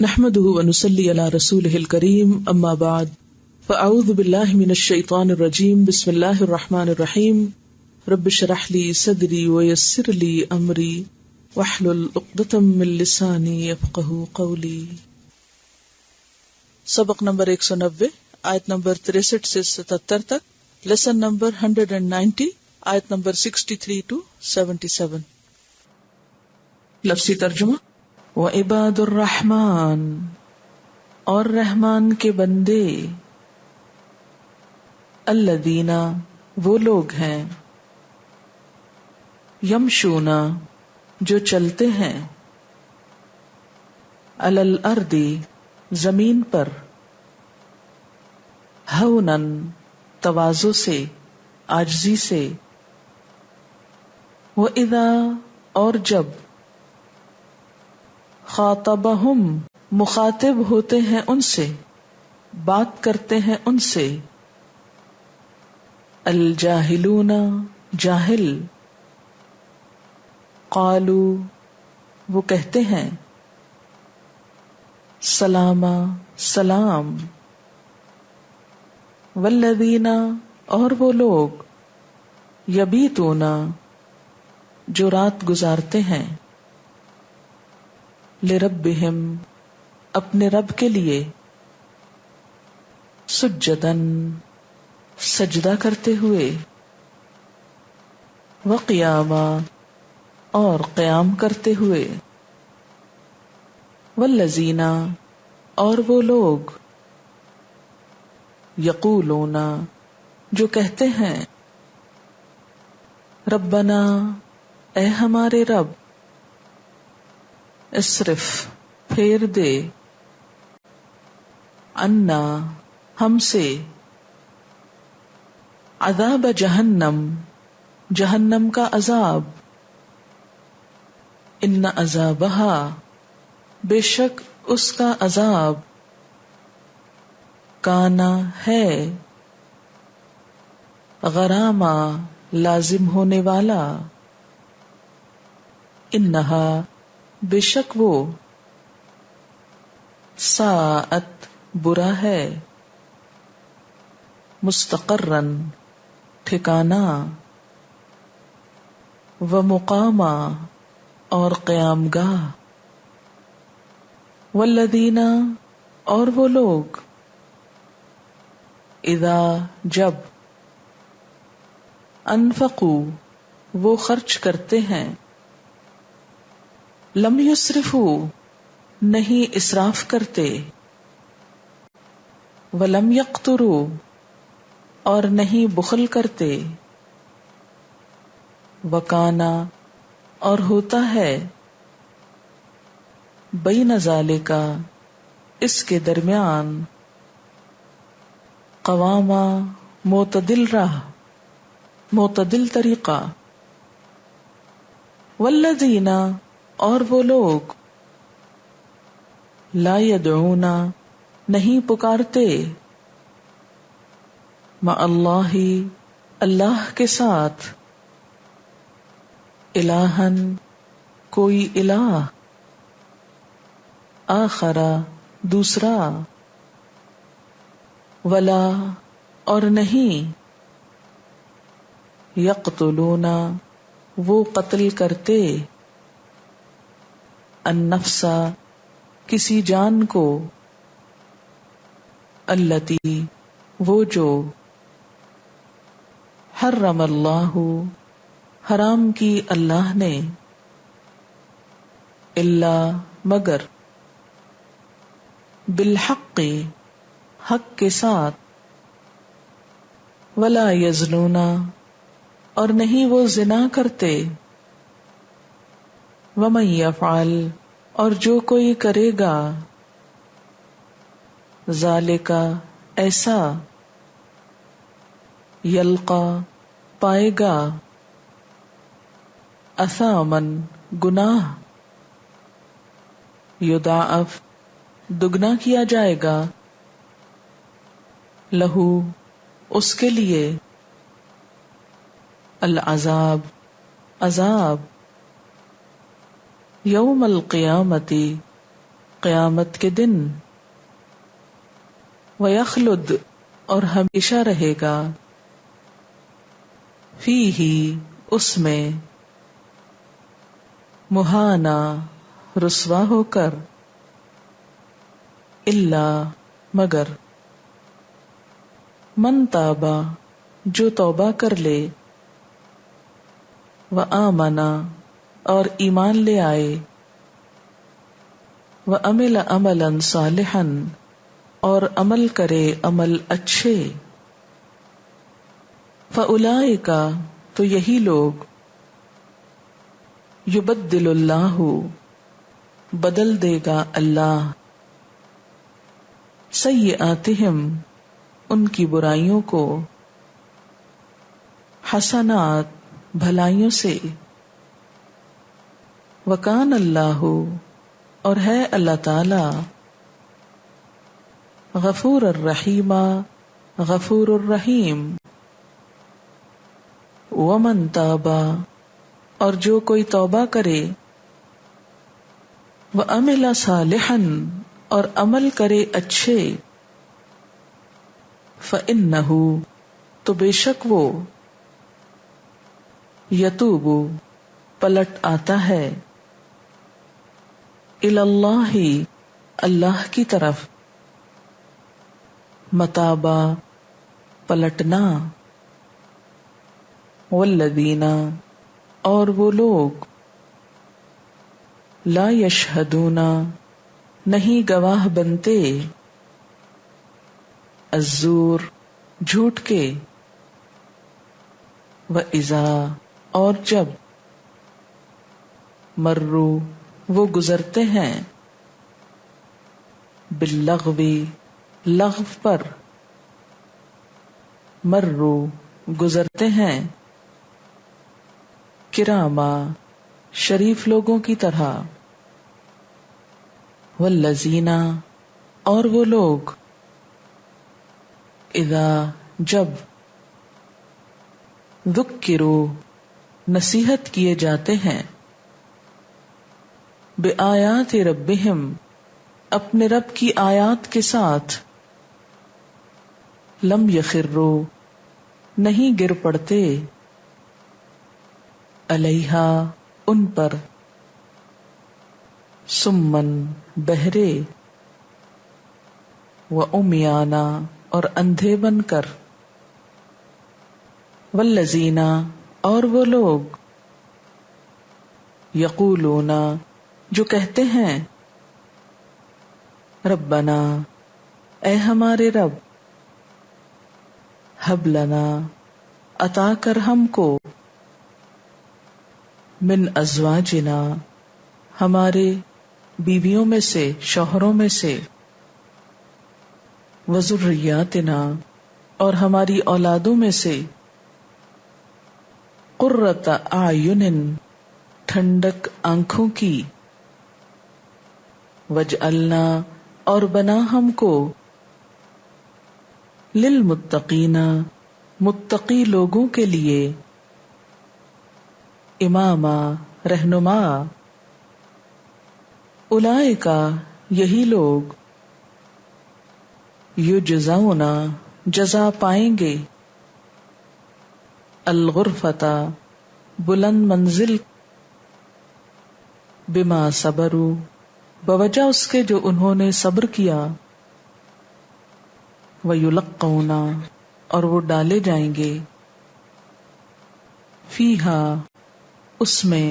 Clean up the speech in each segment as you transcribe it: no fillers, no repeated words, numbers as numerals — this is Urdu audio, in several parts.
نحمده ونصلي على رسوله الكريم اما بعد فاعوذ بالله من الشيطان الرجيم بسم الله الرحمن الرحيم رب اشرح لي صدري ويسر لي امري واحلل عقدة من لساني يفقهوا قولي. سبق نمبر 190 آیت نمبر 63 سے 77 تک، لیسن نمبر 190 آیت نمبر 63 to 77. لفظی ترجمہ: وعباد الرحمن، اور رحمان کے بندے، الذین، وہ لوگ ہیں، یمشون، جو چلتے ہیں، علی الارض، زمین پر، ہونا، تواضع سے، عاجزی سے، واذا، اور جب، خاطبہم، مخاطب ہوتے ہیں ان سے، بات کرتے ہیں ان سے، الجاہلون، جاہل، قالو، وہ کہتے ہیں، سلاما، سلام، والذین، اور وہ لوگ، یبیتون، جو رات گزارتے ہیں، لربہم، اپنے رب کے لیے، سجدن، سجدہ کرتے ہوئے، وقیاما، اور قیام کرتے ہوئے، والذین، اور وہ لوگ، یقولون، جو کہتے ہیں، ربنا، اے ہمارے رب، اصرف، پھیر دے، عنا، ہم سے، عذاب جہنم، جہنم کا عذاب، ان عذابہا، بے شک اس کا عذاب، کانا، ہے، غراما، لازم ہونے والا، انہا، بے شک وہ، ساعت، برا ہے، مستقرن، ٹھکانا، ومقاما، اور قیام گاہ، والذین، اور وہ لوگ، اذا، جب، انفقوا، وہ خرچ کرتے ہیں، لم یسرفوا، نہیں اسراف کرتے، ولم یقتروا، اور نہیں بخل کرتے، وکانا، اور ہوتا ہے، بین ذالک، اس کے درمیان، قواما، معتدل راہ، معتدل طریقہ، والذین، اور وہ لوگ، لا یدعون، نہیں پکارتے، مع اللہ، اللہ کے ساتھ، الہن، کوئی الہ، آخر، دوسرا، ولا، اور نہیں، یقتلون، وہ قتل کرتے، النفس، کسی جان کو، التی، وہ جو، حرم اللہ، حرام کی اللہ نے، الا، مگر، بالحق، حق کے ساتھ، ولا یزنون، اور نہیں وہ زنا کرتے، ومن یفعل، اور جو کوئی کرے گا، ذالک، ایسا، یلقا، پائے گا، اثامن، گناہ، یضاعف، دگنا کیا جائے گا، لہو، اس کے لیے، العذاب، عذاب، یوم القیامت، قیامت کے دن، وَيَخْلُدْ اور ہمیشہ رہے گا، فِيهِ اس میں، مہانا رسوا ہو کر، الا مگر، من تابا جو توبہ کر لے، وآمنا اور ایمان لے آئے، وعمل عملا صالحا اور عمل کرے عمل اچھے، فاولئک تو یہی لوگ، یبدل اللہ بدل دے گا اللہ، سیئاتہم ان کی برائیوں کو، حسنات بھلائیوں سے، وکان اللہ اور ہے اللہ تعالی، غفور الرحیم غفور الرحیم، ومن تابا اور جو کوئی توبہ کرے، وعمل صالحا اور عمل کرے اچھے، فإنہ تو بے شک وہ، یتوب پلٹ آتا ہے، الی اللہ اللہ کی طرف، متابا پلٹنا، والذین اور وہ لوگ، لا یشہدون نہیں گواہ بنتے، الزور جھوٹ کے، وَإِذَا اور جب، مرو وہ گزرتے ہیں، باللغو لغو پر، مرو گزرتے ہیں، کراما شریف لوگوں کی طرح، والذین اور وہ لوگ، اذا جب، ذکروا نصیحت کیے جاتے ہیں، بآیات ربہم اپنے رب کی آیات کے ساتھ، لم یخروا نہیں گر پڑتے، علیہا ان پر، سمن بہرے، وعمیانا اور اندھے بن کر، والذین اور وہ لوگ، یقولون جو کہتے ہیں، ربنا اے ہمارے رب، ہب لنا عطا کر ہم کو، من ازواجنا ہمارے بیویوں میں سے شوہروں میں سے، وذریاتنا اور ہماری اولادوں میں سے، قرۃ اعین ٹھنڈک آنکھوں کی، وجعلنا اور بنا ہم کو، للمتقین متقی لوگوں کے لیے، اماما رہنما، اولئک یہی لوگ، یجزون جزا پائیں گے، الغرفۃ بلند منزل، بما صبروا بوجہ اس کے جو انہوں نے صبر کیا، ویلقون اور وہ ڈالے جائیں گے، فیہا اس میں،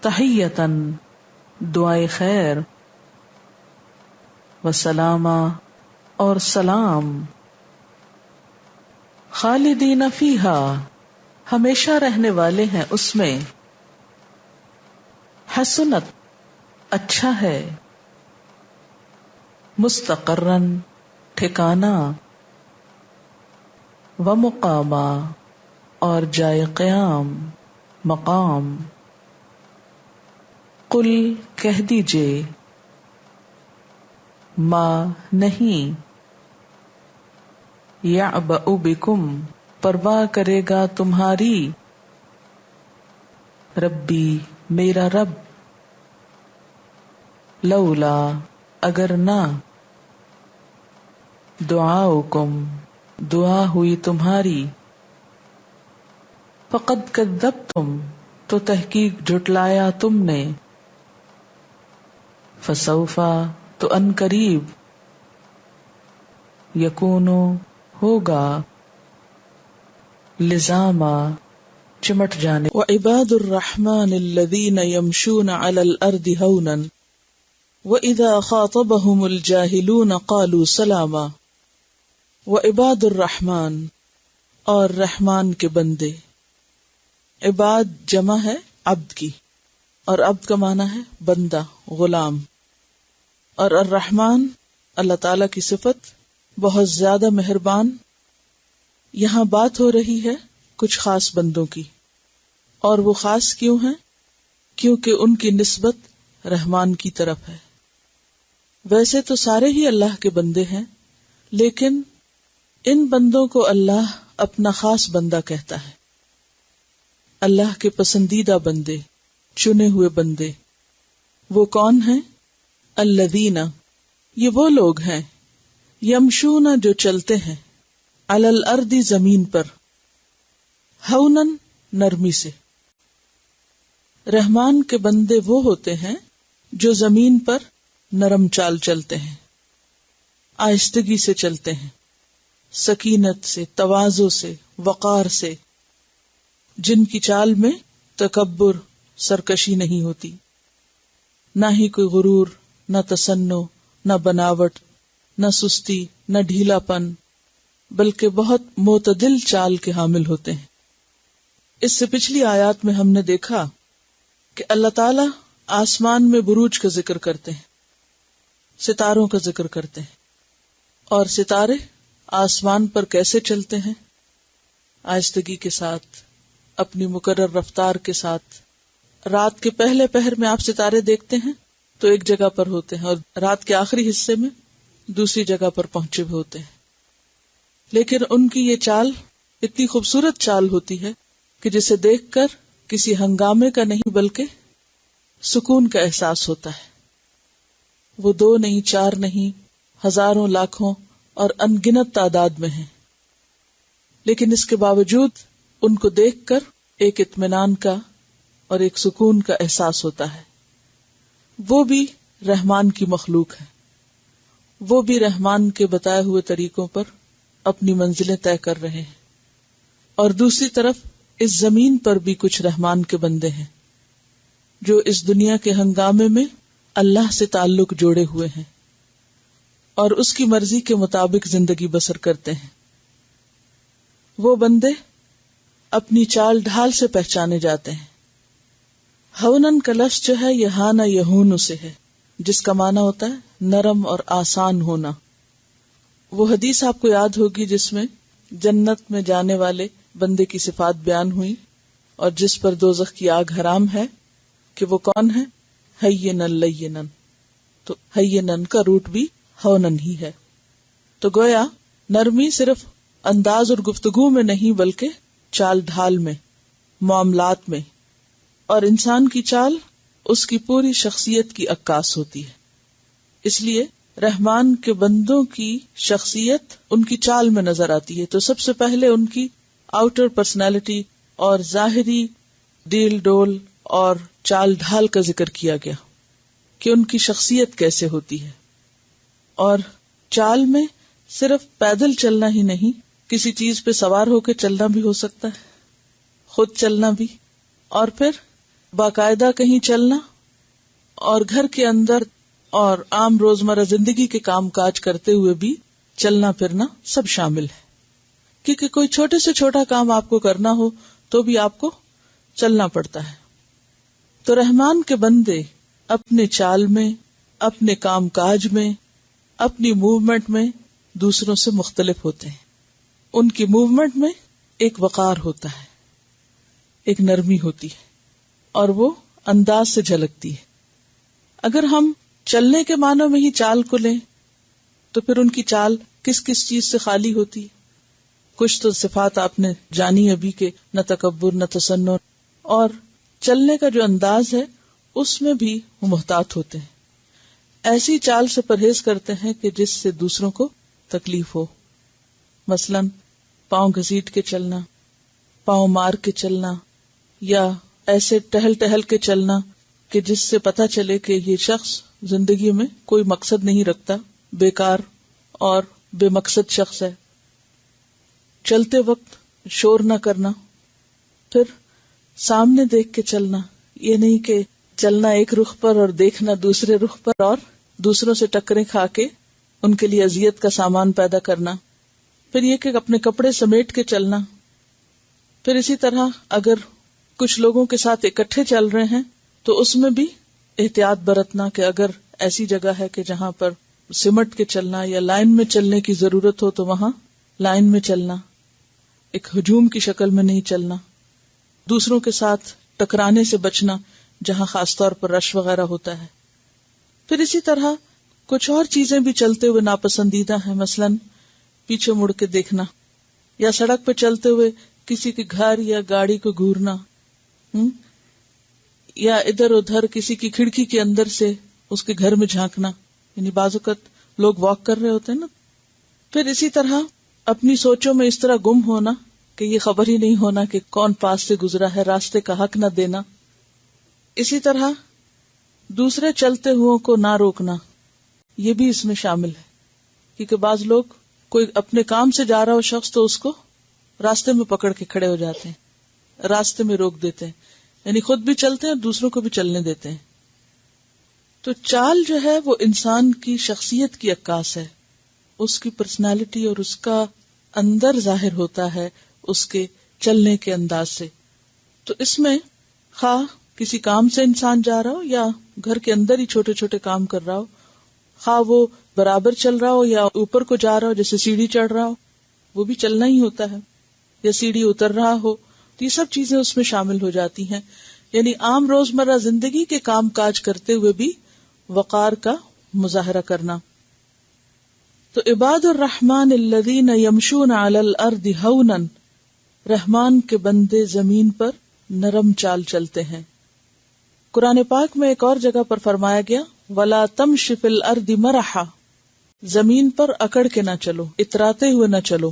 تحیۃً دعائے خیر، وسلاما اور سلام، خالدین فیہا ہمیشہ رہنے والے ہیں اس میں، حسنت اچھا ہے، مستقرن ٹھکانہ، ومقاما اور جائے قیام مقام، قل کہہ دیجئے، ما نہیں، یعبأ بکم پرواہ کرے گا تمہاری، ربی میرا رب، لولا اگر نہ، دعاؤکم دعا ہوئی تمہاری، فقد کذبتم تو تحقیق جھٹلایا تم نے، فسوف تو ان قریب، یکونو ہوگا، لزاما چمٹ جانے، وعباد الرحمن الذین یمشون علی الارض ہونا وَإِذَا خَاطَبَهُمُ الْجَاهِلُونَ قَالُوا سَلَامًا۔ وَعِبَادُ الرحمن اور رحمان کے بندے، عباد جمع ہے عبد کی، اور عبد کا معنی ہے بندہ، غلام، اور الرحمن اللہ تعالی کی صفت بہت زیادہ مہربان۔ یہاں بات ہو رہی ہے کچھ خاص بندوں کی، اور وہ خاص کیوں ہیں؟ کیونکہ ان کی نسبت رحمان کی طرف ہے۔ ویسے تو سارے ہی اللہ کے بندے ہیں، لیکن ان بندوں کو اللہ اپنا خاص بندہ کہتا ہے، اللہ کے پسندیدہ بندے، چنے ہوئے بندے۔ وہ کون ہیں؟ الذین، یہ وہ لوگ ہیں، یمشون جو چلتے ہیں، علی الارض زمین پر، ہونن نرمی سے۔ رحمان کے بندے وہ ہوتے ہیں جو زمین پر نرم چال چلتے ہیں، آہستگی سے چلتے ہیں، سکینت سے، تواضع سے، وقار سے، جن کی چال میں تکبر، سرکشی نہیں ہوتی، نہ ہی کوئی غرور، نہ تصنع، نہ بناوٹ، نہ سستی، نہ ڈھیلا پن، بلکہ بہت معتدل چال کے حامل ہوتے ہیں۔ اس سے پچھلی آیات میں ہم نے دیکھا کہ اللہ تعالی آسمان میں بروج کا ذکر کرتے ہیں، ستاروں کا ذکر کرتے ہیں، اور ستارے آسمان پر کیسے چلتے ہیں؟ آہستگی کے ساتھ، اپنی مقرر رفتار کے ساتھ۔ رات کے پہلے پہر میں آپ ستارے دیکھتے ہیں تو ایک جگہ پر ہوتے ہیں، اور رات کے آخری حصے میں دوسری جگہ پر پہنچے ہوئے ہوتے ہیں، لیکن ان کی یہ چال اتنی خوبصورت چال ہوتی ہے کہ جسے دیکھ کر کسی ہنگامے کا نہیں بلکہ سکون کا احساس ہوتا ہے۔ وہ 2 نہیں، 4 نہیں، ہزاروں، لاکھوں اور انگنت تعداد میں ہیں، لیکن اس کے باوجود ان کو دیکھ کر ایک اطمینان کا اور ایک سکون کا احساس ہوتا ہے۔ وہ بھی رحمان کی مخلوق ہے، وہ بھی رحمان کے بتائے ہوئے طریقوں پر اپنی منزلیں طے کر رہے ہیں، اور دوسری طرف اس زمین پر بھی کچھ رحمان کے بندے ہیں جو اس دنیا کے ہنگامے میں اللہ سے تعلق جوڑے ہوئے ہیں اور اس کی مرضی کے مطابق زندگی بسر کرتے ہیں۔ وہ بندے اپنی چال ڈھال سے پہچانے جاتے ہیں۔ ہونن کا لفظ جو ہے یہ ہانا یہون سے ہے، جس کا معنی ہوتا ہے نرم اور آسان ہونا۔ وہ حدیث آپ کو یاد ہوگی جس میں جنت میں جانے والے بندے کی صفات بیان ہوئی، اور جس پر دوزخ کی آگ حرام ہے، کہ وہ کون ہے؟ ہینن لینن۔ تو ہینن کا روٹ بھی ہونن ہی ہے۔ تو گویا نرمی صرف انداز اور گفتگو میں نہیں بلکہ چال ڈھال میں، معاملات میں، اور انسان کی چال اس کی پوری شخصیت کی عکاس ہوتی ہے۔ اس لیے رحمان کے بندوں کی شخصیت ان کی چال میں نظر آتی ہے۔ تو سب سے پہلے ان کی آؤٹر پرسنالٹی اور ظاہری ڈیل ڈول اور چال ڈھال کا ذکر کیا گیا کہ ان کی شخصیت کیسے ہوتی ہے۔ اور چال میں صرف پیدل چلنا ہی نہیں، کسی چیز پہ سوار ہو کے چلنا بھی ہو سکتا ہے، خود چلنا بھی، اور پھر باقاعدہ کہیں چلنا، اور گھر کے اندر اور عام روزمرہ زندگی کے کام کاج کرتے ہوئے بھی چلنا پھرنا سب شامل ہے، کیونکہ کوئی چھوٹے سے چھوٹا کام آپ کو کرنا ہو تو بھی آپ کو چلنا پڑتا ہے۔ تو رحمان کے بندے اپنے چال میں، اپنے کام کاج میں، اپنی موومنٹ میں دوسروں سے مختلف ہوتے ہیں۔ ان کی موومنٹ میں ایک وقار ہوتا ہے، ایک نرمی ہوتی ہے، اور وہ انداز سے جھلکتی ہے۔ اگر ہم چلنے کے معنوں میں ہی چال کو لیں تو پھر ان کی چال کس کس چیز سے خالی ہوتی ہے؟ کچھ تو صفات آپ نے جانی ابھی کہ نہ تکبر، نہ تصنع، اور چلنے کا جو انداز ہے اس میں بھی وہ محتاط ہوتے ہیں۔ ایسی چال سے پرہیز کرتے ہیں کہ جس سے دوسروں کو تکلیف ہو، مثلاً پاؤں گھسیٹ کے چلنا، پاؤں مار کے چلنا، یا ایسے ٹہل ٹہل کے چلنا کہ جس سے پتہ چلے کہ یہ شخص زندگی میں کوئی مقصد نہیں رکھتا، بیکار اور بے مقصد شخص ہے۔ چلتے وقت شور نہ کرنا، پھر سامنے دیکھ کے چلنا، یہ نہیں کہ چلنا ایک رخ پر اور دیکھنا دوسرے رخ پر اور دوسروں سے ٹکریں کھا کے ان کے لیے اذیت کا سامان پیدا کرنا، پھر یہ کہ اپنے کپڑے سمیٹ کے چلنا، پھر اسی طرح اگر کچھ لوگوں کے ساتھ اکٹھے چل رہے ہیں تو اس میں بھی احتیاط برتنا کہ اگر ایسی جگہ ہے کہ جہاں پر سمٹ کے چلنا یا لائن میں چلنے کی ضرورت ہو تو وہاں لائن میں چلنا، ایک ہجوم کی شکل میں نہیں چلنا، دوسروں کے ساتھ ٹکرانے سے بچنا جہاں خاص طور پر رش وغیرہ ہوتا ہے۔ پھر اسی طرح کچھ اور چیزیں بھی چلتے ہوئے ناپسندیدہ ہیں، مثلاً پیچھے مڑ کے دیکھنا، یا سڑک پہ چلتے ہوئے کسی کے گھر یا گاڑی کو گھورنا، یا ادھر ادھر کسی کی کھڑکی کے اندر سے اس کے گھر میں جھانکنا، یعنی بعض اوقات لوگ واک کر رہے ہوتے ہیں نا۔ پھر اسی طرح اپنی سوچوں میں اس طرح گم ہونا کہ یہ خبر ہی نہیں ہونا کہ کون پاس سے گزرا ہے، راستے کا حق نہ دینا۔ اسی طرح دوسرے چلتے ہوئوں کو نہ روکنا، یہ بھی اس میں شامل ہے، کیونکہ بعض لوگ کوئی اپنے کام سے جا رہا ہو شخص تو اس کو راستے میں پکڑ کے کھڑے ہو جاتے ہیں، راستے میں روک دیتے ہیں، یعنی خود بھی چلتے ہیں اور دوسروں کو بھی چلنے دیتے ہیں۔ تو چال جو ہے وہ انسان کی شخصیت کی عکاس ہے، اس کی پرسنالٹی اور اس کا اندر ظاہر ہوتا ہے اس کے چلنے کے انداز سے۔ تو اس میں خواہ کسی کام سے انسان جا رہا ہو یا گھر کے اندر ہی چھوٹے چھوٹے کام کر رہا ہو، خواہ وہ برابر چل رہا ہو یا اوپر کو جا رہا ہو، جیسے سیڑھی چڑھ رہا ہو وہ بھی چلنا ہی ہوتا ہے، یا سیڑھی اتر رہا ہو، تو یہ سب چیزیں اس میں شامل ہو جاتی ہیں۔ یعنی عام روزمرہ زندگی کے کام کاج کرتے ہوئے بھی وقار کا مظاہرہ کرنا۔ تو عباد الرحمن الذین یمشون علی الارض ہونا، رحمان کے بندے زمین پر نرم چال چلتے ہیں۔ قرآن پاک میں ایک اور جگہ پر فرمایا گیا وَلَا تَمْشِ فِي الْأَرْضِ مَرَحًا، زمین پر اکڑ کے نہ چلو، اتراتے ہوئے نہ چلو۔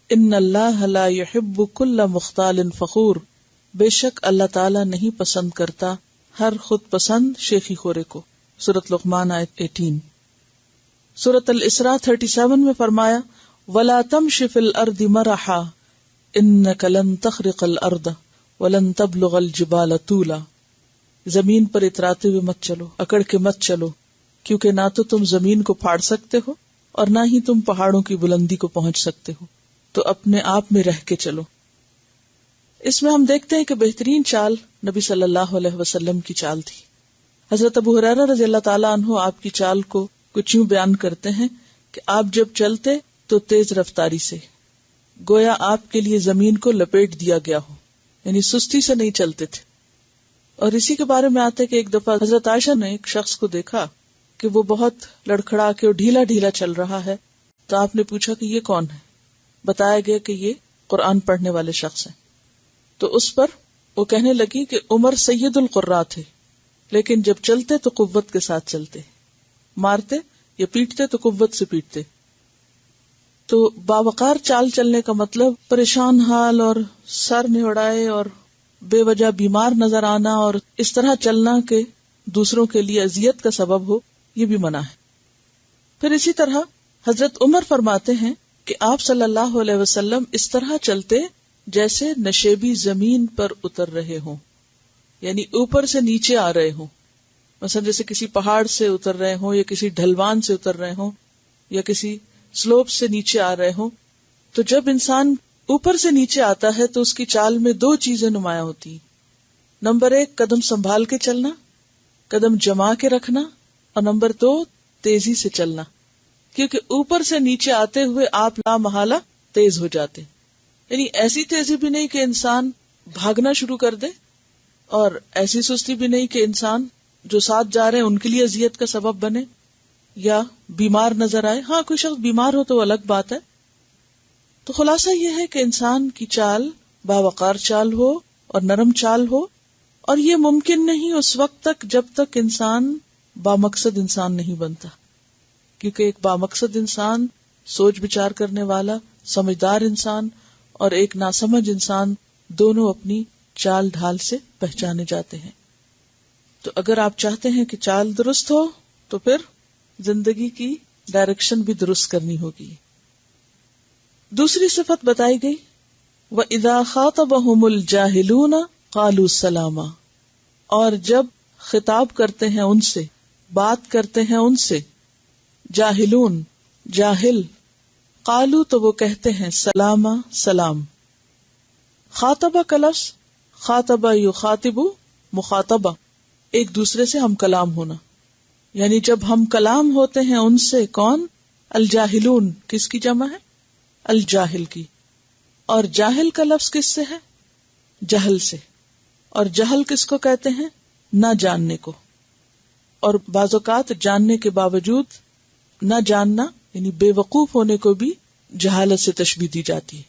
ان اللہ لا يحب كل مختال فخور، بے شک اللہ تعالیٰ نہیں پسند کرتا ہر خود پسند شیخی خورے کو۔ سورۃ لقمان آیت 18۔ سورۃ الاسراء 37 میں فرمایا وَلَا تَمْشِ فِي الْأَرْضِ مَرَحًا إِنَّكَ لَن تَخْرِقَ الْأَرْضَ وَلَن تَبْلُغَ الْجِبَالَ طُولًا، زمین پر اتراتے ہوئے مت چلو، اکڑ کے مت چلو، کیونکہ نہ تو تم زمین کو پھاڑ سکتے ہو اور نہ ہی تم پہاڑوں کی بلندی کو پہنچ سکتے ہو، تو اپنے آپ میں رہ کے چلو۔ اس میں ہم دیکھتے ہیں کہ بہترین چال نبی صلی اللہ علیہ وسلم کی چال تھی۔ حضرت ابو ہریرہ رضی اللہ تعالیٰ عنہ آپ کی چال کو کچھ یوں بیان کرتے ہیں کہ آپ جب چلتے تو تیز رفتاری سے، گویا آپ کے لیے زمین کو لپیٹ دیا گیا ہو، یعنی سستی سے نہیں چلتے تھے۔ اور اسی کے بارے میں آتے کہ ایک دفعہ حضرت عائشہ نے ایک شخص کو دیکھا کہ وہ بہت لڑکھڑا کے اور ڈھیلا ڈھیلا چل رہا ہے، تو آپ نے پوچھا کہ یہ کون ہے؟ بتایا گیا کہ یہ قرآن پڑھنے والے شخص ہیں۔ تو اس پر وہ کہنے لگی کہ عمر سید القراء تھے، لیکن جب چلتے تو قوت کے ساتھ چلتے، مارتے یا پیٹتے تو قوت سے پیٹتے۔ تو باوقار چال چلنے کا مطلب پریشان حال اور سر نہڑائے اور بے وجہ بیمار نظر آنا اور اس طرح چلنا کہ دوسروں کے لیے اذیت کا سبب ہو، یہ بھی منع ہے۔ پھر اسی طرح حضرت عمر فرماتے ہیں کہ آپ صلی اللہ علیہ وسلم اس طرح چلتے جیسے نشیبی زمین پر اتر رہے ہوں، یعنی اوپر سے نیچے آ رہے ہوں، مثلا جیسے کسی پہاڑ سے اتر رہے ہوں یا کسی ڈھلوان سے اتر رہے ہوں یا کسی سلوپ سے نیچے آ رہے ہوں۔ تو جب انسان اوپر سے نیچے آتا ہے تو اس کی چال میں دو چیزیں نمایاں ہوتی ہیں۔ نمبر 1 قدم سنبھال کے چلنا، قدم جما کے رکھنا، اور نمبر 2 تیزی سے چلنا، کیونکہ اوپر سے نیچے آتے ہوئے آپ لا محالہ تیز ہو جاتے، یعنی ایسی تیزی بھی نہیں کہ انسان بھاگنا شروع کر دے اور ایسی سستی بھی نہیں کہ انسان جو ساتھ جا رہے ہیں ان کے لیے اذیت کا سبب بنے یا بیمار نظر آئے۔ ہاں کوئی شخص بیمار ہو تو وہ الگ بات ہے۔ تو خلاصہ یہ ہے کہ انسان کی چال باوقار چال ہو اور نرم چال ہو، اور یہ ممکن نہیں اس وقت تک جب تک انسان بامقصد انسان نہیں بنتا، کیونکہ ایک بامقصد انسان، سوچ بچار کرنے والا، سمجھدار انسان اور ایک ناسمجھ انسان دونوں اپنی چال ڈھال سے پہچانے جاتے ہیں. تو اگر آپ چاہتے ہیں کہ چال درست ہو تو پھر زندگی کی ڈائریکشن بھی درست کرنی ہوگی. دوسری صفت بتائی گئی وَإِذَا خَاطَبَهُمُ الْجَاهِلُونَ قَالُوا سَلَامًا، اور جب خطاب کرتے ہیں ان سے، بات کرتے ہیں ان سے، جاہلون جاہل، قالو تو وہ کہتے ہیں سلاما سلام. خاطبہ کا لفظ خاطبہ یخاطب مخاطبہ، ایک دوسرے سے ہم کلام ہونا، یعنی جب ہم کلام ہوتے ہیں ان سے. کون؟ الجاہلون، کس کی جمع ہے؟ الجاہل کی. اور جاہل کا لفظ کس سے ہے؟ جہل سے. اور جہل کس کو کہتے ہیں؟ نہ جاننے کو. اور بعض اوقات جاننے کے باوجود نہ جاننا یعنی بے وقوف ہونے کو بھی جہالت سے تشبیہ دی جاتی ہے.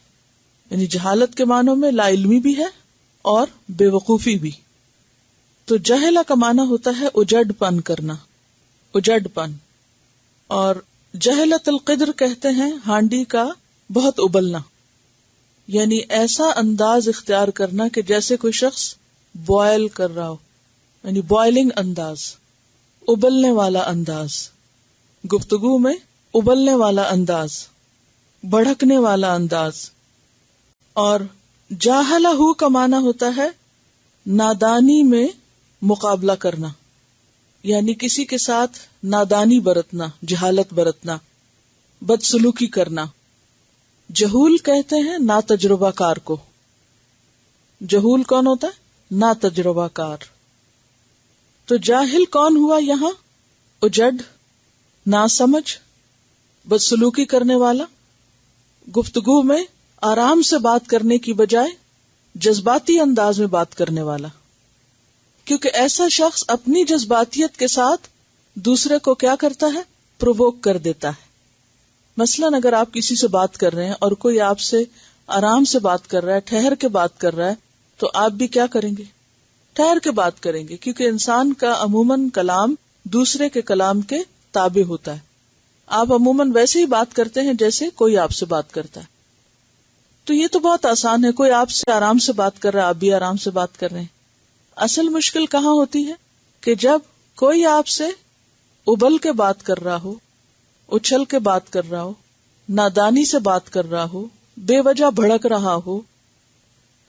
یعنی جہالت کے معنوں میں لا علمی بھی ہے اور بے وقوفی بھی. تو جہلہ کا معنی ہوتا ہے اجڑ پن کرنا، اجڑ پن. اور جہلت القدر کہتے ہیں ہانڈی کا بہت ابلنا، یعنی ایسا انداز اختیار کرنا کہ جیسے کوئی شخص بوائل کر رہا ہو، یعنی بوائلنگ انداز، ابلنے والا انداز، گفتگو میں ابلنے والا انداز، بھڑکنے والا انداز. اور جاہلہ کا معنی ہوتا ہے نادانی میں مقابلہ کرنا، یعنی کسی کے ساتھ نادانی برتنا، جہالت برتنا، بدسلوکی کرنا. جہول کہتے ہیں نا تجربہ کار کو. جہول کون ہوتا ہے؟ نا تجربہ کار. تو جاہل کون ہوا یہاں؟ اجڑ، نا سمجھ، بدسلوکی کرنے والا، گفتگو میں آرام سے بات کرنے کی بجائے جذباتی انداز میں بات کرنے والا. کیونکہ ایسا شخص اپنی جذباتیت کے ساتھ دوسرے کو کیا کرتا ہے؟ پرووک کر دیتا ہے. مثلاً اگر آپ کسی سے بات کر رہے ہیں اور کوئی آپ سے آرام سے بات کر رہا ہے، ٹھہر کے بات کر رہا ہے، تو آپ بھی کیا کریں گے؟ ٹھہر کے بات کریں گے، کیونکہ انسان کا عموماً کلام دوسرے کے کلام کے تابع ہوتا ہے. آپ عموماً ویسے ہی بات کرتے ہیں جیسے کوئی آپ سے بات کرتا ہے. تو یہ تو بہت آسان ہے، کوئی آپ سے آرام سے بات کر رہا ہے، آپ بھی آرام سے بات کر رہے ہیں. اصل مشکل کہاں ہوتی ہے؟ کہ جب کوئی آپ سے ابل کے بات کر رہا ہو، اچھل کے بات کر رہا ہو، نادانی سے بات کر رہا ہو، بے وجہ بھڑک رہا ہو،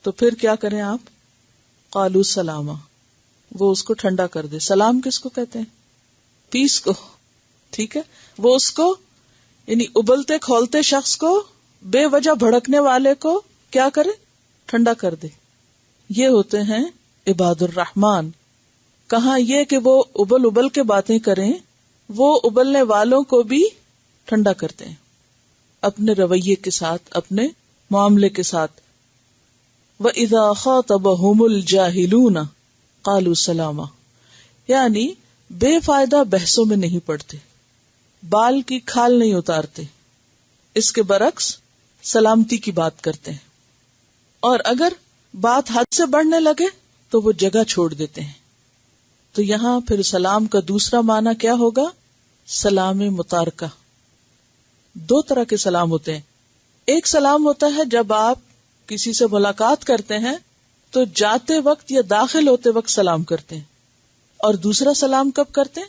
تو پھر کیا کریں آپ؟ قالوا سلاما، وہ اس کو ٹھنڈا کر دے. سلام کس کو کہتے ہیں؟ پیس کو. ٹھیک ہے، وہ اس کو یعنی ابلتے کھولتے شخص کو، بے وجہ بھڑکنے والے کو کیا کرے؟ ٹھنڈا کر دے. یہ ہوتے ہیں عباد الرحمن. کہاں یہ کہ وہ ابل کے باتیں کریں، وہ ابلنے والوں کو بھی ٹھنڈا کرتے ہیں اپنے رویے کے ساتھ، اپنے معاملے کے ساتھ. وَإِذَا خَاطَبَهُمُ الْجَاهِلُونَ قَالُوا سَلَامًا، یعنی بے فائدہ بحثوں میں نہیں پڑتے، بال کی کھال نہیں اتارتے، اس کے برعکس سلامتی کی بات کرتے ہیں. اور اگر بات حد سے بڑھنے لگے تو وہ جگہ چھوڑ دیتے ہیں. تو یہاں پھر سلام کا دوسرا معنی کیا ہوگا؟ سلام متارکہ. دو طرح کے سلام ہوتے ہیں. ایک سلام ہوتا ہے جب آپ کسی سے ملاقات کرتے ہیں تو جاتے وقت یا داخل ہوتے وقت سلام کرتے ہیں، اور دوسرا سلام کب کرتے ہیں؟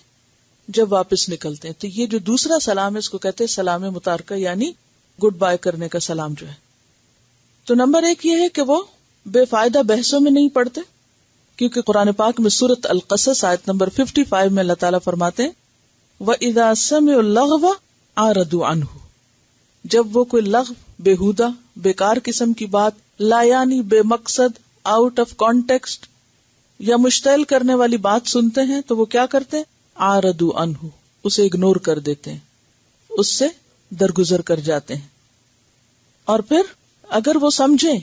جب واپس نکلتے ہیں. تو یہ جو دوسرا سلام ہے اس کو کہتے ہیں سلام متارکہ، یعنی گڈ بائے کرنے کا سلام جو ہے. تو نمبر ایک یہ ہے کہ وہ بے فائدہ بحثوں میں نہیں پڑتے، کیونکہ قرآن پاک میں سورۃ القصص آیت نمبر 55 میں اللہ تعالیٰ فرماتے ہیں وَإِذَا سَمِعُوا اللَّغْوَ عَارَضُوا عَنْهُ، جب وہ کوئی لغو، بےہودہ، بیکار قسم کی بات، لا یعنی بے مقصد، آؤٹ آف کانٹیکسٹ یا مشتعل کرنے والی بات سنتے ہیں تو وہ کیا کرتے ہیں؟ عَارَضُوا عَنْهُ، اسے اگنور کر دیتے ہیں، اس سے درگزر کر جاتے ہیں. اور پھر اگر وہ سمجھیں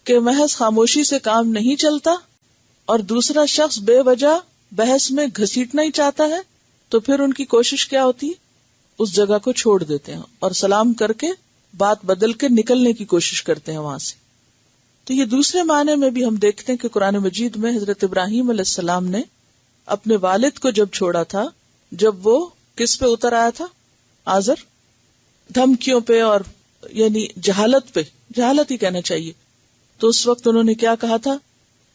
کہ محض خاموشی سے کام نہیں چلتا اور دوسرا شخص بے وجہ بحث میں گھسیٹنا ہی چاہتا ہے، تو پھر ان کی کوشش کیا ہوتی ہے؟ اس جگہ کو چھوڑ دیتے ہیں اور سلام کر کے بات بدل کے نکلنے کی کوشش کرتے ہیں وہاں سے. تو یہ دوسرے معنی میں بھی ہم دیکھتے ہیں کہ قرآن مجید میں حضرت ابراہیم علیہ السلام نے اپنے والد کو جب چھوڑا تھا، جب وہ کس پہ اتر آیا تھا؟ آزر، دھمکیوں پہ اور یعنی جہالت پہ، جہالت ہی کہنا چاہیے. تو اس وقت انہوں نے کیا کہا تھا؟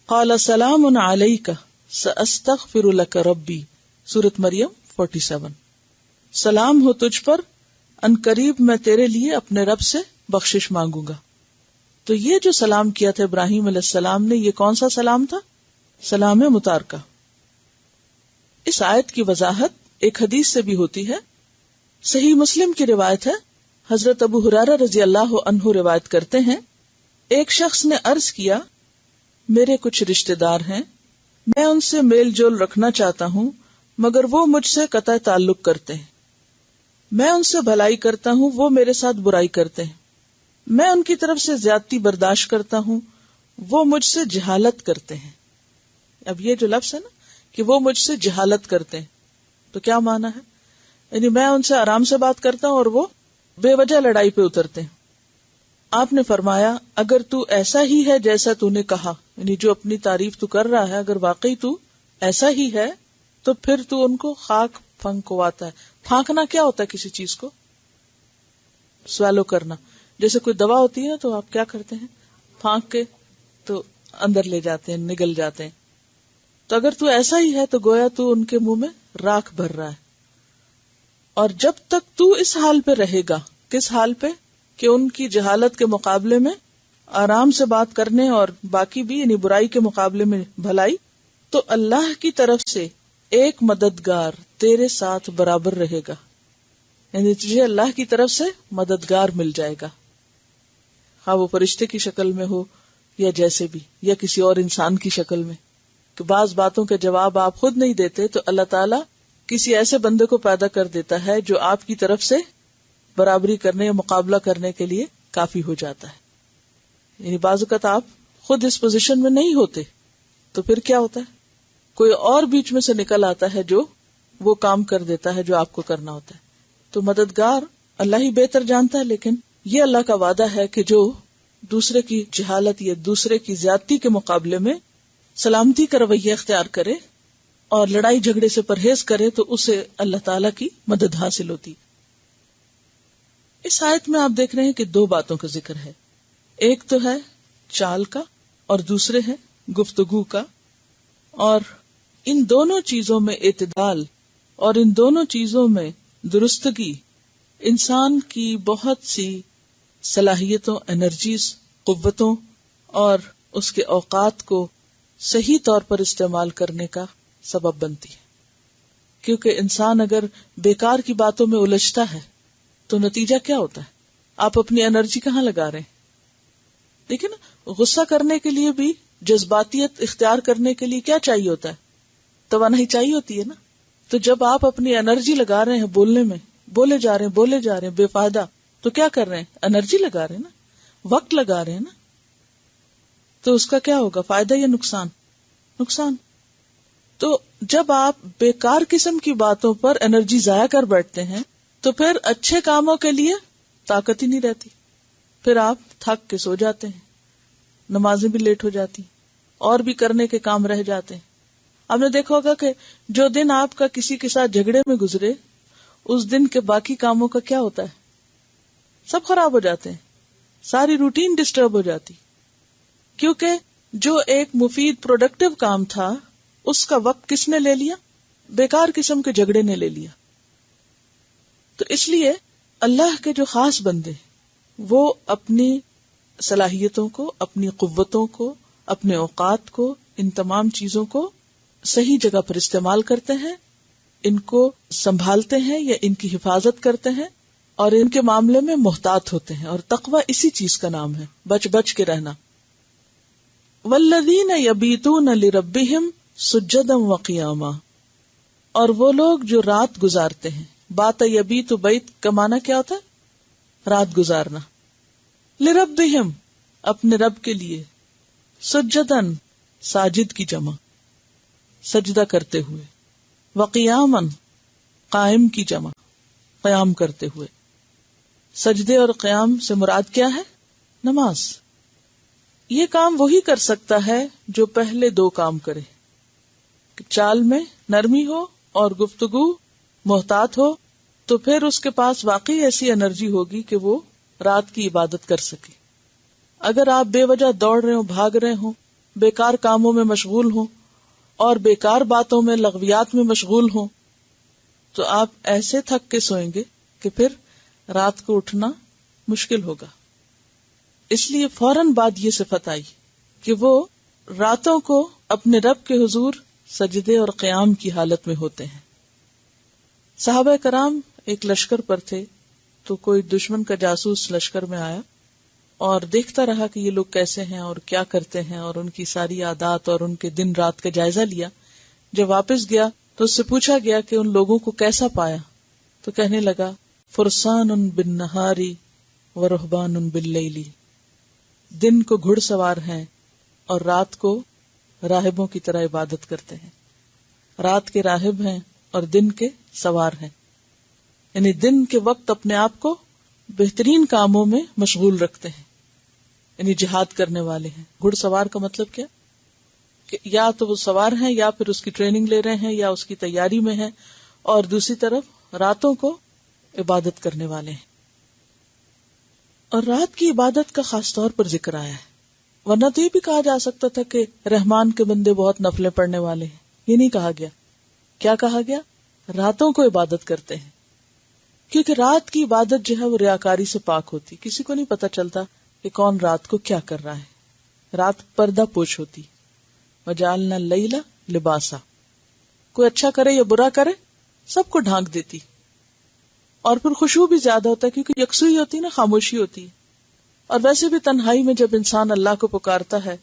قال سلام علیک ساستغفر لک ربی، سورۃ مریم 47. سلام ہو تجھ پر، ان قریب میں تیرے لیے اپنے رب سے بخشش مانگوں گا. تو یہ جو سلام کیا تھا ابراہیم علیہ السلام نے، یہ کون سا سلام تھا؟ سلام متارکہ. اس آیت کی وضاحت ایک حدیث سے بھی ہوتی ہے. صحیح مسلم کی روایت ہے، حضرت ابو ہریرہ رضی اللہ عنہ روایت کرتے ہیں، ایک شخص نے عرض کیا، میرے کچھ رشتہ دار ہیں، میں ان سے میل جول رکھنا چاہتا ہوں مگر وہ مجھ سے قطع تعلق کرتے ہیں. میں ان سے بھلائی کرتا ہوں، وہ میرے ساتھ برائی کرتے ہیں. میں ان کی طرف سے زیادتی برداشت کرتا ہوں، وہ مجھ سے جہالت کرتے ہیں. اب یہ جو لفظ ہے نا کہ وہ مجھ سے جہالت کرتے ہیں، تو کیا معنی ہے؟ یعنی میں ان سے آرام سے بات کرتا ہوں اور وہ بے وجہ لڑائی پہ اترتے ہیں. آپ نے فرمایا، اگر تو ایسا ہی ہے جیسا تو نے کہا، یعنی جو اپنی تعریف تو کر رہا ہے، اگر واقعی تو ایسا ہی ہے تو پھر تو ان کو خاک پھنکواتا ہے. پھانکنا کیا ہوتا ہے؟ کسی چیز کو سوالو کرنا. جیسے کوئی دوا ہوتی ہے تو آپ کیا کرتے ہیں؟ پھانک کے تو اندر لے جاتے ہیں، نگل جاتے ہیں. تو اگر تو ایسا ہی ہے تو گویا تو ان کے منہ میں راکھ بھر رہا ہے. اور جب تک تو اس حال پہ رہے گا، کس حال پہ؟ کہ ان کی جہالت کے مقابلے میں آرام سے بات کرنے اور باقی بھی یعنی برائی کے مقابلے میں بھلائی، تو اللہ کی طرف سے ایک مددگار تیرے ساتھ برابر رہے گا. یعنی تجھے اللہ کی طرف سے مددگار مل جائے گا، ہاں وہ فرشتے کی شکل میں ہو یا جیسے بھی، یا کسی اور انسان کی شکل میں. کہ بعض باتوں کے جواب آپ خود نہیں دیتے تو اللہ تعالیٰ کسی ایسے بندے کو پیدا کر دیتا ہے جو آپ کی طرف سے برابری کرنے یا مقابلہ کرنے کے لیے کافی ہو جاتا ہے. یعنی بعض اوقات آپ خود اس پوزیشن میں نہیں ہوتے تو پھر کیا ہوتا ہے؟ کوئی اور بیچ میں سے نکل آتا ہے جو وہ کام کر دیتا ہے جو آپ کو کرنا ہوتا ہے. تو مددگار اللہ ہی بہتر جانتا ہے، لیکن یہ اللہ کا وعدہ ہے کہ جو دوسرے کی جہالت یا دوسرے کی زیادتی کے مقابلے میں سلامتی کا رویہ اختیار کرے اور لڑائی جھگڑے سے پرہیز کرے تو اسے اللہ تعالیٰ کی مدد حاصل ہوتی. اس آیت میں آپ دیکھ رہے ہیں کہ دو باتوں کا ذکر ہے، ایک تو ہے چال کا اور دوسرے ہے گفتگو کا. اور ان دونوں چیزوں میں اعتدال اور ان دونوں چیزوں میں درستگی انسان کی بہت سی صلاحیتوں، انرجیز، قوتوں اور اس کے اوقات کو صحیح طور پر استعمال کرنے کا سبب بنتی ہے. کیونکہ انسان اگر بیکار کی باتوں میں الجھتا ہے تو نتیجہ کیا ہوتا ہے؟ آپ اپنی انرجی کہاں لگا رہے ہیں؟ دیکھیں نا، غصہ کرنے کے لیے بھی، جذباتیت اختیار کرنے کے لیے کیا چاہیے ہوتا ہے؟ توانائی چاہیے ہوتی ہے نا. تو جب آپ اپنی انرجی لگا رہے ہیں بولنے میں، بولے جا رہے ہیں بے فائدہ، تو کیا کر رہے ہیں؟ انرجی لگا رہے ہیں نا، وقت لگا رہے ہیں نا. تو اس کا کیا ہوگا؟ فائدہ یا نقصان؟ نقصان. تو جب آپ بیکار قسم کی باتوں پر انرجی ضائع کر بیٹھتے ہیں تو پھر اچھے کاموں کے لیے طاقت ہی نہیں رہتی. پھر آپ تھک کے سو جاتے ہیں، نمازیں بھی لیٹ ہو جاتی، اور بھی کرنے کے کام رہ جاتے ہیں. آپ نے دیکھا ہوگا کہ جو دن آپ کا کسی کے ساتھ جھگڑے میں گزرے، اس دن کے باقی کاموں کا کیا ہوتا ہے؟ سب خراب ہو جاتے ہیں، ساری روٹین ڈسٹرب ہو جاتی. کیونکہ جو ایک مفید پروڈکٹیو کام تھا اس کا وقت کس نے لے لیا؟ بیکار قسم کے جھگڑے نے لے لیا. تو اس لیے اللہ کے جو خاص بندے وہ اپنی صلاحیتوں کو، اپنی قوتوں کو، اپنے اوقات کو، ان تمام چیزوں کو صحیح جگہ پر استعمال کرتے ہیں، ان کو سنبھالتے ہیں یا ان کی حفاظت کرتے ہیں اور ان کے معاملے میں محتاط ہوتے ہیں. اور تقوی اسی چیز کا نام ہے، بچ بچ کے رہنا. والذین یبیتون لربہم سجدا وقیاما، اور وہ لوگ جو رات گزارتے ہیں. بات یبیت بیت کا معنی کیا ہوتا ہے؟ رات گزارنا. لربہم، اپنے رب کے لیے. سجدن، ساجد کی جمع، سجدہ کرتے ہوئے. وقیاما، قائم کی جمع، قیام کرتے ہوئے. سجدے اور قیام سے مراد کیا ہے؟ نماز. یہ کام وہی کر سکتا ہے جو پہلے دو کام کرے. کہ چال میں نرمی ہو اور گفتگو محتاط ہو، تو پھر اس کے پاس واقعی ایسی انرجی ہوگی کہ وہ رات کی عبادت کر سکے. اگر آپ بے وجہ دوڑ رہے ہوں، بھاگ رہے ہوں، بیکار کاموں میں مشغول ہوں اور بیکار باتوں میں، لغویات میں مشغول ہوں، تو آپ ایسے تھک کے سوئیں گے کہ پھر رات کو اٹھنا مشکل ہوگا. اس لیے فوراً بعد یہ صفت آئی کہ وہ راتوں کو اپنے رب کے حضور سجدے اور قیام کی حالت میں ہوتے ہیں. صحابہ کرام ایک لشکر پر تھے، تو کوئی دشمن کا جاسوس لشکر میں آیا اور دیکھتا رہا کہ یہ لوگ کیسے ہیں اور کیا کرتے ہیں، اور ان کی ساری عادات اور ان کے دن رات کا جائزہ لیا. جب واپس گیا تو اس سے پوچھا گیا کہ ان لوگوں کو کیسا پایا، تو کہنے لگا فرسان بالنہاری ورہبان باللیل، دن کو گھڑ سوار ہیں اور رات کو راہبوں کی طرح عبادت کرتے ہیں. رات کے راہب ہیں اور دن کے سوار ہیں، یعنی دن کے وقت اپنے آپ کو بہترین کاموں میں مشغول رکھتے ہیں، یعنی جہاد کرنے والے ہیں. گھڑ سوار کا مطلب کیا کہ یا تو وہ سوار ہیں یا پھر اس کی ٹریننگ لے رہے ہیں یا اس کی تیاری میں ہیں، اور دوسری طرف راتوں کو عبادت کرنے والے ہیں. اور رات کی عبادت کا خاص طور پر ذکر آیا ہے، ورنہ تو یہ بھی کہا جا سکتا تھا کہ رحمان کے بندے بہت نفلیں پڑھنے والے ہیں. یہ نہیں کہا گیا. کیا کہا گیا؟ راتوں کو عبادت کرتے ہیں، کیونکہ رات کی عبادت جو ہے وہ ریاکاری سے پاک ہوتی. کسی کو نہیں پتا چلتا کہ کون رات کو کیا کر رہا ہے. رات پردہ پوش ہوتی. وجعلنا اللیل لباسا، کوئی اچھا کرے یا برا کرے سب کو ڈھانک دیتی. اور پھر خشوع بھی زیادہ ہوتا ہے کیونکہ یکسوئی ہوتی نا، خاموشی ہوتی. اور ویسے بھی تنہائی میں جب انسان اللہ کو پکارتا ہے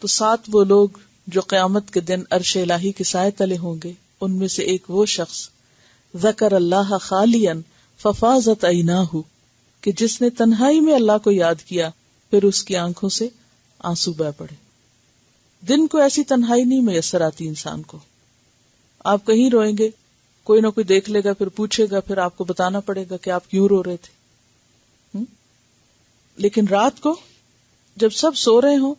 تو ساتھ وہ لوگ جو قیامت کے دن عرش الہی کے سائے تلے ہوں گے، ان میں سے ایک وہ شخص ذکر اللہ خالیا ففاضت عیناہ، کہ جس نے تنہائی میں اللہ کو یاد کیا پھر اس کی آنکھوں سے آنسو بہہ پڑے. دن کو ایسی تنہائی نہیں میسر آتی انسان کو. آپ کہیں روئیں گے، کوئی نہ کوئی دیکھ لے گا، پھر پوچھے گا، پھر آپ کو بتانا پڑے گا کہ آپ کیوں رو رہے تھے. لیکن رات کو جب سب سو رہے ہوں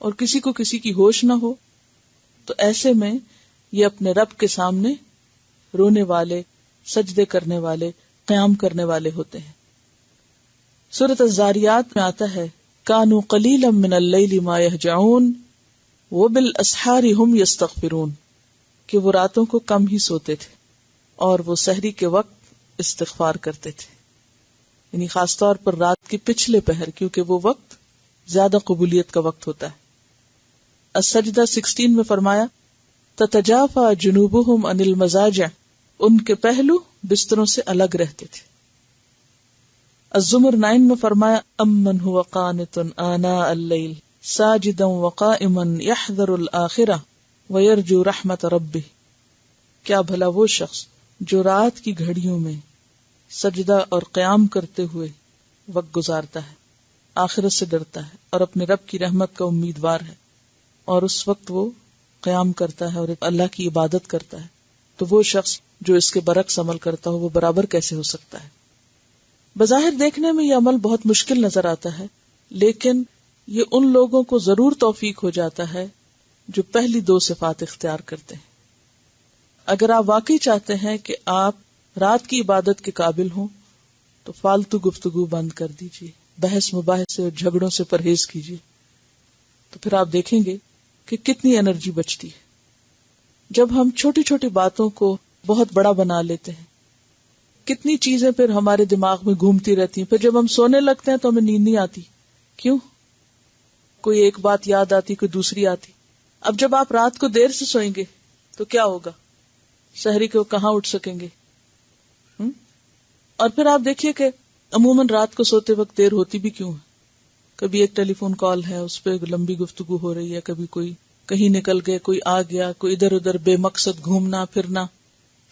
اور کسی کو کسی کی ہوش نہ ہو، تو ایسے میں یہ اپنے رب کے سامنے رونے والے، سجدے کرنے والے، قیام کرنے والے ہوتے ہیں. سورۃ الذاریات میں آتا ہے کانوا قلیلا من اللیل ما یہجعون وبالاسحار هم یستغفرون، کہ وہ راتوں کو کم ہی سوتے تھے اور وہ سحری کے وقت استغفار کرتے تھے. یعنی خاص طور پر رات کے پچھلے پہر، کیونکہ وہ وقت زیادہ قبولیت کا وقت ہوتا ہے. السجدہ 16 میں فرمایا تتجافا جنوبہم عن المضاجع، ان کے پہلو بستروں سے الگ رہتے تھے. الزمر 9 میں فرمایا امن هو قانت آناء اللیل ساجدا وقائما یحذر الآخرہ ویرجو رحمت ربہ، کیا بھلا وہ شخص جو رات کی گھڑیوں میں سجدہ اور قیام کرتے ہوئے وقت گزارتا ہے، آخرت سے ڈرتا ہے اور اپنے رب کی رحمت کا امیدوار ہے، اور اس وقت وہ قیام کرتا ہے اور اللہ کی عبادت کرتا ہے، تو وہ شخص جو اس کے برعکس عمل کرتا ہو وہ برابر کیسے ہو سکتا ہے؟ بظاہر دیکھنے میں یہ عمل بہت مشکل نظر آتا ہے، لیکن یہ ان لوگوں کو ضرور توفیق ہو جاتا ہے جو پہلی دو صفات اختیار کرتے ہیں. اگر آپ واقعی چاہتے ہیں کہ آپ رات کی عبادت کے قابل ہوں تو فالتو گفتگو بند کر دیجیے، بحث مباحثے اور جھگڑوں سے پرہیز کیجیے، تو پھر آپ دیکھیں گے کہ کتنی انرجی بچتی ہے. جب ہم چھوٹی چھوٹی باتوں کو بہت بڑا بنا لیتے ہیں، کتنی چیزیں پھر ہمارے دماغ میں گھومتی رہتی ہیں، پھر جب ہم سونے لگتے ہیں تو ہمیں نیند نہیں آتی. کیوں؟ کوئی ایک بات یاد آتی، کوئی دوسری آتی. اب جب آپ رات کو دیر سے سوئیں گے تو کیا ہوگا؟ سحری کو کہاں اٹھ سکیں گے؟ اور پھر آپ دیکھیے کہ عموماً رات کو سوتے وقت دیر ہوتی بھی کیوں ہے؟ کبھی ایک ٹیلی فون کال ہے، اس پہ لمبی گفتگو ہو رہی ہے، کبھی کوئی کہیں نکل گئے، کوئی آ گیا، کوئی ادھر ادھر بے مقصد گھومنا پھرنا.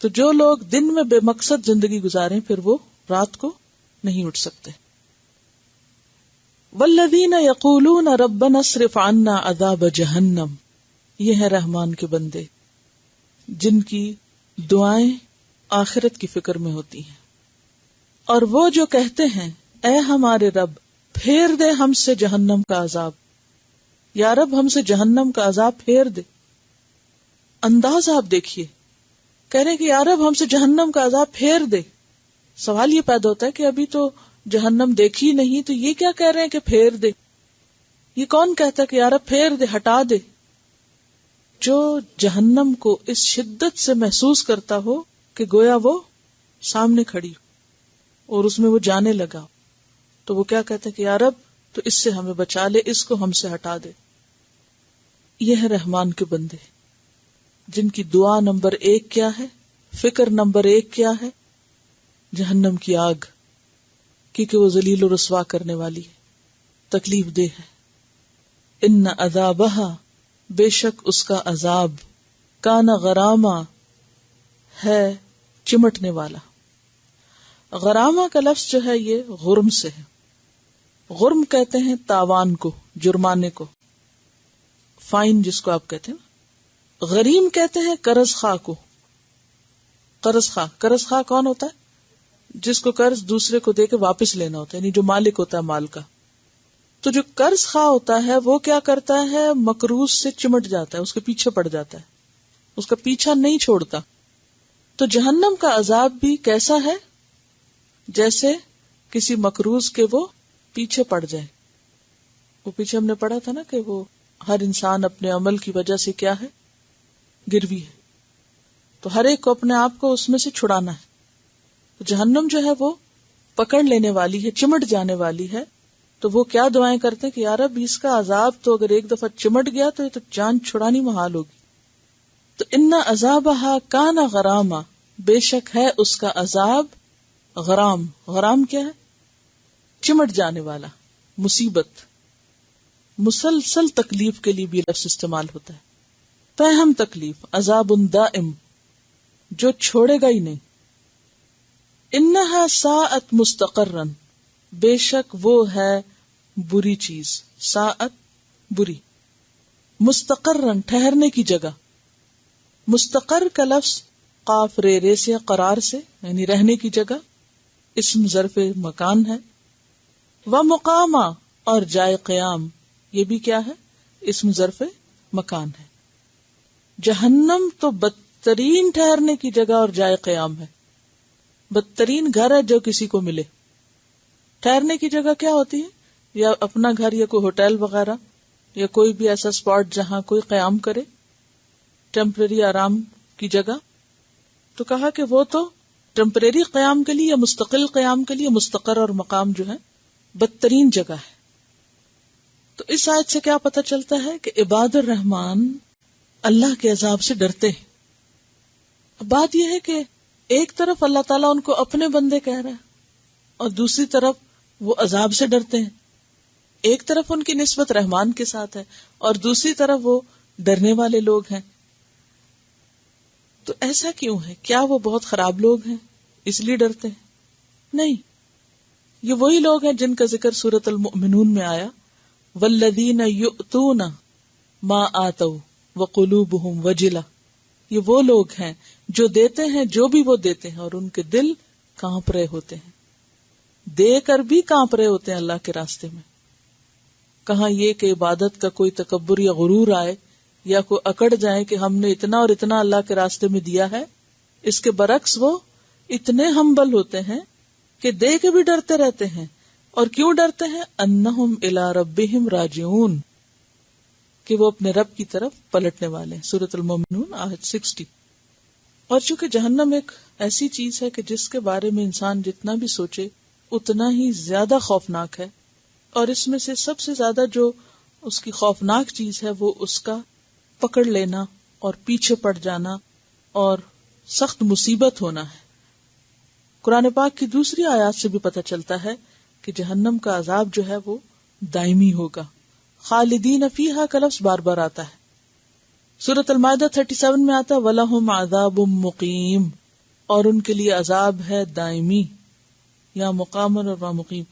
تو جو لوگ دن میں بے مقصد زندگی گزاریں پھر وہ رات کو نہیں اٹھ سکتے. والذین یقولون ربنا اصرف عنا عذاب جہنم، یہ ہے رحمان کے بندے جن کی دعائیں آخرت کی فکر میں ہوتی ہیں، اور وہ جو کہتے ہیں اے ہمارے رب پھیر دے ہم سے جہنم کا عذاب، یا رب ہم سے جہنم کا عذاب پھیر دے. انداز آپ دیکھیے، کہہ رہے ہیں کہ یا رب ہم سے جہنم کا عذاب پھیر دے. سوال یہ پیدا ہوتا ہے کہ ابھی تو جہنم دیکھی نہیں، تو یہ کیا کہہ رہے ہیں کہ پھیر دے؟ یہ کون کہتا ہے کہ یا رب پھیر دے، ہٹا دے؟ جو جہنم کو اس شدت سے محسوس کرتا ہو کہ گویا وہ سامنے کھڑی اور اس میں وہ جانے لگا، تو وہ کیا کہتا ہے کہ یا رب تو اس سے ہمیں بچا لے، اس کو ہم سے ہٹا دے. یہ ہے رحمان کے بندے جن کی دعا نمبر 1 کیا ہے، فکر نمبر 1 کیا ہے؟ جہنم کی آگ، کیونکہ وہ ذلیل و رسوا کرنے والی ہے، تکلیف دہ ہے. ان عذابہا، بے شک اس کا عذاب، کان غراما، ہے چمٹنے والا. غرامہ کا لفظ جو ہے یہ غرم سے ہے. غرم کہتے ہیں تاوان کو، جرمانے کو، فائن جس کو آپ کہتے ہیں. غریم کہتے ہیں قرض خواہ کو. قرض خواہ کون ہوتا ہے؟ جس کو قرض دوسرے کو دے کے واپس لینا ہوتا ہے، یعنی جو مالک ہوتا ہے مال کا. تو جو قرض خواہ ہوتا ہے وہ کیا کرتا ہے؟ مقروض سے چمٹ جاتا ہے، اس کے پیچھے پڑ جاتا ہے، اس کا پیچھا نہیں چھوڑتا. تو جہنم کا عذاب بھی کیسا ہے؟ جیسے کسی مقروض کے وہ پیچھے پڑ جائے. وہ پیچھے ہم نے پڑھا تھا نا کہ وہ ہر انسان اپنے عمل کی وجہ سے کیا ہے؟ گروی ہے. تو ہر ایک کو اپنے آپ کو اس میں سے چھڑانا ہے. تو جہنم جو ہے وہ پکڑ لینے والی ہے، چمٹ جانے والی ہے. تو وہ کیا دعائیں کرتے ہیں کہ یا رب اس کا عذاب تو اگر ایک دفعہ چمٹ گیا تو یہ تو جان چھڑانی محال ہوگی. تو ان عذابہا کان غراما، بے شک ہے اس کا عذاب غرام. غرام کیا ہے؟ چمٹ جانے والا، مصیبت. مسلسل تکلیف کے لیے بھی لفظ استعمال ہوتا ہے. فہم تکلیف، عذاب دائم، جو چھوڑے گا ہی نہیں. انہا ساعت مستقرن، بے شک وہ ہے بری چیز. ساعت بری، مستقرن ٹھہرنے کی جگہ. مستقر کا لفظ قاف رے سے قرار سے، یعنی رہنے کی جگہ، اسم ظرف مکان ہے. ومقاما، اور جائے قیام، یہ بھی کیا ہے؟ اسم ظرف مکان ہے. جہنم تو بدترین ٹھہرنے کی جگہ اور جائے قیام ہے. بدترین گھر ہے جو کسی کو ملے. ٹھہرنے کی جگہ کیا ہوتی ہے؟ یا اپنا گھر، یا کوئی ہوٹل وغیرہ، یا کوئی بھی ایسا اسپاٹ جہاں کوئی قیام کرے، ٹیمپرری آرام کی جگہ. تو کہا کہ وہ تو ٹیمپرری قیام کے لیے یا مستقل قیام کے لیے مستقر اور مقام جو ہے بدترین جگہ ہے. تو اس آیت سے کیا پتہ چلتا ہے کہ عباد الرحمن اللہ کے عذاب سے ڈرتے ہیں. بات یہ ہے کہ ایک طرف اللہ تعالیٰ ان کو اپنے بندے کہہ رہا ہے اور دوسری طرف وہ عذاب سے ڈرتے ہیں. ایک طرف ان کی نسبت رحمان کے ساتھ ہے اور دوسری طرف وہ ڈرنے والے لوگ ہیں. تو ایسا کیوں ہے؟ کیا وہ بہت خراب لوگ ہیں اس لیے ڈرتے ہیں؟ نہیں، یہ وہی لوگ ہیں جن کا ذکر سورۃ المؤمنون میں آیا، والذین یؤتون ما آتوا وقلوبہم وجلہ. یہ وہ لوگ ہیں جو دیتے ہیں جو بھی وہ دیتے ہیں اور ان کے دل کانپ رہے ہوتے ہیں. دے کر بھی کانپ رہے ہوتے ہیں اللہ کے راستے میں. کہاں یہ کہ عبادت کا کوئی تکبر یا غرور آئے یا کوئی اکڑ جائے کہ ہم نے اتنا اور اتنا اللہ کے راستے میں دیا ہے. اس کے برعکس وہ اتنے ہمبل ہوتے ہیں کہ دے کے بھی ڈرتے رہتے ہیں. اور کیوں ڈرتے ہیں؟ انہم الی ربہم راجعون، کہ وہ اپنے رب کی طرف پلٹنے والے ہیں. سورۃ المؤمنون آیت 60. اور چونکہ جہنم ایک ایسی چیز ہے کہ جس کے بارے میں انسان جتنا بھی سوچے اتنا ہی زیادہ خوفناک ہے، اور اس میں سے سب سے زیادہ جو اس کی خوفناک چیز ہے وہ اس کا پکڑ لینا اور پیچھے پڑ جانا اور سخت مصیبت ہونا ہے. قرآن پاک کی دوسری آیات سے بھی پتہ چلتا ہے کہ جہنم کا عذاب جو ہے وہ دائمی ہوگا. خالدین فیہا کا لفظ بار بار آتا ہے. سورۃ المائدہ 37 میں آتا ہے وَلَهُمْ عَذَابٌ مُقِيمٌ، اور ان کے لیے عذاب ہے دائمی، یا مقامن اور مقیم.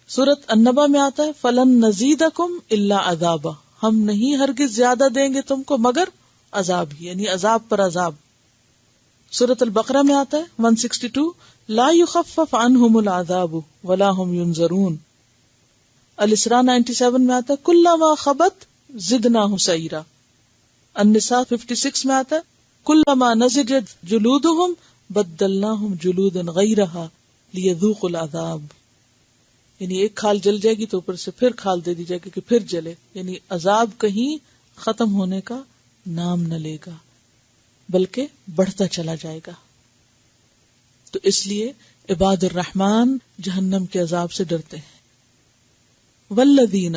سورۃ النبا میں آتا ہے فَلَن نَزِيدَكُمْ إِلَّا عَذَابًا، ہم نہیں ہرگز زیادہ دیں گے تم کو مگر عذاب ہی، یعنی عذاب پر عذاب. سورۃ البقرہ میں آتا ہے 162 لا يخفف عنهم العذاب ولا هم ينظرون. الاسراء 97 میں آتا ہے کلما خبت زدناہ سعیرا. النساء 56 میں آتا ہے کلما نضجت جلودہم بدلناہم جلودا غیرہا لیذوقوا العذاب، یعنی ایک کھال جل جائے گی تو اوپر سے پھر کھال دے دی جائے گی کہ پھر جلے، یعنی عذاب کہیں ختم ہونے کا نام نہ لے گا بلکہ بڑھتا چلا جائے گا۔ تو اس لیے عباد الرحمن جہنم کے عذاب سے ڈرتے ہیں۔ والذین،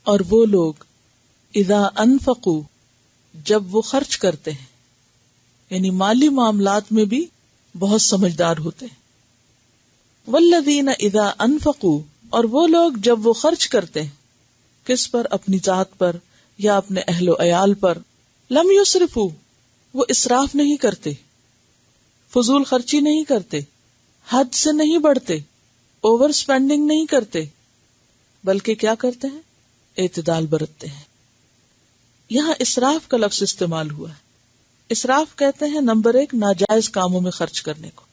اور وہ لوگ، اذا انفقوا، جب وہ خرچ کرتے ہیں، یعنی مالی معاملات میں بھی بہت سمجھدار ہوتے ہیں۔ والذین اذا انفقوا، اور وہ لوگ جب وہ خرچ کرتے ہیں، کس پر؟ اپنی ذات پر یا اپنے اہل و عیال پر، لم یسرفوا، وہ اسراف نہیں کرتے، فضول خرچی نہیں کرتے، حد سے نہیں بڑھتے، اوور سپینڈنگ نہیں کرتے، بلکہ کیا کرتے ہیں؟ اعتدال برتتے ہیں۔ یہاں اسراف کا لفظ استعمال ہوا ہے۔ اسراف کہتے ہیں نمبر 1 ناجائز کاموں میں خرچ کرنے کو،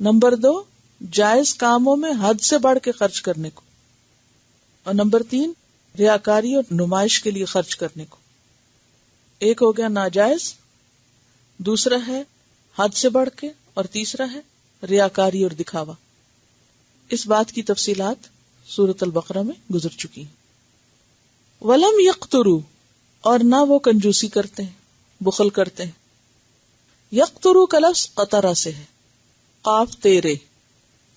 نمبر 2 جائز کاموں میں حد سے بڑھ کے خرچ کرنے کو، اور نمبر 3 ریاکاری اور نمائش کے لیے خرچ کرنے کو۔ ایک ہو گیا ناجائز، دوسرا ہے حد سے بڑھ کے، اور تیسرا ہے ریاکاری اور دکھاوا۔ اس بات کی تفصیلات سورۃ البقرہ میں گزر چکی ہیں۔ ولم یقتروا، اور نہ وہ کنجوسی کرتے ہیں، بخل کرتے ہیں۔ یقتروا کا لفظ قطرہ سے ہے، قاف تیرے،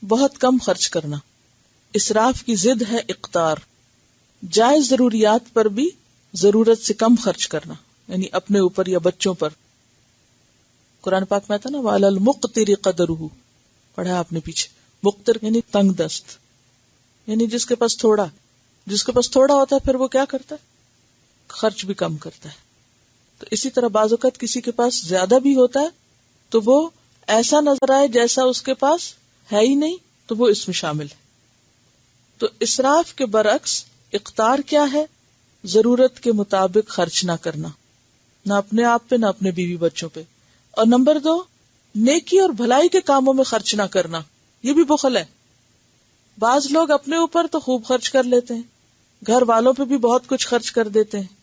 بہت کم خرچ کرنا۔ اسراف کی ضد ہے اقتار، جائز ضروریات پر بھی ضرورت سے کم خرچ کرنا، یعنی اپنے اوپر یا بچوں پر۔ قرآن پاک میں آتا نا وَعَلَى الْمُقْتِرِ قَدْرُهُ، پڑھا آپ نے پیچھے۔ مقتر یعنی تنگ دست، یعنی جس کے پاس تھوڑا ہوتا ہے پھر وہ کیا کرتا ہے؟ خرچ بھی کم کرتا ہے۔ تو اسی طرح بعض اوقات کسی کے پاس زیادہ بھی ہوتا ہے تو وہ ایسا نظر آئے جیسا اس کے پاس ہے ہی نہیں، تو وہ اس میں شامل ہے۔ تو اسراف کے برعکس اقتار کیا ہے؟ ضرورت کے مطابق خرچ نہ کرنا، نہ اپنے آپ پہ نہ اپنے بیوی بچوں پہ۔ اور نمبر 2 نیکی اور بھلائی کے کاموں میں خرچ نہ کرنا، یہ بھی بخل ہے۔ بعض لوگ اپنے اوپر تو خوب خرچ کر لیتے ہیں، گھر والوں پہ بھی بہت کچھ خرچ کر دیتے ہیں،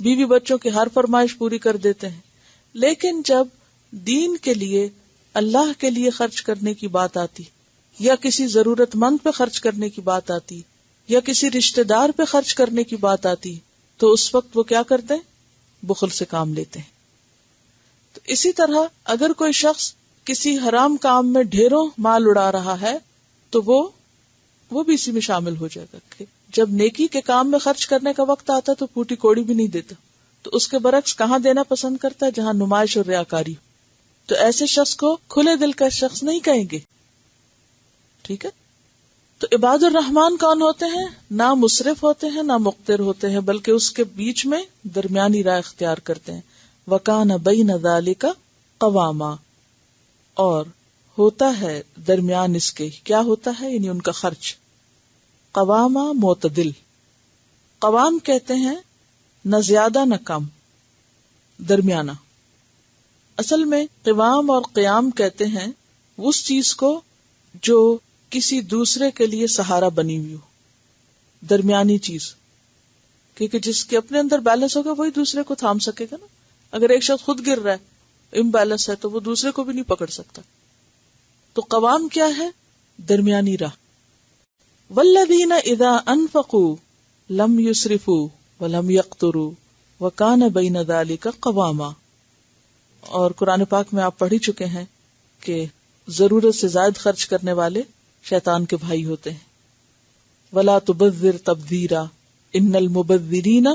بیوی بچوں کی ہر فرمائش پوری کر دیتے ہیں، لیکن جب دین کے لیے، اللہ کے لیے خرچ کرنے کی بات آتی، یا کسی ضرورت مند پہ خرچ کرنے کی بات آتی، یا کسی رشتہ دار پہ خرچ کرنے کی بات آتی، تو اس وقت وہ کیا کرتے ہیں؟ بخل سے کام لیتے ہیں۔ تو اسی طرح اگر کوئی شخص کسی حرام کام میں ڈھیروں مال اڑا رہا ہے تو وہ بھی اسی میں شامل ہو جائے گا کہ جب نیکی کے کام میں خرچ کرنے کا وقت آتا تو پھوٹی کوڑی بھی نہیں دیتا، تو اس کے برعکس کہاں دینا پسند کرتا ہے؟ جہاں نمائش اور ریاکاری۔ تو ایسے شخص کو کھلے دل کا شخص نہیں کہیں گے، ٹھیک ہے؟ تو عباد الرحمن کون ہوتے ہیں؟ نہ مسرف ہوتے ہیں نہ مقتر ہوتے ہیں، بلکہ اس کے بیچ میں درمیانی راہ اختیار کرتے ہیں۔ وَكَانَ بَيْنَ ذَلِكَ قَوَامًا، اور ہوتا ہے درمیان اس کے، کیا ہوتا ہے؟ یعنی ان کا خرچ قواما معتدل۔ قوام کہتے ہیں نہ زیادہ نہ کم، درمیانہ۔ اصل میں قوام اور قیام کہتے ہیں اس چیز کو جو کسی دوسرے کے لیے سہارا بنی ہوئی ہو، درمیانی چیز، کیونکہ جس کے اپنے اندر بیلنس ہوگا وہی دوسرے کو تھام سکے گا نا۔ اگر ایک شخص خود گر رہا ہے، امبیلنس ہے، تو وہ دوسرے کو بھی نہیں پکڑ سکتا۔ تو قوام کیا ہے؟ درمیانی راہ۔ والذین اذا انفقوا لم یسرفوا ولم یقتروا وکان بین ذلک قواما۔ اور قرآن پاک میں آپ پڑھ ہی چکے ہیں کہ ضرورت سے زائد خرچ کرنے والے شیطان کے بھائی ہوتے ہیں۔ ولا تبذر تبذیرا ان المبذرین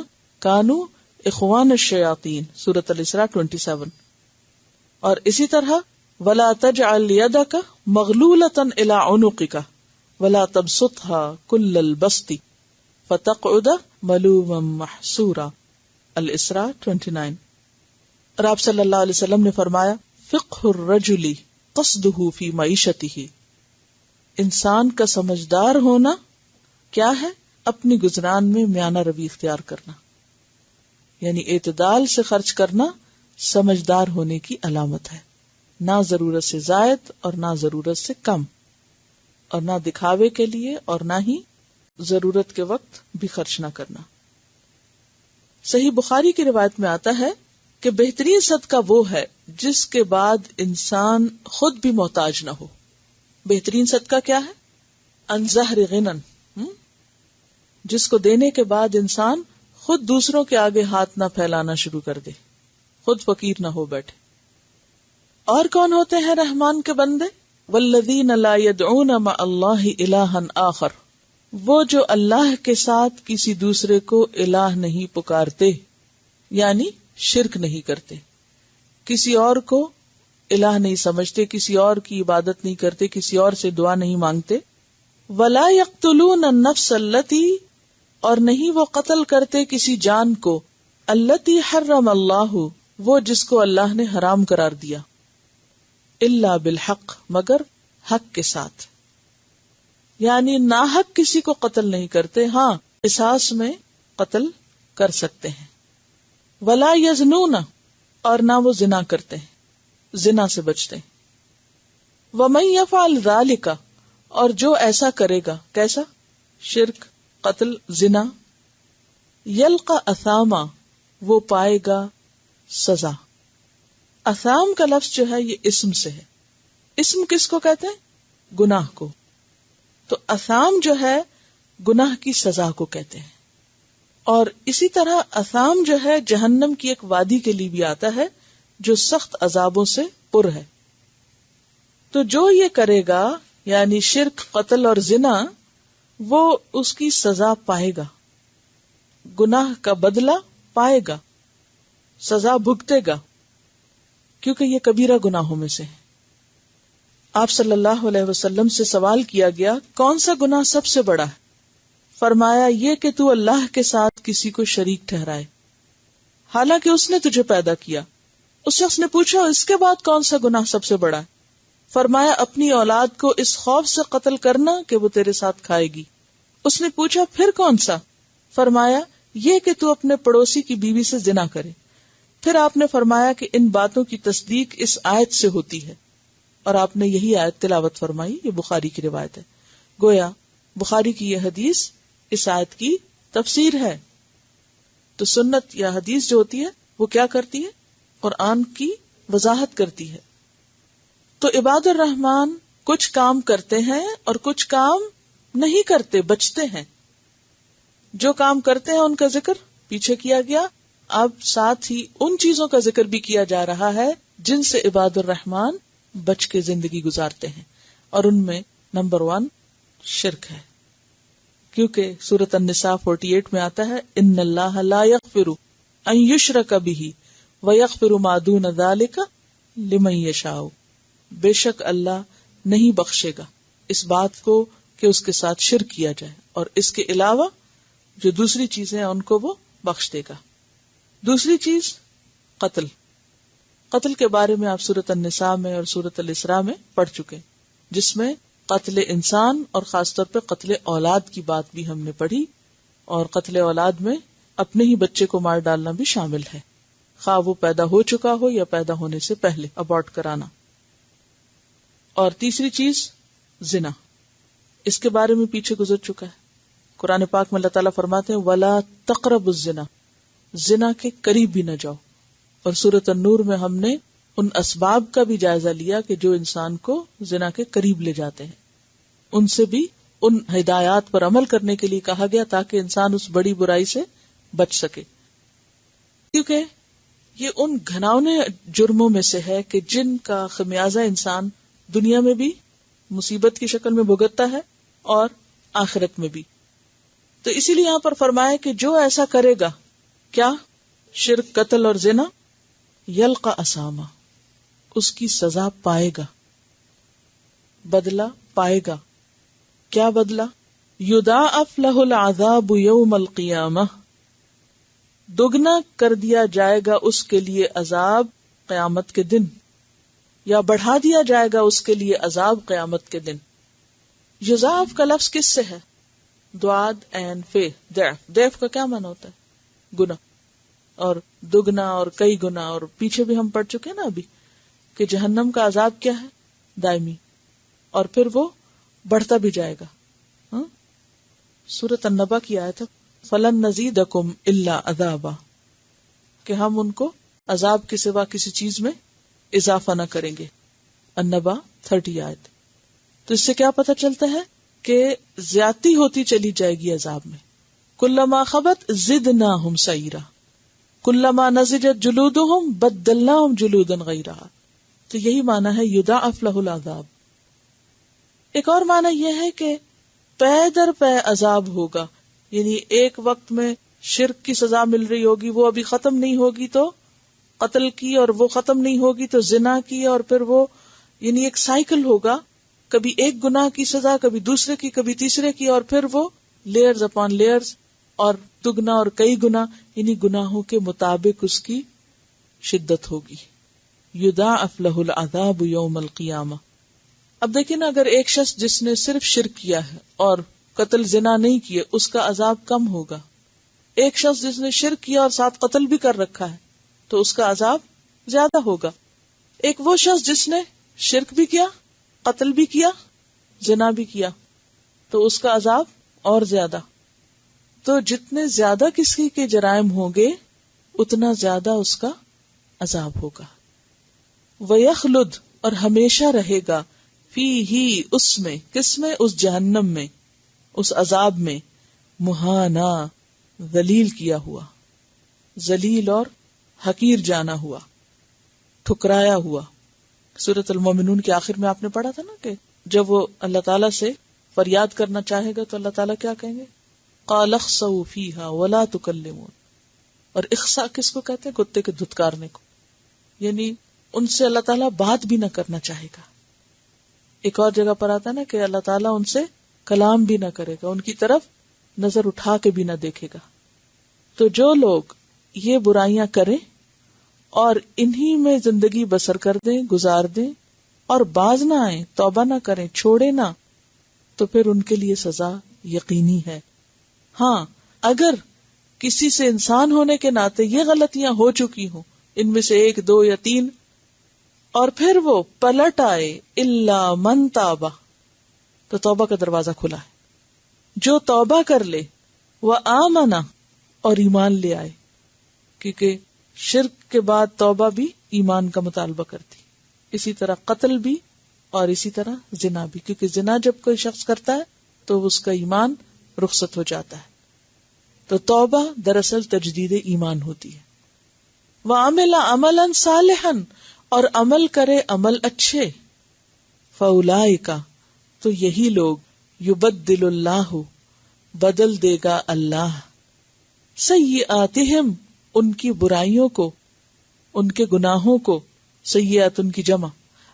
کانوا اخوان الشیاطین، سورۃ الاسراء 27۔ اور اسی طرح ولا تجعل یدک مغلولۃ الی عنقک ولا تبسطها كل البسط فتقعد ملوما محسورا، الاسراء 29۔ اور آپ صلی اللہ علیہ وسلم نے فرمایا فقہ الرجل قصدہ فی معیشتہ، انسان کا سمجھدار ہونا کیا ہے؟ اپنی گزران میں میانہ روی اختیار کرنا، یعنی اعتدال سے خرچ کرنا سمجھدار ہونے کی علامت ہے، نہ ضرورت سے زائد اور نہ ضرورت سے کم، اور نہ دکھاوے کے لیے اور نہ ہی ضرورت کے وقت بھی خرچ نہ کرنا۔ صحیح بخاری کی روایت میں آتا ہے کہ بہترین صدقہ وہ ہے جس کے بعد انسان خود بھی محتاج نہ ہو. بہترین صدقہ کیا ہے؟ عن ظہر غنن، جس کو دینے کے بعد انسان خود دوسروں کے آگے ہاتھ نہ پھیلانا شروع کر دے، خود فقیر نہ ہو بیٹھے. اور کون ہوتے ہیں رحمان کے بندے؟ والذین لا يدعون مع اللہ الہا آخر، وہ جو اللہ کے ساتھ کسی دوسرے کو الہ نہیں پکارتے، یعنی شرک نہیں کرتے، کسی اور کو الہ نہیں سمجھتے، کسی اور کی عبادت نہیں کرتے، کسی اور سے دعا نہیں مانگتے. ولا یقتلون النفس التی، اور نہیں وہ قتل کرتے کسی جان کو، التی حرم اللہ، وہ جس کو اللہ نے حرام قرار دیا، الا بالحق، مگر حق کے ساتھ، یعنی ناحق کسی کو قتل نہیں کرتے، ہاں قصاص میں قتل کر سکتے ہیں. ولا یزنون، اور نہ وہ زنا کرتے ہیں، زنا سے بچتے ہیں. ومن یفعل ذلک، اور جو ایسا کرے گا، کیسا؟ شرک، قتل، زنا، یلقى اثاما، وہ پائے گا سزا. اثام کا لفظ جو ہے یہ اسم سے ہے. اسم کس کو کہتے ہیں؟ گناہ کو. تو اثام جو ہے گناہ کی سزا کو کہتے ہیں. اور اسی طرح اثام جو ہے جہنم کی ایک وادی کے لیے بھی آتا ہے جو سخت عذابوں سے پر ہے. تو جو یہ کرے گا یعنی شرک، قتل اور زنا، وہ اس کی سزا پائے گا، گناہ کا بدلہ پائے گا، سزا بھگتے گا، کیونکہ یہ کبیرہ گناہوں میں سے ہے. آپ صلی اللہ علیہ وسلم سے سوال کیا گیا کون سا گناہ سب سے بڑا ہے؟ فرمایا یہ کہ تو اللہ کے ساتھ کسی کو شریک ٹھہرائے حالانکہ اس نے تجھے پیدا کیا. اس شخص نے پوچھا اس کے بعد کون سا گناہ سب سے بڑا ہے؟ فرمایا اپنی اولاد کو اس خوف سے قتل کرنا کہ وہ تیرے ساتھ کھائے گی. اس نے پوچھا پھر کون سا؟ فرمایا یہ کہ تو اپنے پڑوسی کی بیوی سے زنا کرے. پھر آپ نے فرمایا کہ ان باتوں کی تصدیق اس آیت سے ہوتی ہے، اور آپ نے یہی آیت تلاوت فرمائی. یہ بخاری کی روایت ہے. گویا بخاری کی یہ حدیث اس آیت کی تفسیر ہے. تو سنت یا حدیث جو ہوتی ہے وہ کیا کرتی ہے؟ قرآن کی وضاحت کرتی ہے. تو عباد الرحمن کچھ کام کرتے ہیں اور کچھ کام نہیں کرتے، بچتے ہیں. جو کام کرتے ہیں ان کا ذکر پیچھے کیا گیا، اب ساتھ ہی ان چیزوں کا ذکر بھی کیا جا رہا ہے جن سے عباد الرحمن بچ کے زندگی گزارتے ہیں. اور ان میں نمبر 1 شرک ہے، کیونکہ سورۃ النساء 48 میں آتا ہے ان اللہ لا یغفر ان یشرک بہ ویغفر ما دون ذلک لمن یشاء. بے شک اللہ نہیں بخشے گا اس بات کو کہ اس کے ساتھ شرک کیا جائے، اور اس کے علاوہ جو دوسری چیزیں ہیں ان کو وہ بخش دے گا. دوسری چیز قتل. قتل کے بارے میں آپ سورۃ النساء میں اور سورۃ الاسراء میں پڑھ چکے، جس میں قتل انسان اور خاص طور پہ قتل اولاد کی بات بھی ہم نے پڑھی. اور قتل اولاد میں اپنے ہی بچے کو مار ڈالنا بھی شامل ہے، خواہ وہ پیدا ہو چکا ہو یا پیدا ہونے سے پہلے ابورٹ کرانا. اور تیسری چیز زنا، اس کے بارے میں پیچھے گزر چکا ہے. قرآن پاک میں اللہ تعالیٰ فرماتے ہیں وَلَا تَقْرَبُوا الزِّنَا، زنا کے قریب بھی نہ جاؤ. اور سورۃ النور میں ہم نے ان اسباب کا بھی جائزہ لیا کہ جو انسان کو زنا کے قریب لے جاتے ہیں، ان سے بھی ان ہدایات پر عمل کرنے کے لیے کہا گیا تاکہ انسان اس بڑی برائی سے بچ سکے. کیونکہ یہ ان گھناؤنے جرموں میں سے ہے کہ جن کا خمیازہ انسان دنیا میں بھی مصیبت کی شکل میں بھگتتا ہے اور آخرت میں بھی. تو اسی لیے یہاں پر فرمایا کہ جو ایسا کرے گا، کیا؟ شرک، قتل اور زنا، یلقى اثاما، اس کی سزا پائے گا، بدلہ پائے گا. کیا بدلہ؟ یضاعف له العذاب یوم القیامہ، دگنا کر دیا جائے گا اس کے لیے عذاب قیامت کے دن، یا بڑھا دیا جائے گا اس کے لیے عذاب قیامت کے دن. یضاعف کا لفظ کس سے ہے؟ دواد این فے، ضعف کا کیا معنی ہوتا ہے؟ گنا. اور دگنا اور کئی گنا، اور پیچھے بھی ہم پڑھ چکے نا ابھی کہ جہنم کا عذاب کیا ہے؟ دائمی، اور پھر وہ بڑھتا بھی جائے گا. سورۃ النبا کی آیت ہے فَلَن نَّزِيدَكُمْ إِلَّا عَذَابًا، کہ ہم ان کو عذاب کے سوا کسی چیز میں اضافہ نہ کریں گے. النبا 30 آیت. تو اس سے کیا پتہ چلتا ہے کہ زیادتی ہوتی چلی جائے گی عذاب میں. کلما خبت زدناہم سعیرا کلما نضجت جلودہم بدلناہم جلودا غیرہا. تو یہی معنی ہے یضاعف لہ العذاب. ایک اور معنی یہ ہے کہ پے در پے عذاب ہوگا، یعنی ایک وقت میں شرک کی سزا مل رہی ہوگی، وہ ابھی ختم نہیں ہوگی تو قتل کی، اور وہ ختم نہیں ہوگی تو زنا کی، اور پھر وہ یعنی ایک سائیکل ہوگا، کبھی ایک گناہ کی سزا، کبھی دوسرے کی، کبھی تیسرے کی، اور پھر وہ لیئرز اپان لیئرز اور دگنا اور کئی گنا، یعنی گناہوں کے مطابق اس کی شدت ہوگی. یضاعف لہ العذاب یوم القیامہ. اب دیکھیں نا، اگر ایک شخص جس نے صرف شرک کیا ہے اور قتل زنا نہیں کیے، اس کا عذاب کم ہوگا. ایک شخص جس نے شرک کیا اور ساتھ قتل بھی کر رکھا ہے تو اس کا عذاب زیادہ ہوگا. ایک وہ شخص جس نے شرک بھی کیا، قتل بھی کیا، زنا بھی کیا، تو اس کا عذاب اور زیادہ. تو جتنے زیادہ کسی کے جرائم ہوں گے اتنا زیادہ اس کا عذاب ہوگا. وَيَخْلُدْ، اور ہمیشہ رہے گا، فِيهِ، اس میں، کس میں؟ اس جہنم میں، اس عذاب میں، مہانا، ذلیل کیا ہوا، ذلیل اور حقیر جانا ہوا، ٹھکرایا ہوا. سورۃ المومنون کے آخر میں آپ نے پڑھا تھا نا کہ جب وہ اللہ تعالیٰ سے فریاد کرنا چاہے گا تو اللہ تعالیٰ کیا کہیں گے؟ قال اخسؤوا فیہا ولا تکلمون. اور اخسا کس کو کہتے ہیں؟ کتے کے دھتکارنے کو، یعنی ان سے اللہ تعالیٰ بات بھی نہ کرنا چاہے گا. ایک اور جگہ پر آتا ہے نا کہ اللہ تعالیٰ ان سے کلام بھی نہ کرے گا، ان کی طرف نظر اٹھا کے بھی نہ دیکھے گا. تو جو لوگ یہ برائیاں کریں اور انہی میں زندگی بسر کر دیں، گزار دیں، اور باز نہ آئیں، توبہ نہ کریں، چھوڑے نہ، تو پھر ان کے لیے سزا یقینی ہے. ہاں، اگر کسی سے انسان ہونے کے ناطے یہ غلطیاں ہو چکی ہوں، ان میں سے 1 2 یا 3، اور پھر وہ پلٹ آئے، الا من تابہ، تو توبہ کا دروازہ کھلا ہے. جو توبہ کر لے، وآمن، اور ایمان لے آئے، کیونکہ شرک کے بعد توبہ بھی ایمان کا مطالبہ کرتی، اسی طرح قتل بھی، اور اسی طرح زنا بھی، کیونکہ زنا جب کوئی شخص کرتا ہے تو اس کا ایمان رخصت ہو جاتا ہے. تو توبہ دراصل تجدید ایمان ہوتی ہے. وعمل عملا صالحا، اور عمل کرے عمل اچھے. فاولئک، تو یہی لوگ، یبدل اللہ، بدل دے گا اللہ، سیئاتہم، ان کی برائیوں کو، ان کے گناہوں کو، سیئات ان کی جمع،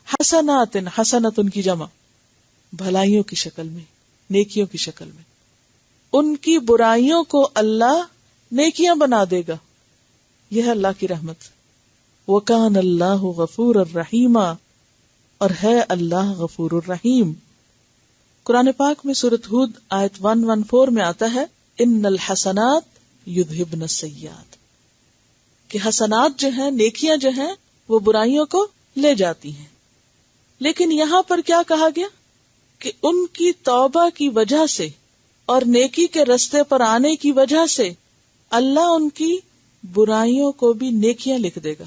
حسنات، حسنات ان کی جمع، بھلائیوں کی شکل میں، نیکیوں کی شکل میں. ان کی برائیوں کو اللہ نیکیاں بنا دے گا. یہ ہے اللہ کی رحمت. وَكَانَ اللَّهُ غَفُورًا رَحِيمًا، اور ہے اللہ غفور الرحیم. قرآن پاک میں سورۃ ہود آیت 114 میں آتا ہے، ان الحسنات یذہبن السیئات، کہ حسنات جو ہیں، نیکیاں جو ہیں، وہ برائیوں کو لے جاتی ہیں. لیکن یہاں پر کیا کہا گیا کہ ان کی توبہ کی وجہ سے اور نیکی کے رستے پر آنے کی وجہ سے اللہ ان کی برائیوں کو بھی نیکیاں لکھ دے گا.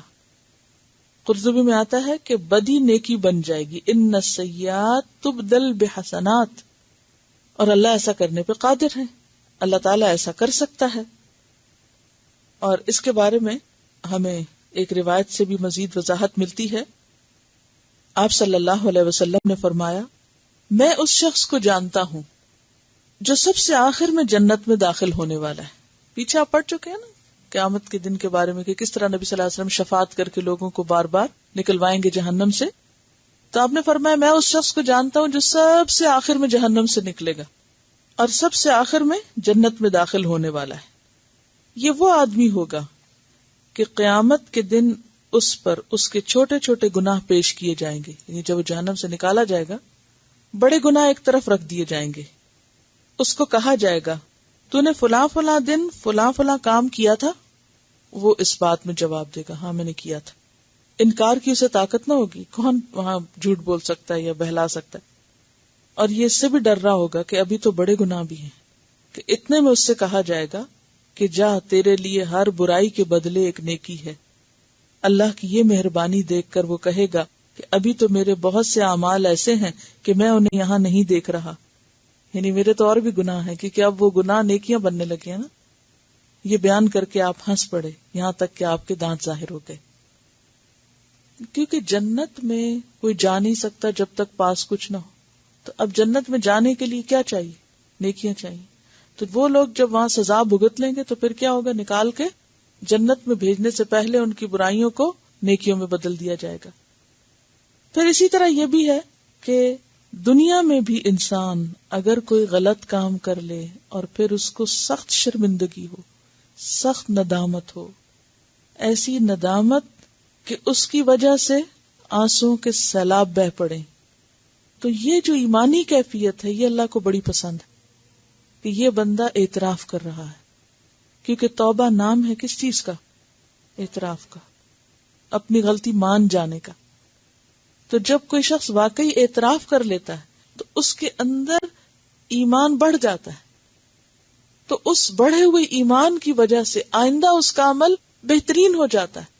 قرطبی میں آتا ہے کہ بدی نیکی بن جائے گی، ان السیئات تبدل بحسنات، اور اللہ ایسا کرنے پہ قادر ہے، اللہ تعالیٰ ایسا کر سکتا ہے. اور اس کے بارے میں ہمیں ایک روایت سے بھی مزید وضاحت ملتی ہے. آپ صلی اللہ علیہ وسلم نے فرمایا، میں اس شخص کو جانتا ہوں جو سب سے آخر میں جنت میں داخل ہونے والا ہے. پیچھے آپ پڑھ چکے ہیں نا قیامت کے دن کے بارے میں کہ کس طرح نبی صلی اللہ علیہ وسلم شفاعت کر کے لوگوں کو بار بار نکلوائیں گے جہنم سے. تو آپ نے فرمایا میں اس شخص کو جانتا ہوں جو سب سے آخر میں جہنم سے نکلے گا اور سب سے آخر میں جنت میں داخل ہونے والا ہے. یہ وہ آدمی ہوگا کہ قیامت کے دن اس پر اس کے چھوٹے چھوٹے گناہ پیش کیے جائیں گے. یعنی جب وہ جہنم سے نکالا جائے گا، بڑے گناہ ایک طرف رکھ دیے جائیں گے. اس کو کہا جائے گا تو نے فلاں فلاں دن فلاں فلاں کام کیا تھا. وہ اس بات میں جواب دے گا، ہاں میں نے کیا تھا. انکار کی اسے طاقت نہ ہوگی، کون وہاں جھوٹ بول سکتا ہے یا بہلا سکتا ہے. اور یہ اس سے بھی ڈر رہا ہوگا کہ ابھی تو بڑے گناہ بھی ہیں. کہ اتنے میں اس سے کہا جائے گا کہ جا، تیرے لیے ہر برائی کے بدلے ایک نیکی ہے. اللہ کی یہ مہربانی دیکھ کر وہ کہے گا کہ ابھی تو میرے بہت سے اعمال ایسے ہیں کہ میں انہیں یہاں نہیں دیکھ رہا، یعنی میرے تو اور بھی گناہ ہیں، کیونکہ اب وہ گناہ نیکیاں بننے لگے ہیں نا. یہ بیان کر کے آپ ہنس پڑے یہاں تک کہ آپ کے دانت ظاہر ہو گئے. کیونکہ جنت میں کوئی جا نہیں سکتا جب تک پاس کچھ نہ ہو. تو اب جنت میں جانے کے لیے کیا چاہیے؟ نیکیاں چاہیے. تو وہ لوگ جب وہاں سزا بھگت لیں گے تو پھر کیا ہوگا؟ نکال کے جنت میں بھیجنے سے پہلے ان کی برائیوں کو نیکیوں میں بدل دیا جائے گا. پھر اسی طرح یہ بھی ہے کہ دنیا میں بھی انسان اگر کوئی غلط کام کر لے اور پھر اس کو سخت شرمندگی ہو، سخت ندامت ہو، ایسی ندامت کہ اس کی وجہ سے آنسوں کے سیلاب بہہ پڑے، تو یہ جو ایمانی کیفیت ہے یہ اللہ کو بڑی پسند ہے کہ یہ بندہ اعتراف کر رہا ہے. کیونکہ توبہ نام ہے کس چیز کا؟ اعتراف کا، اپنی غلطی مان جانے کا. تو جب کوئی شخص واقعی اعتراف کر لیتا ہے تو اس کے اندر ایمان بڑھ جاتا ہے. تو اس بڑھے ہوئے ایمان کی وجہ سے آئندہ اس کا عمل بہترین ہو جاتا ہے.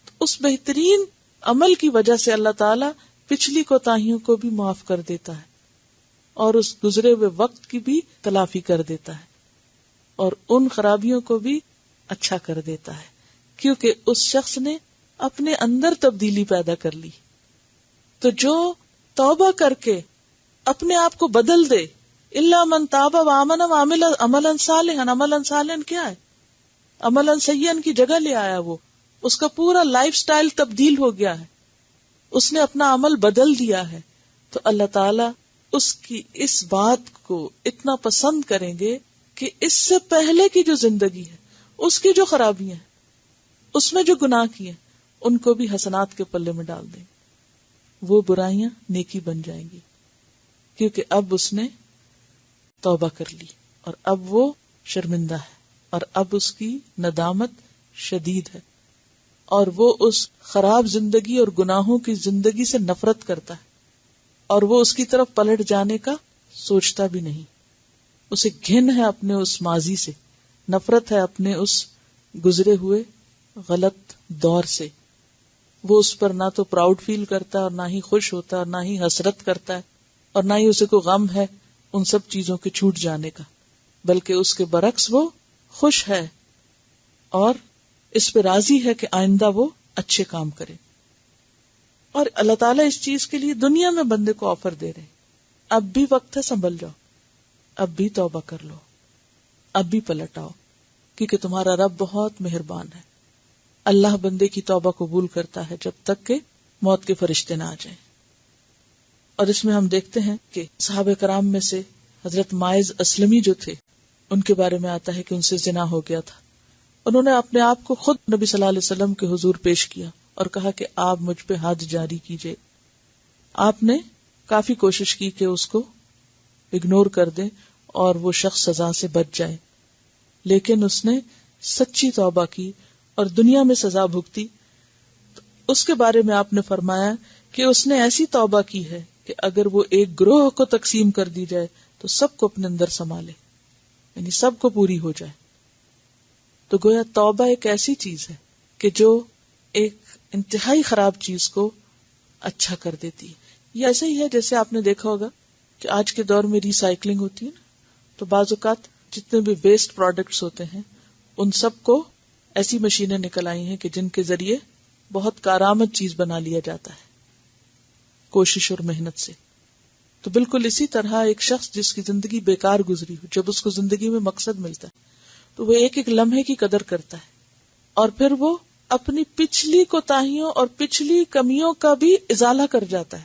تو اس بہترین عمل کی وجہ سے اللہ تعالیٰ پچھلی کوتاہیوں کو بھی معاف کر دیتا ہے اور اس گزرے ہوئے وقت کی بھی تلافی کر دیتا ہے اور ان خرابیوں کو بھی اچھا کر دیتا ہے، کیونکہ اس شخص نے اپنے اندر تبدیلی پیدا کر لی. تو جو توبہ کر کے اپنے آپ کو بدل دے، الا من تاب وآمن وعمل عملا صالحا، عملا صالحا کیا ہے؟ عملا سیئا کی جگہ لے آیا. وہ اس کا پورا لائف سٹائل تبدیل ہو گیا ہے، اس نے اپنا عمل بدل دیا ہے. تو اللہ تعالی اس کی اس بات کو اتنا پسند کریں گے کہ اس سے پہلے کی جو زندگی ہے، اس کی جو خرابیاں ہیں، اس میں جو گناہ کیے ان کو بھی حسنات کے پلے میں ڈال دیں. وہ برائیاں نیکی بن جائیں گی کیونکہ اب اس نے توبہ کر لی اور اب وہ شرمندہ ہے اور اب اس کی ندامت شدید ہے اور وہ اس خراب زندگی اور گناہوں کی زندگی سے نفرت کرتا ہے اور وہ اس کی طرف پلٹ جانے کا سوچتا بھی نہیں. اسے گھن ہے اپنے اس ماضی سے، نفرت ہے اپنے اس گزرے ہوئے غلط دور سے. وہ اس پر نہ تو پراؤڈ فیل کرتا اور نہ ہی خوش ہوتا اور نہ ہی حسرت کرتا ہے اور نہ ہی اسے کوئی غم ہے ان سب چیزوں کے چھوٹ جانے کا، بلکہ اس کے برعکس وہ خوش ہے اور اس پہ راضی ہے کہ آئندہ وہ اچھے کام کرے. اور اللہ تعالیٰ اس چیز کے لیے دنیا میں بندے کو آفر دے رہے، اب بھی وقت ہے، سنبھل جاؤ، اب بھی توبہ کر لو، اب بھی پلٹ آؤ، کیونکہ تمہارا رب بہت مہربان ہے. اللہ بندے کی توبہ قبول کرتا ہے جب تک کہ موت کے فرشتے نہ آ جائیں. اور اس میں ہم دیکھتے ہیں کہ صحابہ کرام میں سے حضرت ماعز اسلمی جو تھے، ان کے بارے میں آتا ہے کہ ان سے زنا ہو گیا تھا. انہوں نے اپنے آپ کو خود نبی صلی اللہ علیہ وسلم کے حضور پیش کیا اور کہا کہ آپ مجھ پہ حد جاری کیجئے. آپ نے کافی کوشش کی کہ اس کو اگنور کر دیں اور وہ شخص سزا سے بچ جائے، لیکن اس نے سچی توبہ کی اور دنیا میں سزا بھگتی. اس کے بارے میں آپ نے فرمایا کہ اس نے ایسی توبہ کی ہے کہ اگر وہ ایک گروہ کو تقسیم کر دی جائے تو سب کو اپنے اندر سنبھالے، یعنی سب کو پوری ہو جائے. تو گویا توبہ ایک ایسی چیز ہے کہ جو ایک انتہائی خراب چیز کو اچھا کر دیتی ہے. یہ ایسے ہی ہے جیسے آپ نے دیکھا ہوگا کہ آج کے دور میں ریسائکلنگ ہوتی ہے نا، تو بعض اوقات جتنے بھی ویسٹ پروڈکٹس ہوتے ہیں ان سب کو ایسی مشینیں نکل آئی ہیں کہ جن کے ذریعے بہت کارآمد چیز بنا لیا جاتا ہے کوشش اور محنت سے. تو بالکل اسی طرح ایک شخص جس کی زندگی بیکار گزری ہو، جب اس کو زندگی میں مقصد ملتا ہے تو وہ ایک ایک لمحے کی قدر کرتا ہے اور پھر وہ اپنی پچھلی کوتاہیوں اور پچھلی کمیوں کا بھی ازالہ کر جاتا ہے.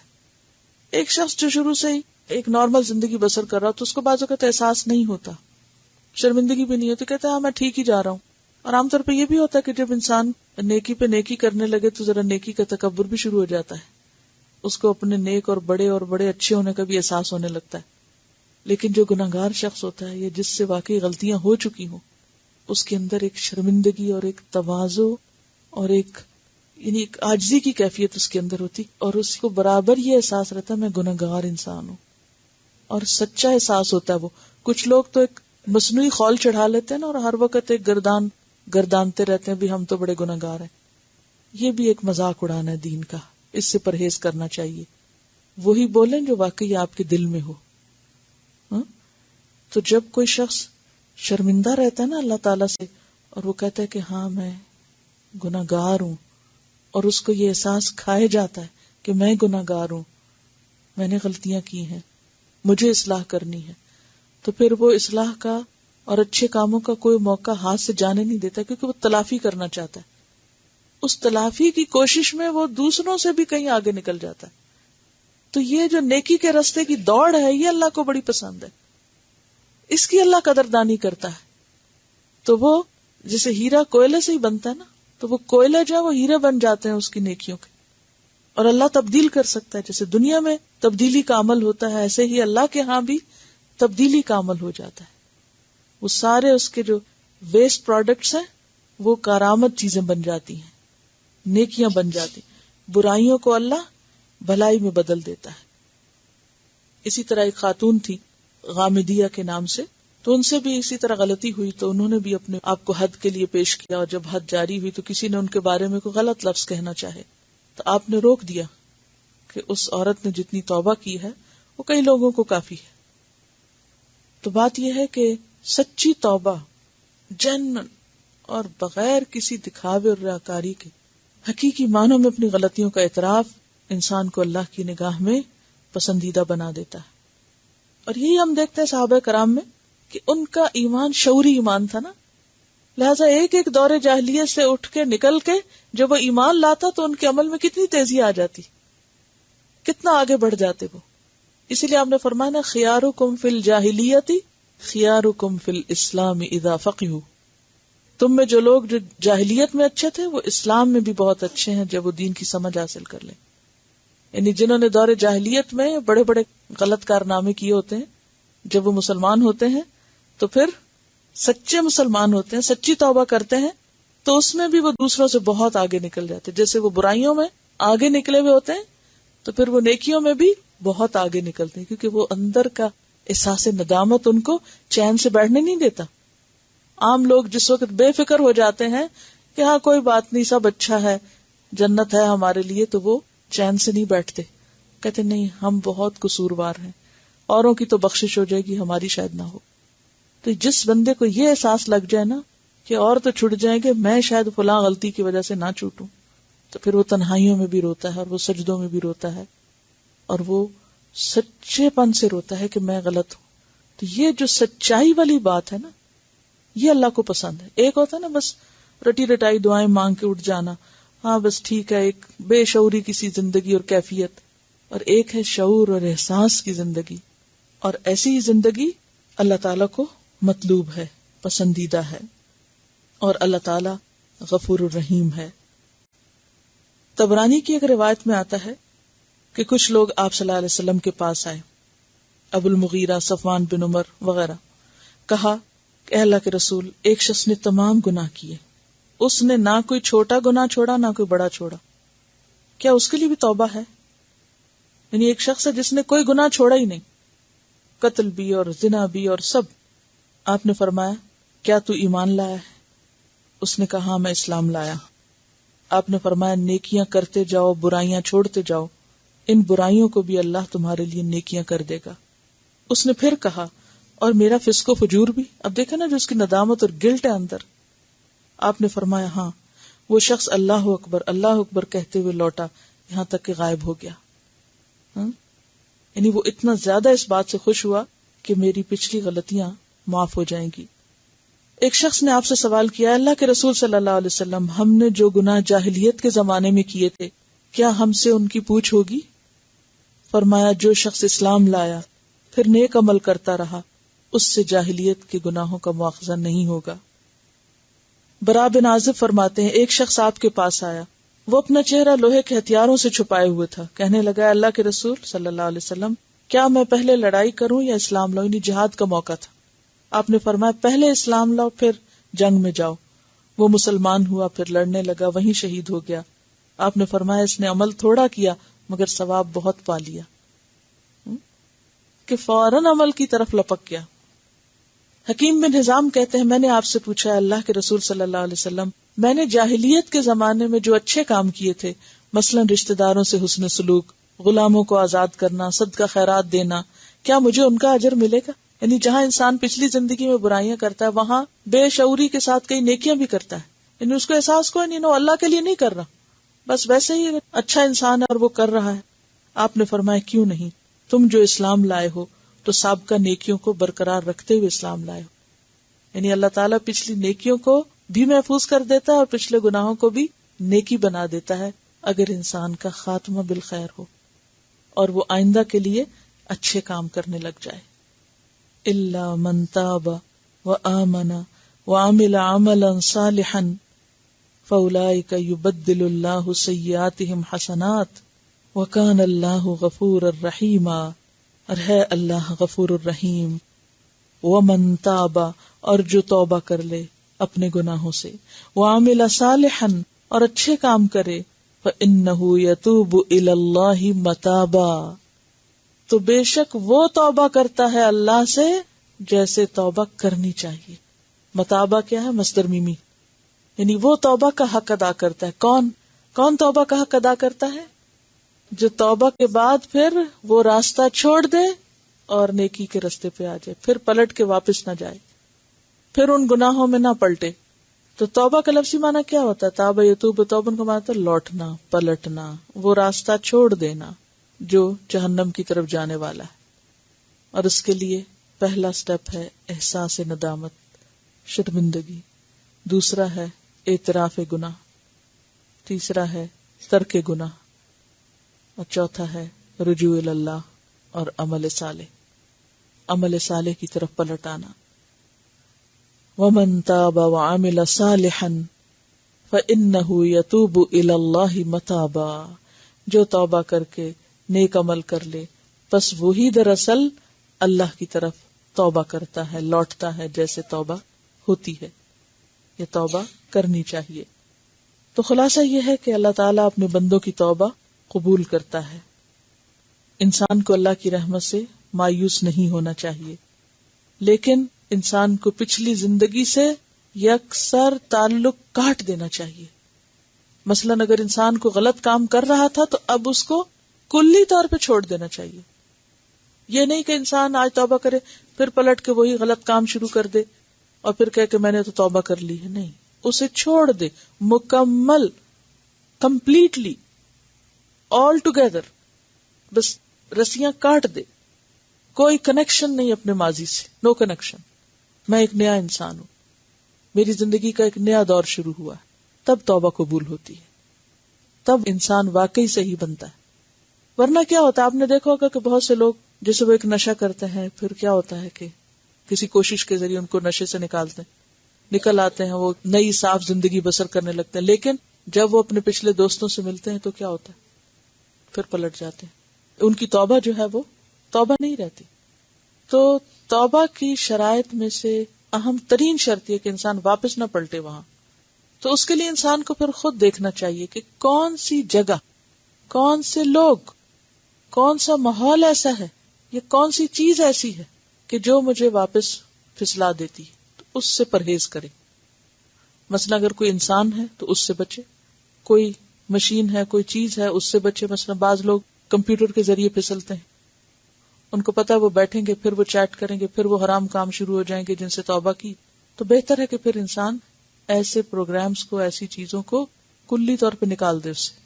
ایک شخص جو شروع سے ہی ایک نارمل زندگی بسر کر رہا تو اس کو بعض اوقات احساس نہیں ہوتا، شرمندگی بھی نہیں ہوتی، کہتا ہے میں ٹھیک ہی جا رہا ہوں. اور عام طور پہ یہ بھی ہوتا ہے کہ جب انسان نیکی پہ نیکی کرنے لگے تو ذرا نیکی کا تکبر بھی شروع ہو جاتا ہے، اس کو اپنے نیک اور بڑے اچھے ہونے کا بھی احساس ہونے لگتا ہے. لیکن جو گناہگار شخص ہوتا ہے یا جس سے واقعی غلطیاں ہو چکی ہوں، اس کے اندر ایک شرمندگی اور ایک تواضع اور ایک عاجزی کی کیفیت اس کے اندر ہوتی اور اس کو برابر یہ احساس رہتا ہے میں گناہگار انسان ہوں اور سچا احساس ہوتا ہے. وہ کچھ لوگ تو ایک مصنوعی خول چڑھا لیتے ہیں نا اور ہر وقت ایک گردانتے رہتے ہیں بھی ہم تو بڑے گناہگار ہیں. یہ بھی ایک مذاق اڑانا ہے دین کا، اس سے پرہیز کرنا چاہیے. وہی بولیں جو واقعی آپ کے دل میں ہو. تو جب کوئی شخص شرمندہ رہتا ہے نا اللہ تعالیٰ سے، اور وہ کہتا ہے کہ ہاں میں گناہگار ہوں، اور اس کو یہ احساس کھائے جاتا ہے کہ میں گناہگار ہوں، میں نے غلطیاں کی ہیں، مجھے اصلاح کرنی ہے، تو پھر وہ اصلاح کا اور اچھے کاموں کا کوئی موقع ہاتھ سے جانے نہیں دیتا، کیونکہ وہ تلافی کرنا چاہتا ہے. اس تلافی کی کوشش میں وہ دوسروں سے بھی کہیں آگے نکل جاتا ہے. تو یہ جو نیکی کے راستے کی دوڑ ہے، یہ اللہ کو بڑی پسند ہے، اس کی اللہ قدردانی کرتا ہے. تو وہ جیسے ہیرا کوئلے سے ہی بنتا ہے نا، تو وہ کوئلے جو ہے وہ ہیرے بن جاتے ہیں اس کی نیکیوں کے، اور اللہ تبدیل کر سکتا ہے. جیسے دنیا میں تبدیلی کا عمل ہوتا ہے، ایسے ہی اللہ کے ہاں بھی تبدیلی کا عمل ہو جاتا ہے. وہ سارے اس کے جو ویسٹ پروڈکٹس ہیں وہ کارآمد چیزیں بن جاتی ہیں، نیکیاں بن جاتی. برائیوں کو اللہ بھلائی میں بدل دیتا ہے. اسی طرح ایک خاتون تھی غامدیہ کے نام سے، تو ان سے بھی اسی طرح غلطی ہوئی، تو انہوں نے بھی اپنے آپ کو حد کے لیے پیش کیا، اور جب حد جاری ہوئی تو کسی نے ان کے بارے میں کوئی غلط لفظ کہنا چاہے تو آپ نے روک دیا کہ اس عورت نے جتنی توبہ کی ہے وہ کئی لوگوں کو کافی ہے. تو بات یہ ہے کہ سچی توبہ جنن اور بغیر کسی دکھاوے اور ریاکاری کے حقیقی معنوں میں اپنی غلطیوں کا اعتراف انسان کو اللہ کی نگاہ میں پسندیدہ بنا دیتا ہے. اور یہی ہم دیکھتے ہیں صحابہ کرام میں کہ ان کا ایمان شعوری ایمان تھا نا، لہذا ایک ایک دور جاہلیت سے اٹھ کے نکل کے جب وہ ایمان لاتا تو ان کے عمل میں کتنی تیزی آ جاتی، کتنا آگے بڑھ جاتے وہ. اسی لیے آپ نے فرمایا نا خیارکم فی الجاہلیت خیارکم فی الاسلام اذا فقہوا، تم میں جو لوگ جو جاہلیت میں اچھے تھے وہ اسلام میں بھی بہت اچھے ہیں جب وہ دین کی سمجھ حاصل کر لیں. یعنی جنہوں نے دور جاہلیت میں بڑے بڑے غلط کارنامے کیے ہوتے ہیں، جب وہ مسلمان ہوتے ہیں تو پھر سچے مسلمان ہوتے ہیں، سچی توبہ کرتے ہیں، تو اس میں بھی وہ دوسروں سے بہت آگے نکل جاتے ہیں. جیسے وہ برائیوں میں آگے نکلے ہوئے ہوتے ہیں تو پھر وہ نیکیوں میں بھی بہت آگے نکلتے ہیں، کیونکہ وہ اندر کا احساس ندامت ان کو چین سے بیٹھنے نہیں دیتا. عام لوگ جس وقت بے فکر ہو جاتے ہیں کہ ہاں کوئی بات نہیں، سب اچھا ہے، جنت ہے ہمارے لیے، تو وہ چین سے نہیں بیٹھتے، کہتے نہیں ہم بہت قصوروار ہیں، اوروں کی تو بخشش ہو جائے گی، ہماری شاید نہ ہو. تو جس بندے کو یہ احساس لگ جائے نا کہ اور تو چھوٹ جائیں گے، میں شاید فلاں غلطی کی وجہ سے نہ چھوٹوں، تو پھر وہ تنہائیوں میں بھی روتا ہے، اور وہ سجدوں میں بھی روتا ہے، اور وہ سچے پن سے روتا ہے کہ میں غلط ہوں. تو یہ جو سچائی والی بات ہے نا، یہ اللہ کو پسند ہے. ایک ہوتا ہے نا بس رٹی رٹائی دعائیں مانگ کے اٹھ جانا، ہاں بس ٹھیک ہے، ایک بے شعوری کسی زندگی اور کیفیت، اور ایک ہے شعور اور احساس کی زندگی. اور ایسی زندگی اللہ تعالیٰ کو مطلوب ہے، پسندیدہ ہے، اور اللہ تعالیٰ غفور الرحیم ہے. طبرانی کی ایک روایت میں آتا ہے کہ کچھ لوگ آپ صلی اللہ علیہ وسلم کے پاس آئے، ابو المغیرہ، صفوان بن عمر وغیرہ. کہا کہ اے اللہ کے رسول، ایک شخص نے تمام گناہ کیے، اس نے نہ کوئی چھوٹا گناہ چھوڑا نہ کوئی بڑا چھوڑا، کیا اس کے لیے بھی توبہ ہے؟ یعنی ایک شخص ہے جس نے کوئی گناہ چھوڑا ہی نہیں، قتل بھی اور زنا بھی اور سب. آپ نے فرمایا کیا تو ایمان لایا ہے؟ اس نے کہا ہاں میں اسلام لایا. آپ نے فرمایا نیکیاں کرتے جاؤ، برائیاں چھوڑتے جاؤ، ان برائیوں کو بھی اللہ تمہارے لیے نیکیاں کر دے گا. اس نے پھر کہا اور میرا فسق و فجور بھی؟ اب دیکھیں نا جو اس کی ندامت اور گلٹ ہے اندر. آپ نے فرمایا ہاں. وہ شخص اللہ اکبر کہتے ہوئے لوٹا یہاں تک کہ غائب ہو گیا. یعنی وہ اتنا زیادہ اس بات سے خوش ہوا کہ میری پچھلی غلطیاں معاف ہو جائیں گی. ایک شخص نے آپ سے سوال کیا اللہ کے رسول صلی اللہ علیہ وسلم، ہم نے جو گناہ جاہلیت کے زمانے میں کیے تھے کیا ہم سے ان کی پوچھ ہوگی؟ فرمایا جو شخص اسلام لایا پھر نیک عمل کرتا رہا اس سے جاہلیت کے گناہوں کا مواخذہ نہیں ہوگا. برا بن عازب فرماتے ہیں ایک شخص آپ کے پاس آیا، وہ اپنا چہرہ لوہے کے ہتھیاروں سے چھپائے ہوئے تھا. کہنے لگا اللہ کے رسول صلی اللہ علیہ وسلم، کیا میں پہلے لڑائی کروں یا اسلام لاؤں؟ یعنی جہاد کا موقع تھا. آپ نے فرمایا پہلے اسلام لاؤ پھر جنگ میں جاؤ. وہ مسلمان ہوا، پھر لڑنے لگا، وہیں شہید ہو گیا. آپ نے فرمایا اس نے عمل تھوڑا کیا مگر ثواب بہت پا لیا، کہ فوراً عمل کی طرف لپک گیا. حکیم بن حزام کہتے ہیں میں نے آپ سے پوچھا اللہ کے رسول صلی اللہ علیہ وسلم، میں نے جاہلیت کے زمانے میں جو اچھے کام کیے تھے، مثلا رشتہ داروں سے حسن سلوک، غلاموں کو آزاد کرنا، صدقہ خیرات دینا، کیا مجھے ان کا اجر ملے گا؟ یعنی جہاں انسان پچھلی زندگی میں برائیاں کرتا ہے وہاں بے شعوری کے ساتھ کئی نیکیاں بھی کرتا ہے، یعنی اس کو احساس کوئی نہیں، نو اللہ کے لیے نہیں کر رہا، بس ویسے ہی اچھا انسان ہے اور وہ کر رہا ہے. آپ نے فرمایا کیوں نہیں، تم جو اسلام لائے ہو تو سابقہ نیکیوں کو برقرار رکھتے ہوئے اسلام لائے ہو. یعنی اللہ تعالیٰ پچھلی نیکیوں کو بھی محفوظ کر دیتا ہے اور پچھلے گناہوں کو بھی نیکی بنا دیتا ہے اگر انسان کا خاتمہ بالخیر ہو اور وہ آئندہ کے لیے اچھے کام کرنے لگ جائے. الا من تاب وآمن وعمل عملا صالحا فاولئک یبدل اللہ سیئاتہم حسنات وکان اللہ غفورا رحیما. اور ہے اللہ غفور الرحیم. ومن تاب، اور جو توبہ کر لے اپنے گناہوں سے، وعمل صالحا، اور اچھے کام کرے، فإنہ یتوب الی اللہ متابا، تو بے شک وہ توبہ کرتا ہے اللہ سے جیسے توبہ کرنی چاہیے. متابا کیا ہے؟ مصدر میمی، یعنی وہ توبہ کا حق ادا کرتا ہے. کون توبہ کا حق ادا کرتا ہے؟ جو توبہ کے بعد پھر وہ راستہ چھوڑ دے اور نیکی کے راستے پہ آ جائے، پھر پلٹ کے واپس نہ جائے، پھر ان گناہوں میں نہ پلٹے. تو توبہ کا لفظی معنی کیا ہوتا ہے؟ تاب یتوب، توبن کا معنی ہوتا ہے لوٹنا، پلٹنا، وہ راستہ چھوڑ دینا جو جہنم کی طرف جانے والا ہے. اور اس کے لیے پہلا سٹیپ ہے احساس ندامت، شرمندگی. دوسرا ہے اعتراف گناہ. تیسرا ہے ترک گناہ. اور چوتھا ہے رجوع اللہ اور عمل صالح کی طرف پلٹ آنا. ومن تاب وعمل صالحا فإنہ یتوب الی اللہ متابا، جو توبہ کر کے نیک عمل کر لے پس وہی دراصل اللہ کی طرف توبہ کرتا ہے، لوٹتا ہے جیسے توبہ ہوتی ہے. یہ توبہ کرنی چاہیے. تو خلاصہ یہ ہے کہ اللہ تعالیٰ اپنے بندوں کی توبہ قبول کرتا ہے. انسان کو اللہ کی رحمت سے مایوس نہیں ہونا چاہیے، لیکن انسان کو پچھلی زندگی سے یکسر تعلق کاٹ دینا چاہیے. مثلاً اگر انسان کو غلط کام کر رہا تھا تو اب اس کو کلی طور پہ چھوڑ دینا چاہیے. یہ نہیں کہ انسان آج توبہ کرے پھر پلٹ کے وہی غلط کام شروع کر دے اور پھر کہے کہ میں نے تو توبہ کر لی ہے. نہیں، اسے چھوڑ دے مکمل، کمپلیٹلی، آل ٹوگیدر، بس رسیاں کاٹ دے. کوئی کنیکشن نہیں اپنے ماضی سے، نو کنیکشن. میں ایک نیا انسان ہوں، میری زندگی کا ایک نیا دور شروع ہوا ہے. تب توبہ قبول ہوتی ہے، تب انسان واقعی صحیح بنتا ہے. ورنہ کیا ہوتا ہے، آپ نے دیکھا ہوگا کہ بہت سے لوگ جیسے وہ ایک نشہ کرتے ہیں، پھر کیا ہوتا ہے کہ کسی کوشش کے ذریعے ان کو نشے سے نکل آتے ہیں، وہ نئی صاف زندگی بسر کرنے لگتے ہیں. لیکن جب وہ اپنے پچھلے دوستوں سے ملتے ہیں تو کیا ہوتا ہے، پھر پلٹ جاتے ہیں. ان کی توبہ جو ہے وہ توبہ نہیں رہتی. تو توبہ کی شرائط میں سے اہم ترین شرط یہ کہ انسان واپس نہ پلٹے وہاں. تو اس کے لیے انسان کو پھر خود دیکھنا چاہیے کہ کون سی جگہ، کون سے لوگ، کون سا ماحول ایسا ہے، یہ کون سی چیز ایسی ہے کہ جو مجھے واپس پھسلا دیتی، تو اس سے پرہیز کرے. مثلا اگر کوئی انسان ہے تو اس سے بچے، کوئی مشین ہے، کوئی چیز ہے، اس سے بچے. مثلا بعض لوگ کمپیوٹر کے ذریعے پھسلتے ہیں، ان کو پتا ہے وہ بیٹھیں گے، پھر وہ چیٹ کریں گے، پھر وہ حرام کام شروع ہو جائیں گے جن سے توبہ کی. تو بہتر ہے کہ پھر انسان ایسے پروگرامز کو، ایسی چیزوں کو کلی طور پہ نکال دے. اس سے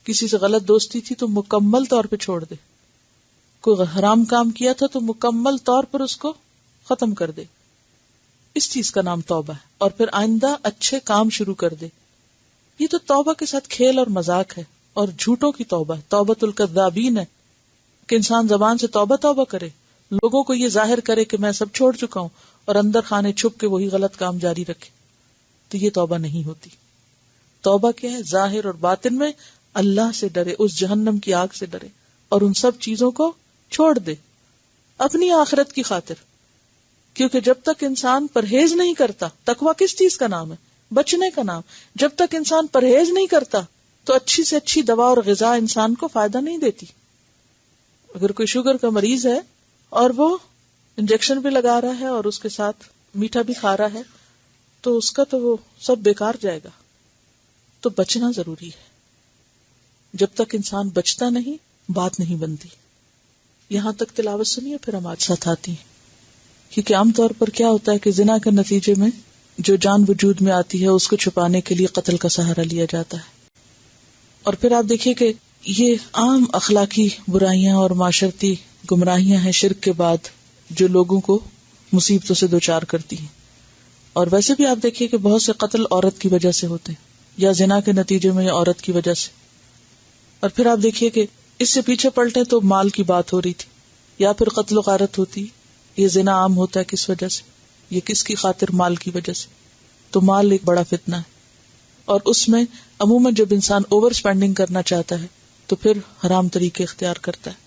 کسی سے غلط دوستی تھی تو مکمل طور پہ چھوڑ دے، کوئی حرام کام کیا تھا تو مکمل طور پر اس کو ختم کر دے. اس چیز کا نام توبہ ہے. اور پھر آئندہ اچھے کام شروع کر دے. یہ تو توبہ کے ساتھ کھیل اور مذاق ہے، اور جھوٹوں کی توبہ ہے، توبۃ الکذابین ہے کہ انسان زبان سے توبہ توبہ کرے، لوگوں کو یہ ظاہر کرے کہ میں سب چھوڑ چکا ہوں، اور اندر خانے چھپ کے وہی غلط کام جاری رکھے. تو یہ توبہ نہیں ہوتی. توبہ کیا ہے؟ ظاہر اور باطن میں اللہ سے ڈرے، اس جہنم کی آگ سے ڈرے، اور ان سب چیزوں کو چھوڑ دے اپنی آخرت کی خاطر. کیونکہ جب تک انسان پرہیز نہیں کرتا، تقویٰ کس چیز کا نام ہے؟ بچنے کا نام. جب تک انسان پرہیز نہیں کرتا تو اچھی سے اچھی دوا اور غذا انسان کو فائدہ نہیں دیتی. اگر کوئی شوگر کا مریض ہے اور وہ انجیکشن بھی لگا رہا ہے اور اس کے ساتھ میٹھا بھی کھا رہا ہے، تو اس کا تو وہ سب بیکار جائے گا. تو بچنا ضروری ہے. جب تک انسان بچتا نہیں بات نہیں بنتی. یہاں تک تلاوت سنیے پھر ہم آج ساتھ آتی ہیں. کیونکہ عام طور پر کیا ہوتا ہے کہ زنا کے نتیجے میں جو جان وجود میں آتی ہے اس کو چھپانے کے لیے قتل کا سہارا لیا جاتا ہے. اور پھر آپ دیکھیے کہ یہ عام اخلاقی برائیاں اور معاشرتی گمراہیاں ہیں شرک کے بعد جو لوگوں کو مصیبتوں سے دوچار کرتی ہیں. اور ویسے بھی آپ دیکھیے کہ بہت سے قتل عورت کی وجہ سے ہوتے ہیں, یا زنا کے نتیجے میں یا عورت کی وجہ سے. اور پھر آپ دیکھیے کہ اس سے پیچھے پلٹے تو مال کی بات ہو رہی تھی, یا پھر قتل و غارت ہوتی. یہ زنا عام ہوتا ہے کس وجہ سے؟ یہ کس کی خاطر؟ مال کی وجہ سے. تو مال ایک بڑا فتنہ ہے, اور اس میں عموماً جب انسان اوور سپینڈنگ کرنا چاہتا ہے تو پھر حرام طریقے اختیار کرتا ہے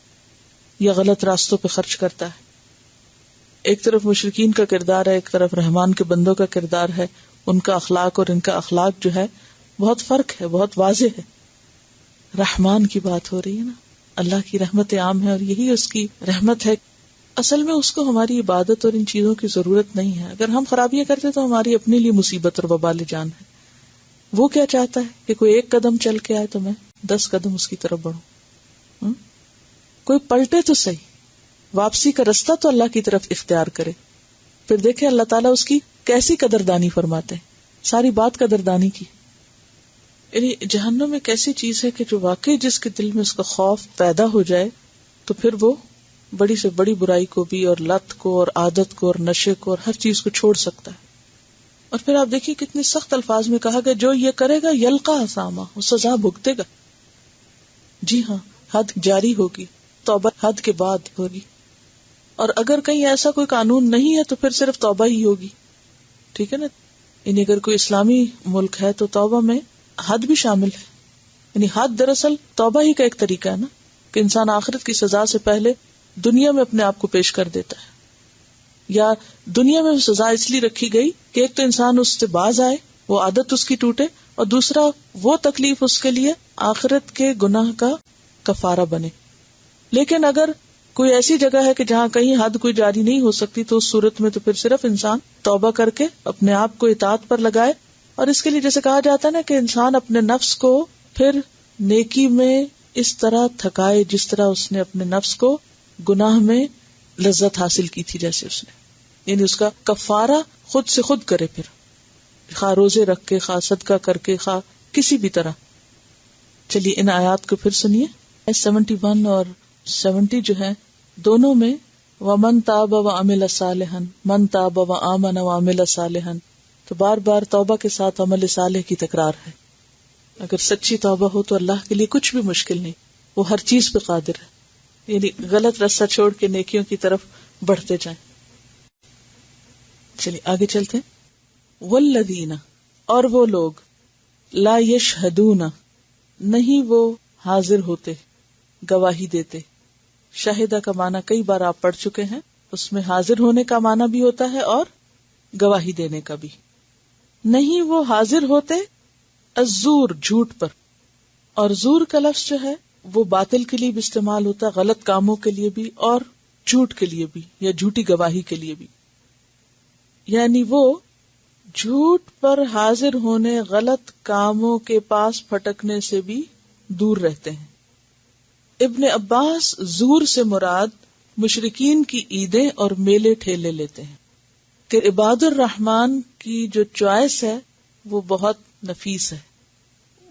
یا غلط راستوں پہ خرچ کرتا ہے. ایک طرف مشرکین کا کردار ہے, ایک طرف رحمان کے بندوں کا کردار ہے. ان کا اخلاق اور ان کا اخلاق جو ہے بہت فرق ہے, بہت واضح ہے. رحمان کی بات ہو رہی ہے نا, اللہ کی رحمت عام ہے اور یہی اس کی رحمت ہے. اصل میں اس کو ہماری عبادت اور ان چیزوں کی ضرورت نہیں ہے. اگر ہم خرابیاں کرتے تو ہماری اپنے لیے مصیبت اور وبال جان ہے. وہ کیا چاہتا ہے کہ کوئی ایک قدم چل کے آئے تو میں 10 قدم اس کی طرف بڑھوں. کوئی پلٹے تو صحیح, واپسی کا رستہ تو اللہ کی طرف اختیار کرے. پھر دیکھیں اللہ تعالیٰ اس کی کیسی قدردانی فرماتے ہیں. ساری بات قدردانی کی. یعنی جہنم ایک ایسی چیز ہے کہ جو واقعی جس کے دل میں اس کا خوف پیدا ہو جائے تو پھر وہ بڑی سے بڑی برائی کو بھی اور لت کو اور عادت کو اور نشے کو اور ہر چیز کو چھوڑ سکتا ہے. اور پھر آپ دیکھیے کتنی سخت الفاظ میں کہا گیا جو یہ کرے گا یلقا اساما, وہ سزا بھگتے گا. جی ہاں, حد جاری ہوگی, توبہ حد کے بعد ہوگی. اور اگر کہیں ایسا کوئی قانون نہیں ہے تو پھر صرف توبہ ہی ہوگی. ٹھیک ہے نا. یعنی اگر کوئی اسلامی ملک ہے تو توبہ میں حد بھی شامل ہے. یعنی حد دراصل توبہ ہی کا ایک طریقہ ہے نا, کہ انسان آخرت کی سزا سے پہلے دنیا میں اپنے آپ کو پیش کر دیتا ہے. یا دنیا میں سزا اس لیے رکھی گئی کہ ایک تو انسان اس سے باز آئے, وہ عادت اس کی ٹوٹے, اور دوسرا وہ تکلیف اس کے لیے آخرت کے گناہ کا کفارہ بنے. لیکن اگر کوئی ایسی جگہ ہے کہ جہاں کہیں حد کوئی جاری نہیں ہو سکتی تو اس صورت میں تو پھر صرف انسان توبہ کر کے اپنے آپ کو اطاعت پر لگائے. اور اس کے لیے جیسے کہا جاتا ہے نا کہ انسان اپنے نفس کو پھر نیکی میں اس طرح تھکائے جس طرح اس نے اپنے نفس کو گناہ میں لذت حاصل کی تھی جیسے اس نے. یعنی اس کا کفارہ خود سے خود کرے, پھر خواہ روزے رکھ کے, خواہ صدقہ کر کے, خواہ کسی بھی طرح. چلیے ان آیات کو پھر سنیے. 71 اور 70 جو ہے دونوں میں وَمَن تَابَ وَعَمِلَ صَالِحًا, من تاب وآمن وعمل صالحا, تو بار بار توبہ کے ساتھ عمل صالح کی تکرار ہے. اگر سچی توبہ ہو تو اللہ کے لیے کچھ بھی مشکل نہیں, وہ ہر چیز پہ قادر ہے. یعنی غلط راستہ چھوڑ کے نیکیوں کی طرف بڑھتے جائیں. چلیے آگے چلتے ہیں. والذین, اور وہ لوگ, لا یشہدون, نہیں وہ حاضر ہوتے, گواہی دیتے. شاہدہ کا معنی کئی بار آپ پڑھ چکے ہیں, اس میں حاضر ہونے کا معنی بھی ہوتا ہے اور گواہی دینے کا بھی. نہیں وہ حاضر ہوتے الزور, جھوٹ پر. اور زور کا لفظ جو ہے وہ باطل کے لیے بھی استعمال ہوتا ہے, غلط کاموں کے لیے بھی اور جھوٹ کے لیے بھی, یا جھوٹی گواہی کے لیے بھی. یعنی وہ جھوٹ پر حاضر ہونے, غلط کاموں کے پاس پھٹکنے سے بھی دور رہتے ہیں. ابن عباس زور سے مراد مشرکین کی عیدیں اور میلے ٹھیلے لیتے ہیں کہ عباد الرحمن کی جو چوائس ہے وہ بہت نفیس ہے.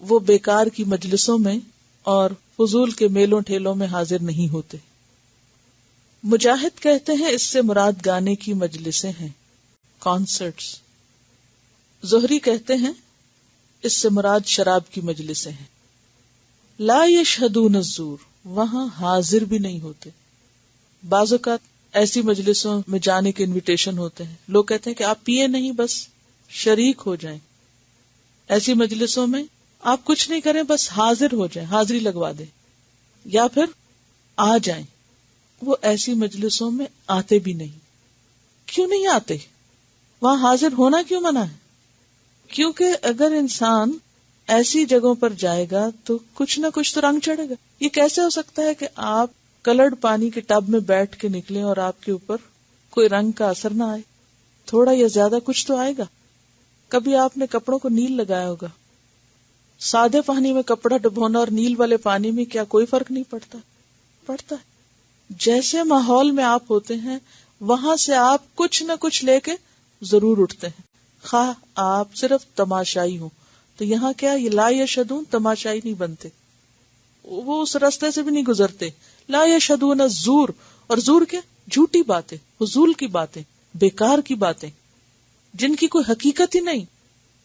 وہ بیکار کی مجلسوں میں اور فضول کے میلوں ٹھیلوں میں حاضر نہیں ہوتے. مجاہد کہتے ہیں اس سے مراد گانے کی مجلسیں ہیں, کانسرٹس. زہری کہتے ہیں اس سے مراد شراب کی مجلسیں ہیں. لا یشہدون الزور, وہاں حاضر بھی نہیں ہوتے. بعض اوقات ایسی مجلسوں میں جانے کے انویٹیشن ہوتے ہیں, لوگ کہتے ہیں کہ آپ پیے نہیں, بس شریک ہو جائیں. ایسی مجلسوں میں آپ کچھ نہیں کریں, بس حاضر ہو جائیں, حاضری لگوا دیں یا پھر آ جائیں. وہ ایسی مجلسوں میں آتے بھی نہیں. کیوں نہیں آتے؟ وہاں حاضر ہونا کیوں منع ہے؟ کیونکہ اگر انسان ایسی جگہوں پر جائے گا تو کچھ نہ کچھ تو رنگ چڑھے گا. یہ کیسے ہو سکتا ہے کہ آپ کلرڈ پانی کے ٹب میں بیٹھ کے نکلیں اور آپ کے اوپر کوئی رنگ کا اثر نہ آئے؟ تھوڑا یا زیادہ کچھ تو آئے گا. کبھی آپ نے کپڑوں کو نیل لگایا ہوگا، سادے پانی میں کپڑا ڈبونا اور نیل والے پانی میں کیا کوئی فرق نہیں پڑتا؟ پڑتا ہے۔ جیسے ماحول میں آپ ہوتے ہیں وہاں سے آپ کچھ نہ کچھ لے کے ضرور اٹھتے ہیں، خواہ آپ صرف تماشائی ہوں۔ تو یہاں کیا یہ لا یشہدون تماشائی نہیں بنتے، وہ اس راستے سے بھی نہیں گزرتے۔ لا یشہدون الزور، اور زور کیا؟ جھوٹی باتیں، فضول کی باتیں، بیکار کی باتیں جن کی کوئی حقیقت ہی نہیں،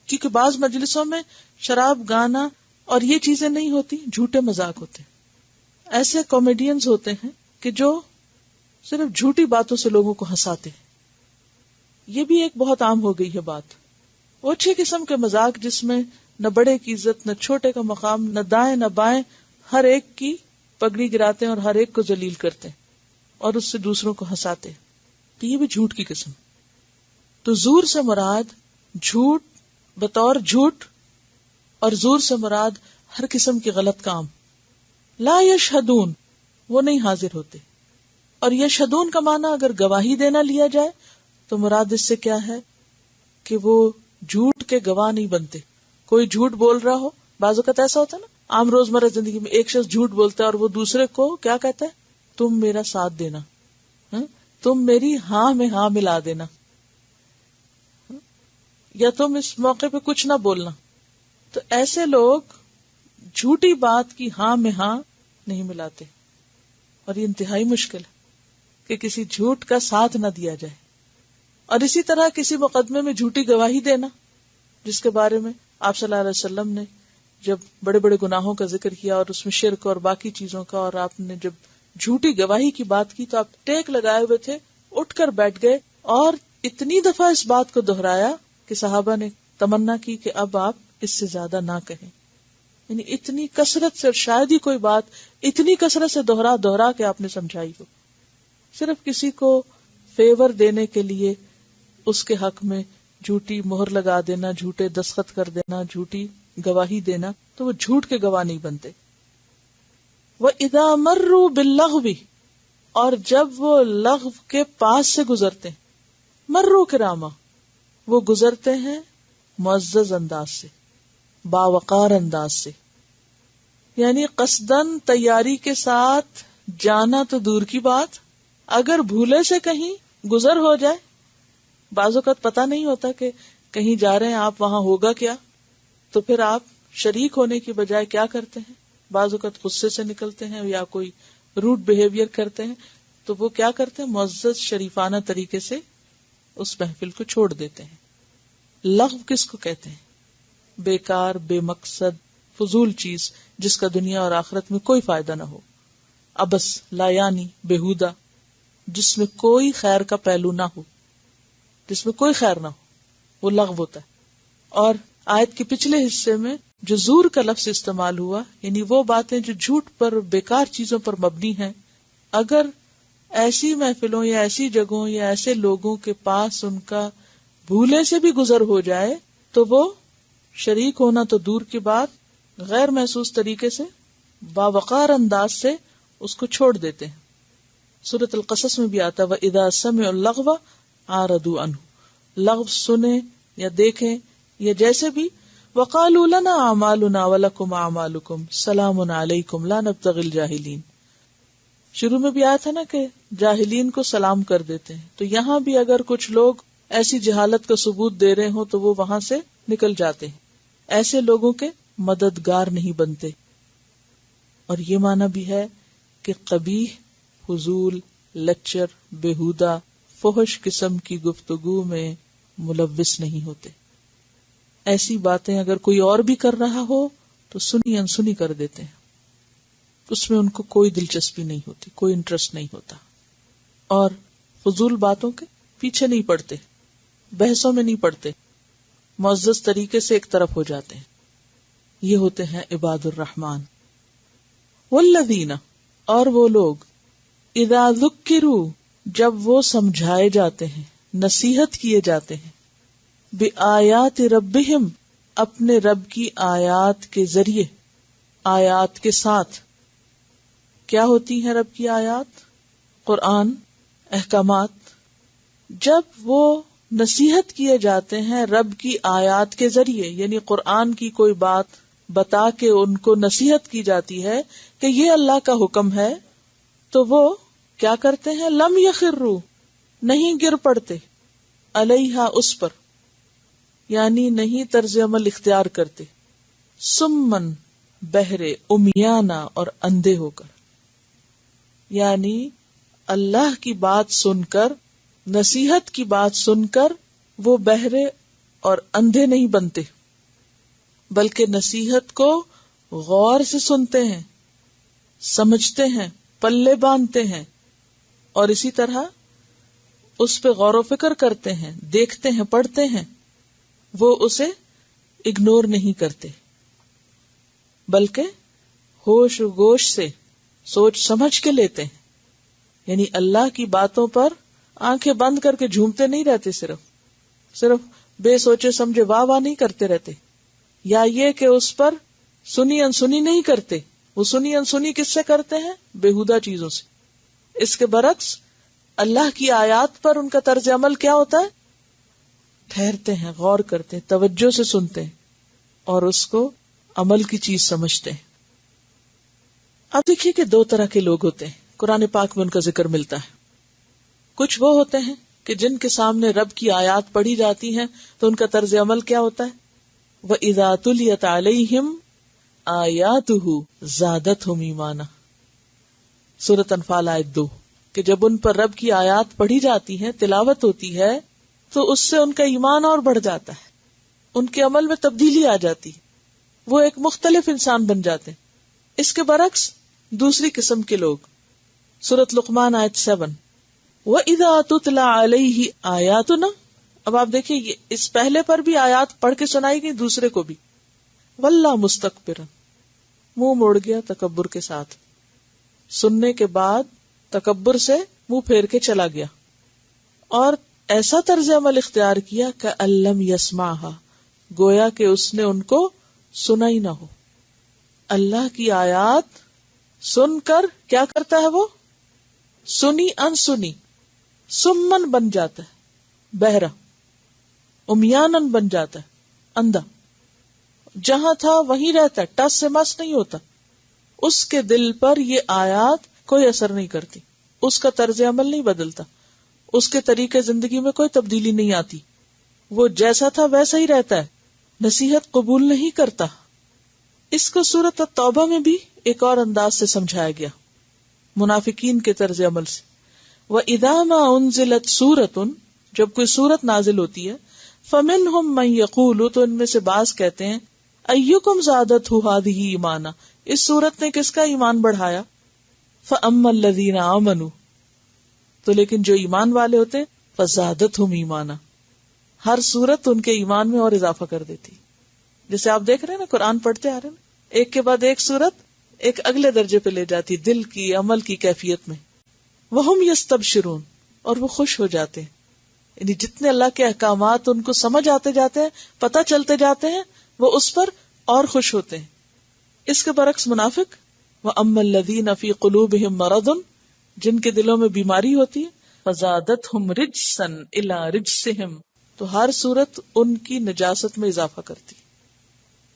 کیونکہ بعض مجلسوں میں شراب، گانا اور یہ چیزیں نہیں ہوتی، جھوٹے مذاق ہوتے۔ ایسے کامیڈینز ہوتے ہیں کہ جو صرف جھوٹی باتوں سے لوگوں کو ہنساتے ہیں۔ یہ بھی ایک بہت عام ہو گئی ہے بات، وہ اچھی قسم کے مذاق جس میں نہ بڑے کی عزت، نہ چھوٹے کا مقام، نہ دائیں نہ بائیں، ہر ایک کی پگڑی گراتے ہیں اور ہر ایک کو ذلیل کرتے ہیں اور اس سے دوسروں کو ہنساتے ہیں۔ تو یہ بھی جھوٹ کی قسم۔ تو زور سے مراد جھوٹ بطور جھوٹ، اور زور سے مراد ہر قسم کی غلط کام۔ لا یشہدون، وہ نہیں حاضر ہوتے۔ اور یشہدون کا معنی اگر گواہی دینا لیا جائے تو مراد اس سے کیا ہے کہ وہ جھوٹ کے گواہ نہیں بنتے۔ کوئی جھوٹ بول رہا ہو، بعض اوقات ایسا ہوتا ہے نا عام روزمرہ زندگی میں، ایک شخص جھوٹ بولتا ہے اور وہ دوسرے کو کیا کہتا ہے؟ تم میرا ساتھ دینا، تم میری ہاں میں ہاں ملا دینا، یا تم اس موقع پہ کچھ نہ بولنا۔ تو ایسے لوگ جھوٹی بات کی ہاں میں ہاں نہیں ملاتے، اور یہ انتہائی مشکل ہے کہ کسی جھوٹ کا ساتھ نہ دیا جائے۔ اور اسی طرح کسی مقدمے میں جھوٹی گواہی دینا، جس کے بارے میں آپ صلی اللہ علیہ وسلم نے جب بڑے بڑے گناہوں کا ذکر کیا اور اس میں شرک اور باقی چیزوں کا، اور آپ نے جب جھوٹی گواہی کی بات کی تو آپ ٹیک لگائے ہوئے تھے، اٹھ کر بیٹھ گئے اور اتنی دفعہ اس بات کو دہرایا کہ صحابہ نے تمنا کی کہ اب آپ اس سے زیادہ نہ کہیں۔ یعنی اتنی کثرت سے، اور شاید ہی کوئی بات اتنی کثرت سے دوہرا کے آپ نے سمجھائی ہو۔ صرف کسی کو فیور دینے کے لیے اس کے حق میں جھوٹی مہر لگا دینا، جھوٹے دستخط کر دینا، جھوٹی گواہی دینا، تو وہ جھوٹ کے گواہ نہیں بنتے۔ وَإِذَا مَرُّوا بِاللَّغْوِ، اور جب وہ لغو کے پاس سے گزرتے ہیں، مروا کراما، وہ گزرتے ہیں معزز انداز سے، باوقار انداز سے، یعنی قصدن تیاری کے ساتھ جانا تو دور کی بات، اگر بھولے سے کہیں گزر ہو جائے، بعض اوقات پتہ نہیں ہوتا کہ کہیں جا رہے ہیں آپ، وہاں ہوگا کیا، تو پھر آپ شریک ہونے کی بجائے کیا کرتے ہیں؟ بعض اوقات غصے سے نکلتے ہیں یا کوئی روڈ بیہیویئر کرتے ہیں، تو وہ کیا کرتے ہیں؟ معزز شریفانہ طریقے سے اس محفل کو چھوڑ دیتے ہیں۔ لغو کس کو کہتے ہیں؟ بیکار، بے مقصد، فضول چیز جس کا دنیا اور آخرت میں کوئی فائدہ نہ ہو، ابس، لا یعنی، بےہودہ، جس میں کوئی خیر کا پہلو نہ ہو، جس میں کوئی خیر نہ ہو، وہ لغو ہوتا ہے۔ اور آیت کے پچھلے حصے میں جو زور کا لفظ استعمال ہوا، یعنی وہ باتیں جو جھوٹ پر، بیکار چیزوں پر مبنی ہیں، اگر ایسی محفلوں یا ایسی جگہوں یا ایسے لوگوں کے پاس ان کا بھولے سے بھی گزر ہو جائے تو وہ شریک ہونا تو دور کی بات، غیر محسوس طریقے سے، باوقار انداز سے اس کو چھوڑ دیتے ہیں۔ سورۃ القصص میں بھی آتا ہے وَإِذَا سَمِعُوا اللَّغْوَ أَعْرَضُوا عَنْهُ، لغو سنیں یا دیکھیں یا جیسے بھی، وَقَالُوا لَنَا أَعْمَالُنَا وَلَكُمْ أَعْمَالُكُمْ سَلَامٌ عَلَيْكُمْ لَا نَبْتَغِي الْجَاهِلِينَ۔ شروع میں بھی آیا تھا نا کہ جاہلین کو سلام کر دیتے ہیں، تو یہاں بھی اگر کچھ لوگ ایسی جہالت کا ثبوت دے رہے ہوں تو وہ وہاں سے نکل جاتے ہیں، ایسے لوگوں کے مددگار نہیں بنتے۔ اور یہ معنی بھی ہے کہ قبیح، فضول، لچر، بےہودہ، فحش قسم کی گفتگو میں ملوث نہیں ہوتے۔ ایسی باتیں اگر کوئی اور بھی کر رہا ہو تو سنی انسنی کر دیتے ہیں، اس میں ان کو کوئی دلچسپی نہیں ہوتی، کوئی انٹرسٹ نہیں ہوتا، اور فضول باتوں کے پیچھے نہیں پڑتے، بحثوں میں نہیں پڑتے، معزز طریقے سے ایک طرف ہو جاتے ہیں۔ یہ ہوتے ہیں عباد الرحمن۔ والذین، اور وہ لوگ، اذا ذکروا، جب وہ سمجھائے جاتے ہیں، نصیحت کیے جاتے ہیں، بآیات ربہم، اپنے رب کی آیات کے ذریعے، آیات کے ساتھ۔ کیا ہوتی ہیں رب کی آیات؟ قرآن، احکامات۔ جب وہ نصیحت کیے جاتے ہیں رب کی آیات کے ذریعے، یعنی قرآن کی کوئی بات بتا کے ان کو نصیحت کی جاتی ہے کہ یہ اللہ کا حکم ہے، تو وہ کیا کرتے ہیں؟ لم یخروا، نہیں گر پڑتے، علیہا، اس پر، یعنی نہیں طرز عمل اختیار کرتے، سمن، بہرے، امیانا، اور اندھے ہو کر، یعنی اللہ کی بات سن کر، نصیحت کی بات سن کر وہ بہرے اور اندھے نہیں بنتے، بلکہ نصیحت کو غور سے سنتے ہیں، سمجھتے ہیں، پلے باندھتے ہیں، اور اسی طرح اس پہ غور و فکر کرتے ہیں، دیکھتے ہیں، پڑھتے ہیں، وہ اسے اگنور نہیں کرتے، بلکہ ہوش و گوش سے سوچ سمجھ کے لیتے ہیں، یعنی اللہ کی باتوں پر آنکھیں بند کر کے جھومتے نہیں رہتے، صرف بے سوچے سمجھے واہ واہ نہیں کرتے رہتے، یا یہ کہ اس پر سنی انسنی نہیں کرتے۔ وہ سنی انسنی کس سے کرتے ہیں؟ بےہودہ چیزوں سے۔ اس کے برعکس اللہ کی آیات پر ان کا طرز عمل کیا ہوتا ہے؟ ٹھہرتے ہیں، غور کرتے ہیں، توجہ سے سنتے ہیں اور اس کو عمل کی چیز سمجھتے ہیں۔ اب دیکھیے کہ دو طرح کے لوگ ہوتے ہیں، قرآن پاک میں ان کا ذکر ملتا ہے۔ کچھ وہ ہوتے ہیں کہ جن کے سامنے رب کی آیات پڑھی جاتی ہیں تو ان کا طرز عمل کیا ہوتا ہے؟ وَإِذَا تُلِيَتْ عَلَيْهِمْ آيَاتُهُ زَادَتْهُمْ إِيمَانًا، سورۃ انفال آیت 2، کہ جب ان پر رب کی آیات پڑھی جاتی ہیں، تلاوت ہوتی ہے، تو اس سے ان کا ایمان اور بڑھ جاتا ہے، ان کے عمل میں تبدیلی آ جاتی، وہ ایک مختلف انسان بن جاتے ہیں۔ اس کے برعکس دوسری قسم کے لوگ، سورۃ لقمان آیت 7، وَإِذَا تُتْلَى عَلَيْهِ آيَاتُنَا، اب آپ دیکھیے اس پہلے پر بھی آیات پڑھ کے سنائی گئی، دوسرے کو بھی، وَلَّا مُسْتَكْبِرًا، منہ موڑ گیا تکبر کے ساتھ، سننے کے بعد تکبر سے منہ پھیر کے چلا گیا، اور ایسا طرز عمل اختیار کیا کہ الم یسمعھا، گویا کہ اس نے ان کو سنا ہی نہ ہو۔ اللہ کی آیات سن کر کیا کرتا ہے؟ وہ سنی انسنی، سمن بن جاتا ہے، بہرا، امیانن بن جاتا ہے، اندھا، جہاں تھا وہیں رہتا ہے، ٹس سے مس نہیں ہوتا، اس کے دل پر یہ آیات کوئی اثر نہیں کرتی، اس کا طرز عمل نہیں بدلتا، اس کے طریقے زندگی میں کوئی تبدیلی نہیں آتی، وہ جیسا تھا ویسا ہی رہتا ہے، نصیحت قبول نہیں کرتا۔ اس کو سورۃ التوبہ میں بھی ایک اور انداز سے سمجھایا گیا، منافقین کے طرز عمل سے۔ وَإِذَا مَا أُنزِلَتْ سُورَةٌ، جب کوئی سورت نازل ہوتی ہے، فَمِنْهُمْ مَنْ يَقُولُ، تو ان میں سے بعض کہتے ہیں، أَيُّكُمْ زَادَتْهُ هَٰذِهِ إِيمَانًا، اس سورت نے کس کا ایمان بڑھایا؟ فَأَمَّا الَّذِينَ آمَنُوا، تو لیکن جو ایمان والے ہوتے فَزَادَتْهُمْ إِيمَانًا، ہر سورت ان کے ایمان میں اور اضافہ کر دیتی۔ جیسے آپ دیکھ رہے ہیں نا، قرآن پڑھتے آ رہے ہیں، ایک کے بعد ایک سورت ایک اگلے درجے پہ لے جاتی، دل کی، عمل کی کیفیت میں۔ وَهُمْ يَسْتَبْشِرُونَ، اور وہ خوش ہو جاتے ہیں، یعنی جتنے اللہ کے احکامات ان کو سمجھ آتے جاتے ہیں، پتہ چلتے جاتے ہیں، وہ اس پر اور خوش ہوتے ہیں۔ اس کے برعکس منافق، وَأَمَّا الَّذِينَ فِي قُلُوبِهِم مَرَضٌ، جن کے دلوں میں بیماری ہوتی ہے، فَزَادَتْهُمْ رِجْسًا إِلَىٰ رِجْسِهِمْ، تو ہر صورت ان کی نجاست میں اضافہ کرتی،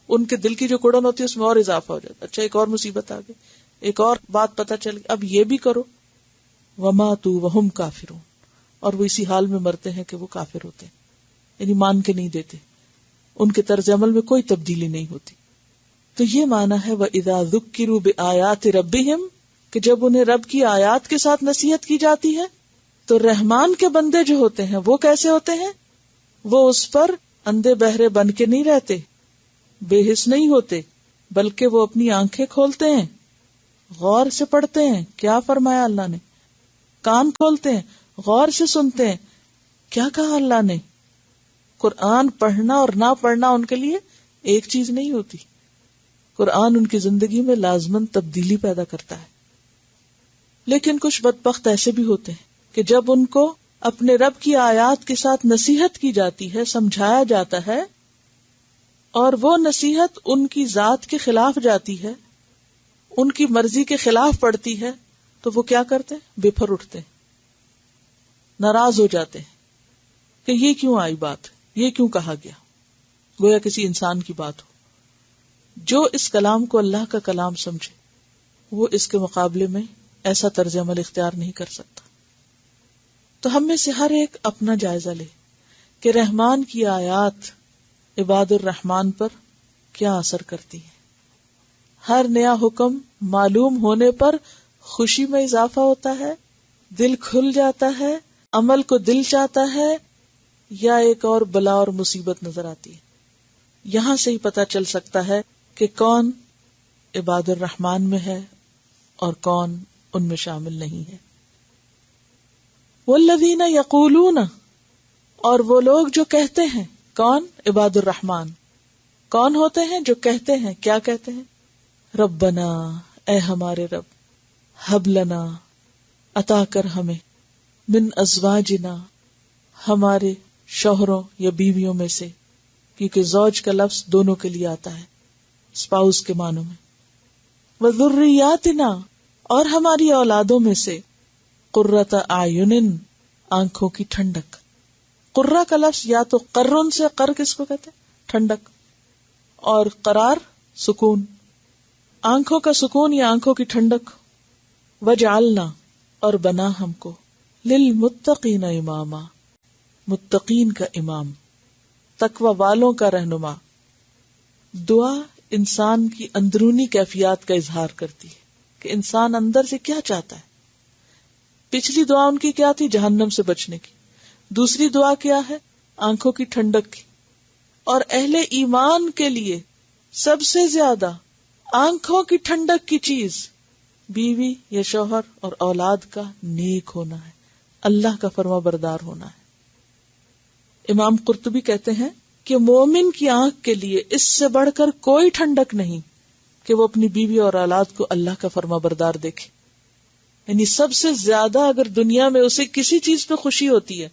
ان کے دل کی جو کڑن ہوتی ہے اس میں اور اضافہ ہو جاتا، اچھا ایک اور مصیبت آ گئی، ایک اور بات پتہ چل گئی، اب یہ بھی کرو۔ وَمَاتُوا وَهُمْ كَافِرُونَ، اور وہ اسی حال میں مرتے ہیں کہ وہ کافر ہوتے ہیں، یعنی مان کے نہیں دیتے، ان کے طرز عمل میں کوئی تبدیلی نہیں ہوتی۔ تو یہ معنی ہے وَإِذَا ذُكِّرُوا بِآيَاتِ رَبِّهِمْ، کہ جب انہیں رب کی آیات کے ساتھ نصیحت کی جاتی ہے تو رحمان کے بندے جو ہوتے ہیں وہ کیسے ہوتے ہیں؟ وہ اس پر اندھے بہرے بن کے نہیں رہتے، بے حس نہیں ہوتے، بلکہ وہ اپنی آنکھیں کھولتے ہیں، غور سے پڑھتے ہیں کیا فرمایا اللہ نے، کان کھولتے ہیں، غور سے سنتے ہیں کیا کہا اللہ نے۔ قرآن پڑھنا اور نہ پڑھنا ان کے لیے ایک چیز نہیں ہوتی، قرآن ان کی زندگی میں لازماً تبدیلی پیدا کرتا ہے۔ لیکن کچھ بدبخت ایسے بھی ہوتے ہیں کہ جب ان کو اپنے رب کی آیات کے ساتھ نصیحت کی جاتی ہے، سمجھایا جاتا ہے، اور وہ نصیحت ان کی ذات کے خلاف جاتی ہے، ان کی مرضی کے خلاف پڑتی ہے، تو وہ کیا کرتے ہیں؟ بفر اٹھتے ہیں، ناراض ہو جاتے ہیں، کہ یہ کیوں آئی بات، یہ کیوں کہا گیا، گویا کسی انسان کی بات ہو. جو اس کلام کو اللہ کا کلام سمجھے وہ اس کے مقابلے میں ایسا طرز عمل اختیار نہیں کر سکتا. تو ہم میں سے ہر ایک اپنا جائزہ لے کہ رحمان کی آیات عباد الرحمان پر کیا اثر کرتی ہے. ہر نیا حکم معلوم ہونے پر خوشی میں اضافہ ہوتا ہے، دل کھل جاتا ہے، عمل کو دل چاہتا ہے، یا ایک اور بلا اور مصیبت نظر آتی ہے. یہاں سے ہی پتہ چل سکتا ہے کہ کون عباد الرحمان میں ہے اور کون ان میں شامل نہیں ہے. والذین یقولون، اور وہ لوگ جو کہتے ہیں، کون؟ عباد الرحمان. کون ہوتے ہیں جو کہتے ہیں؟ کیا کہتے ہیں؟ ربنا، اے ہمارے رب، ہب لنا، عطا کر ہمیں، من ازواجنا، ہمارے شوہروں یا بیویوں میں سے، کیونکہ زوج کا لفظ دونوں کے لیے آتا ہے، اسپاؤس کے معنوں میں، وذریاتنا، اور ہماری اولادوں میں سے، قرۃ اعین، آنکھوں کی ٹھنڈک. قرہ کا لفظ یا تو قرن سے، قر کس کو کہتے ہیں؟ ٹھنڈک، اور قرار سکون، آنکھوں کا سکون یا آنکھوں کی ٹھنڈک. وجعلنا، اور بنا ہم کو، للمتقین اماما، متقین کا امام، تقوی والوں کا رہنما. دعا انسان کی اندرونی کیفیات کا اظہار کرتی ہے کہ انسان اندر سے کیا چاہتا ہے. پچھلی دعا ان کی کیا تھی؟ جہنم سے بچنے کی. دوسری دعا کیا ہے؟ آنکھوں کی ٹھنڈک کی. اور اہل ایمان کے لیے سب سے زیادہ آنکھوں کی ٹھنڈک کی چیز بیوی یا شوہر اور اولاد کا نیک ہونا ہے، اللہ کا فرما بردار ہونا ہے. امام قرطبی کہتے ہیں کہ مومن کی آنکھ کے لیے اس سے بڑھ کر کوئی ٹھنڈک نہیں کہ وہ اپنی بیوی اور اولاد کو اللہ کا فرما بردار دیکھے. یعنی سب سے زیادہ اگر دنیا میں اسے کسی چیز پہ خوشی ہوتی ہے،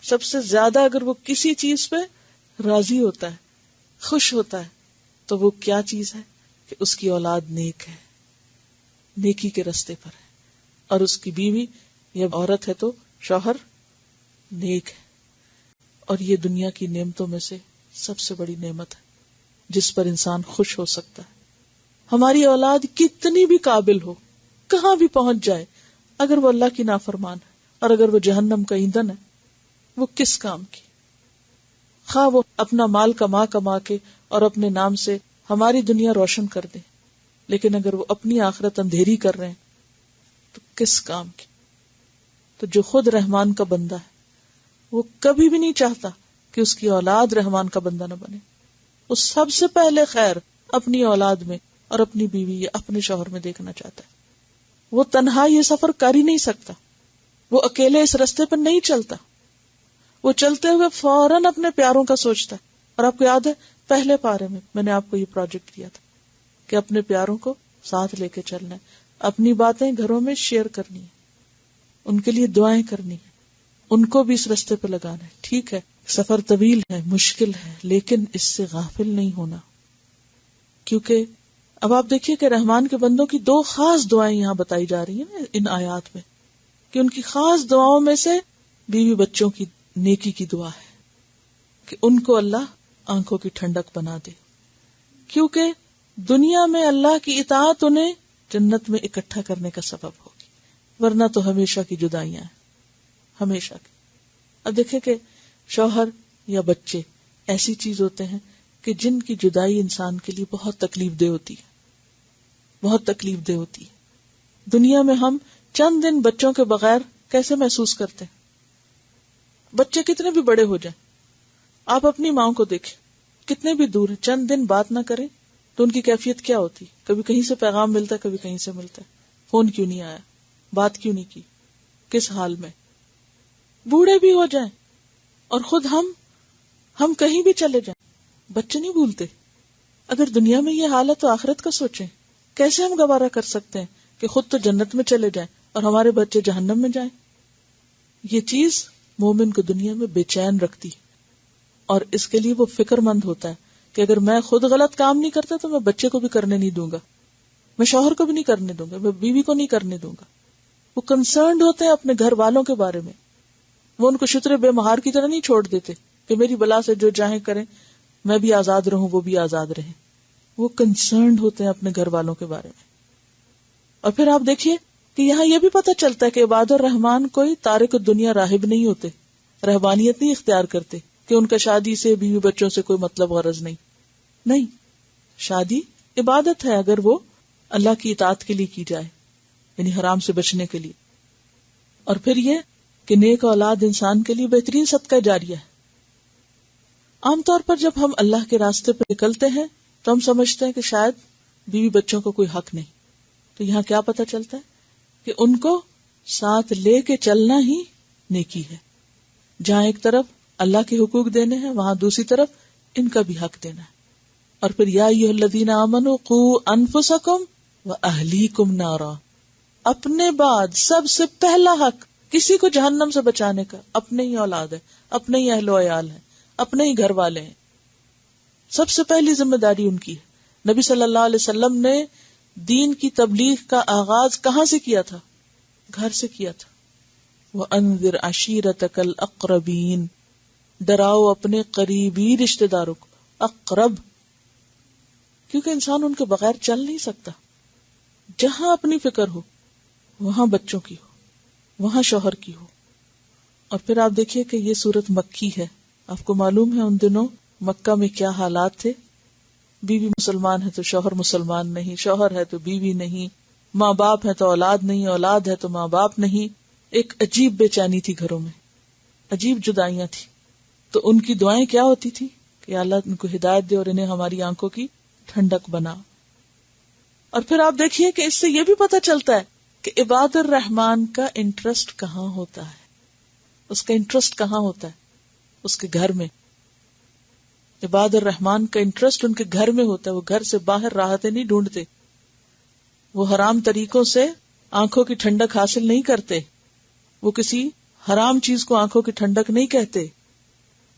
سب سے زیادہ اگر وہ کسی چیز پہ راضی ہوتا ہے، خوش ہوتا ہے، تو وہ کیا چیز ہے؟ کہ اس کی اولاد نیک ہے، نیکی کے رستے پر ہے، اور اس کی بیوی یا عورت ہے تو شوہر نیک ہے. اور یہ دنیا کی نعمتوں میں سے سب سے بڑی نعمت ہے جس پر انسان خوش ہو سکتا ہے. ہماری اولاد کتنی بھی قابل ہو، کہاں بھی پہنچ جائے، اگر وہ اللہ کی نافرمان ہے اور اگر وہ جہنم کا ایندھن ہے، وہ کس کام کی؟ خواہ وہ اپنا مال کما کے اور اپنے نام سے ہماری دنیا روشن کر دیں، لیکن اگر وہ اپنی آخرت اندھیری کر رہے ہیں تو کس کام کی؟ تو جو خود رحمان کا بندہ ہے وہ کبھی بھی نہیں چاہتا کہ اس کی اولاد رحمان کا بندہ نہ بنے. وہ سب سے پہلے خیر اپنی اولاد میں اور اپنی بیوی یا اپنے شوہر میں دیکھنا چاہتا ہے. وہ تنہا یہ سفر کر ہی نہیں سکتا، وہ اکیلے اس رستے پر نہیں چلتا. وہ چلتے ہوئے فوراً اپنے پیاروں کا سوچتا ہے. اور آپ کو یاد ہے پہلے پارے میں نے آپ کو یہ پروجیکٹ دیا تھا کہ اپنے پیاروں کو ساتھ لے کے چلنا ہے، اپنی باتیں گھروں میں شیئر کرنی ہے، ان کے لیے دعائیں کرنی ہے، ان کو بھی اس رستے پہ لگانا ہے. ٹھیک ہے سفر طویل ہے، مشکل ہے، لیکن اس سے غافل نہیں ہونا. کیونکہ اب آپ دیکھیے کہ رحمان کے بندوں کی دو خاص دعائیں یہاں بتائی جا رہی ہیں ان آیات میں، کہ ان کی خاص دعاؤں میں سے بیوی بچوں کی نیکی کی دعا ہے کہ ان کو اللہ آنکھوں کی ٹھنڈک بنا دے، کیونکہ دنیا میں اللہ کی اطاعت انہیں جنت میں اکٹھا کرنے کا سبب ہوگی، ورنہ تو ہمیشہ کی جدائیاں ہیں، ہمیشہ کی. اب دیکھیں کہ شوہر یا بچے ایسی چیز ہوتے ہیں کہ جن کی جدائی انسان کے لیے بہت تکلیف دہ ہوتی ہے، بہت تکلیف دہ ہوتی ہے. دنیا میں ہم چند دن بچوں کے بغیر کیسے محسوس کرتے ہیں؟ بچے کتنے بھی بڑے ہو جائیں، آپ اپنی ماں کو دیکھیں، کتنے بھی دور ہیں، چند دن بات نہ کریں تو ان کی کیفیت کیا ہوتی؟ کبھی کہیں سے پیغام ملتا ہے، کبھی کہیں سے ملتا ہے، فون کیوں نہیں آیا، بات کیوں نہیں کی، کس حال میں. بوڑھے بھی ہو جائیں اور خود ہم کہیں بھی چلے جائیں، بچے نہیں بھولتے. اگر دنیا میں یہ حالت تو آخرت کا سوچیں، کیسے ہم گوارا کر سکتے ہیں کہ خود تو جنت میں چلے جائیں اور ہمارے بچے جہنم میں جائیں. یہ چیز مومن کو دنیا میں بے چین رکھتی ہے، اور اس کے لیے وہ فکر مند ہوتا ہے کہ اگر میں خود غلط کام نہیں کرتا تو میں بچے کو بھی کرنے نہیں دوں گا، میں شوہر کو بھی نہیں کرنے دوں گا، میں بیوی کو نہیں کرنے دوں گا. وہ کنسرنڈ ہوتے ہیں اپنے گھر والوں کے بارے میں. وہ ان کو شتر بے مہار کی طرح نہیں چھوڑ دیتے کہ میری بلا سے جو چاہیں کریں، میں بھی آزاد رہوں وہ بھی آزاد رہیں. وہ کنسرنڈ ہوتے ہیں اپنے گھر والوں کے بارے میں. اور پھر آپ دیکھیے کہ یہاں یہ بھی پتہ چلتا ہے کہ عباد الرحمان کوئی تارک الدنیا راہب نہیں ہوتے، رہبانیت نہیں اختیار کرتے کہ ان کا شادی سے بیوی بچوں سے کوئی مطلب غرض نہیں. شادی عبادت ہے اگر وہ اللہ کی اطاعت کے لیے کی جائے، یعنی حرام سے بچنے کے لیے. اور پھر یہ کہ نیک اولاد انسان کے لیے بہترین صدقہ جاریہ ہے. عام طور پر جب ہم اللہ کے راستے پہ نکلتے ہیں تو ہم سمجھتے ہیں کہ شاید بیوی بچوں کو کوئی حق نہیں. تو یہاں کیا پتہ چلتا ہے کہ ان کو ساتھ لے کے چلنا ہی نیکی ہے. جہاں ایک طرف اللہ کے حقوق دینے ہیں وہاں دوسری طرف ان کا بھی حق دینا ہے. اور پھر یا ایھا الذین آمنوا قوا انفسکم واہلیکم نارا، اپنے بعد سب سے پہلا حق کسی کو جہنم سے بچانے کا اپنے ہی اولاد ہے، اپنے ہی اہل و عیال ہے، اپنے ہی گھر والے ہیں. سب سے پہلی ذمہ داری ان کی ہے. نبی صلی اللہ علیہ وسلم نے دین کی تبلیغ کا آغاز کہاں سے کیا تھا؟ گھر سے کیا تھا. وَأَنذِرْ عَشِيرَتَكَ الْأَقْرَبِينَ، ڈراؤ اپنے قریبی رشتہ داروں کو. اقرب کیونکہ انسان ان کے بغیر چل نہیں سکتا. جہاں اپنی فکر ہو وہاں بچوں کی ہو، وہاں شوہر کی ہو. اور پھر آپ دیکھیے کہ یہ سورت مکی ہے. آپ کو معلوم ہے ان دنوں مکہ میں کیا حالات تھے. بیوی مسلمان ہے تو شوہر مسلمان نہیں، شوہر ہے تو بیوی نہیں، ماں باپ ہے تو اولاد نہیں، اولاد ہے تو ماں باپ نہیں. ایک عجیب بے چینی تھی گھروں میں، عجیب جدائیاں تھی. تو ان کی دعائیں کیا ہوتی تھی کہ اللہ ان کو ہدایت دے اور انہیں ہماری آنکھوں کی ٹھنڈک بنا. اور پھر آپ دیکھیے کہ اس سے یہ بھی پتہ چلتا ہے کہ عباد الرحمان کا انٹرسٹ کہاں ہوتا ہے، اس کا انٹرسٹ کہاں ہوتا ہے، اس کے گھر میں. عباد الرحمان کا انٹرسٹ ان کے گھر میں ہوتا ہے. وہ گھر سے باہر راحتیں نہیں ڈھونڈتے، وہ حرام طریقوں سے آنکھوں کی ٹھنڈک حاصل نہیں کرتے، وہ کسی حرام چیز کو آنکھوں کی ٹھنڈک نہیں کہتے.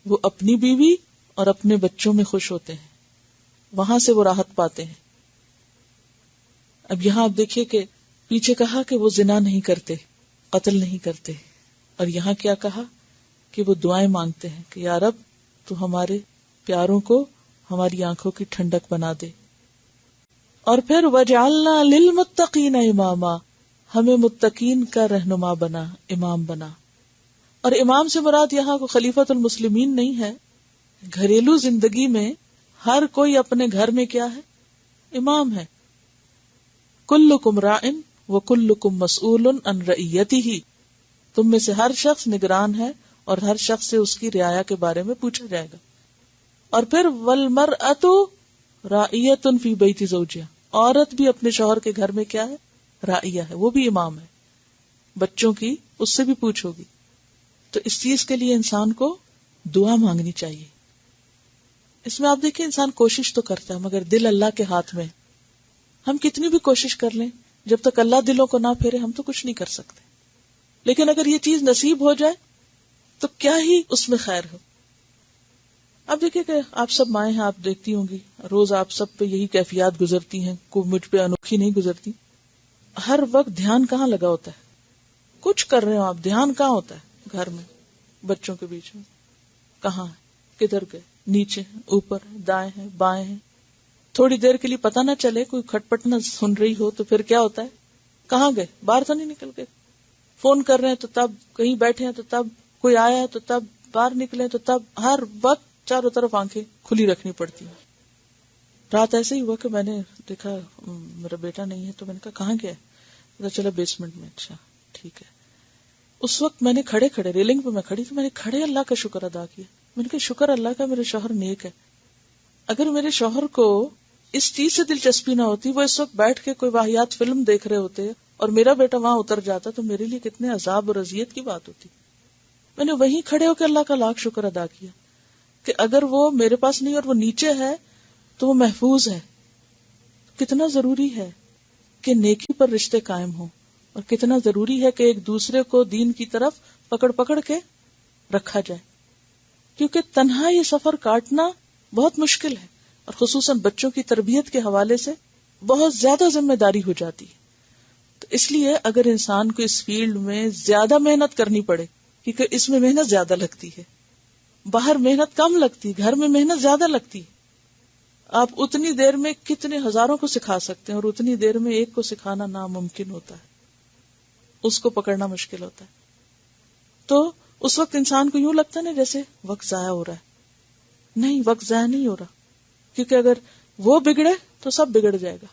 وہ اپنی بیوی اور اپنے بچوں میں خوش ہوتے ہیں، وہاں سے وہ راحت پاتے ہیں. اب یہاں آپ دیکھیے کہ پیچھے کہا کہ وہ زنا نہیں کرتے، قتل نہیں کرتے، اور یہاں کیا کہا کہ وہ دعائیں مانگتے ہیں کہ یا رب تو ہمارے پیاروں کو ہماری آنکھوں کی ٹھنڈک بنا دے. اور پھر وَجَعَلْنَا لِلْمُتَّقِينَ إِمَامًا، ہمیں متقین کا رہنما بنا، امام بنا. اور امام سے مراد یہاں کو خلیفۃ المسلمین نہیں ہے. گھریلو زندگی میں ہر کوئی اپنے گھر میں کیا ہے؟ امام ہے. کلکم راعٍ وکلکم مسئول عن رعیتہ، تم میں سے ہر شخص نگران ہے اور ہر شخص سے اس کی رعایا کے بارے میں پوچھا جائے گا. اور پھر والمرأة راعیۃ فی بیت زوجہا، عورت بھی اپنے شوہر کے گھر میں کیا ہے؟ راعیہ ہے، وہ بھی امام ہے. بچوں کی اس سے بھی پوچھ ہوگی. تو اس چیز کے لیے انسان کو دعا مانگنی چاہیے. اس میں آپ دیکھیں انسان کوشش تو کرتا ہے مگر دل اللہ کے ہاتھ میں. ہم کتنی بھی کوشش کر لیں جب تک اللہ دلوں کو نہ پھیرے ہم تو کچھ نہیں کر سکتے. لیکن اگر یہ چیز نصیب ہو جائے تو کیا ہی اس میں خیر ہو. اب دیکھیں کہ آپ سب مائیں ہیں، آپ دیکھتی ہوں گی روز آپ سب پہ یہی کیفیات گزرتی ہیں، کوئی مجھ پہ انوکھی نہیں گزرتی. ہر وقت دھیان کہاں لگا ہوتا ہے؟ کچھ کر رہے ہو آپ، دھیان کہاں ہوتا ہے؟ گھر میں، بچوں کے بیچ میں. کہاں ہے؟ کدھر گئے؟ نیچے ہیں، اوپر ہیں، دائیں ہیں، بائیں ہیں. تھوڑی دیر کے لیے پتہ نہ چلے، کوئی کھٹپٹ نہ سن رہی ہو تو پھر کیا ہوتا ہے؟ کہاں گئے؟ باہر تو نہیں نکل گئے؟ فون کر رہے ہیں تو تب، کہیں بیٹھے ہیں تو تب، کوئی آیا ہے تو تب، باہر نکلے تو تب. ہر وقت چاروں طرف آنکھیں کھلی رکھنی پڑتی ہیں. رات ایسے ہی ہوا کہ میں نے دیکھا میرا بیٹا نہیں ہے تو میں نے کہا کہاں گیا؟ پتا چلا بیسمنٹ میں. اچھا ٹھیک ہے. اس وقت میں نے کھڑے ریلنگ پہ میں کھڑی تھی، میں نے کھڑے اللہ کا شکر ادا کیا. میں نے کہا شکر اللہ کا میرے شوہر نیک ہے. اگر میرے شوہر کو اس چیز سے دلچسپی نہ ہوتی، وہ اس وقت بیٹھ کے کوئی واہیات فلم دیکھ رہے ہوتے اور میرا بیٹا وہاں اتر جاتا تو میرے لیے کتنے عذاب اور اذیت کی بات ہوتی. میں نے وہیں کھڑے ہو کے اللہ کا لاکھ شکر ادا کیا کہ اگر وہ میرے پاس نہیں اور وہ نیچے ہے تو وہ محفوظ ہے. کتنا ضروری ہے کہ نیکی پر رشتے قائم ہوں، اور کتنا ضروری ہے کہ ایک دوسرے کو دین کی طرف پکڑ کے رکھا جائے. کیونکہ تنہا یہ سفر کاٹنا بہت مشکل ہے، اور خصوصاً بچوں کی تربیت کے حوالے سے بہت زیادہ ذمہ داری ہو جاتی ہے. تو اس لیے اگر انسان کو اس فیلڈ میں زیادہ محنت کرنی پڑے کیونکہ اس میں محنت زیادہ لگتی ہے. باہر محنت کم لگتی، گھر میں محنت زیادہ لگتی. آپ اتنی دیر میں کتنے ہزاروں کو سکھا سکتے ہیں اور اتنی دیر میں ایک کو سکھانا ناممکن ہوتا ہے، اس کو پکڑنا مشکل ہوتا ہے. تو اس وقت انسان کو یوں لگتا ہے نا جیسے وقت ضائع ہو رہا ہے. نہیں، وقت ضائع نہیں ہو رہا، کیونکہ اگر وہ بگڑے تو سب بگڑ جائے گا.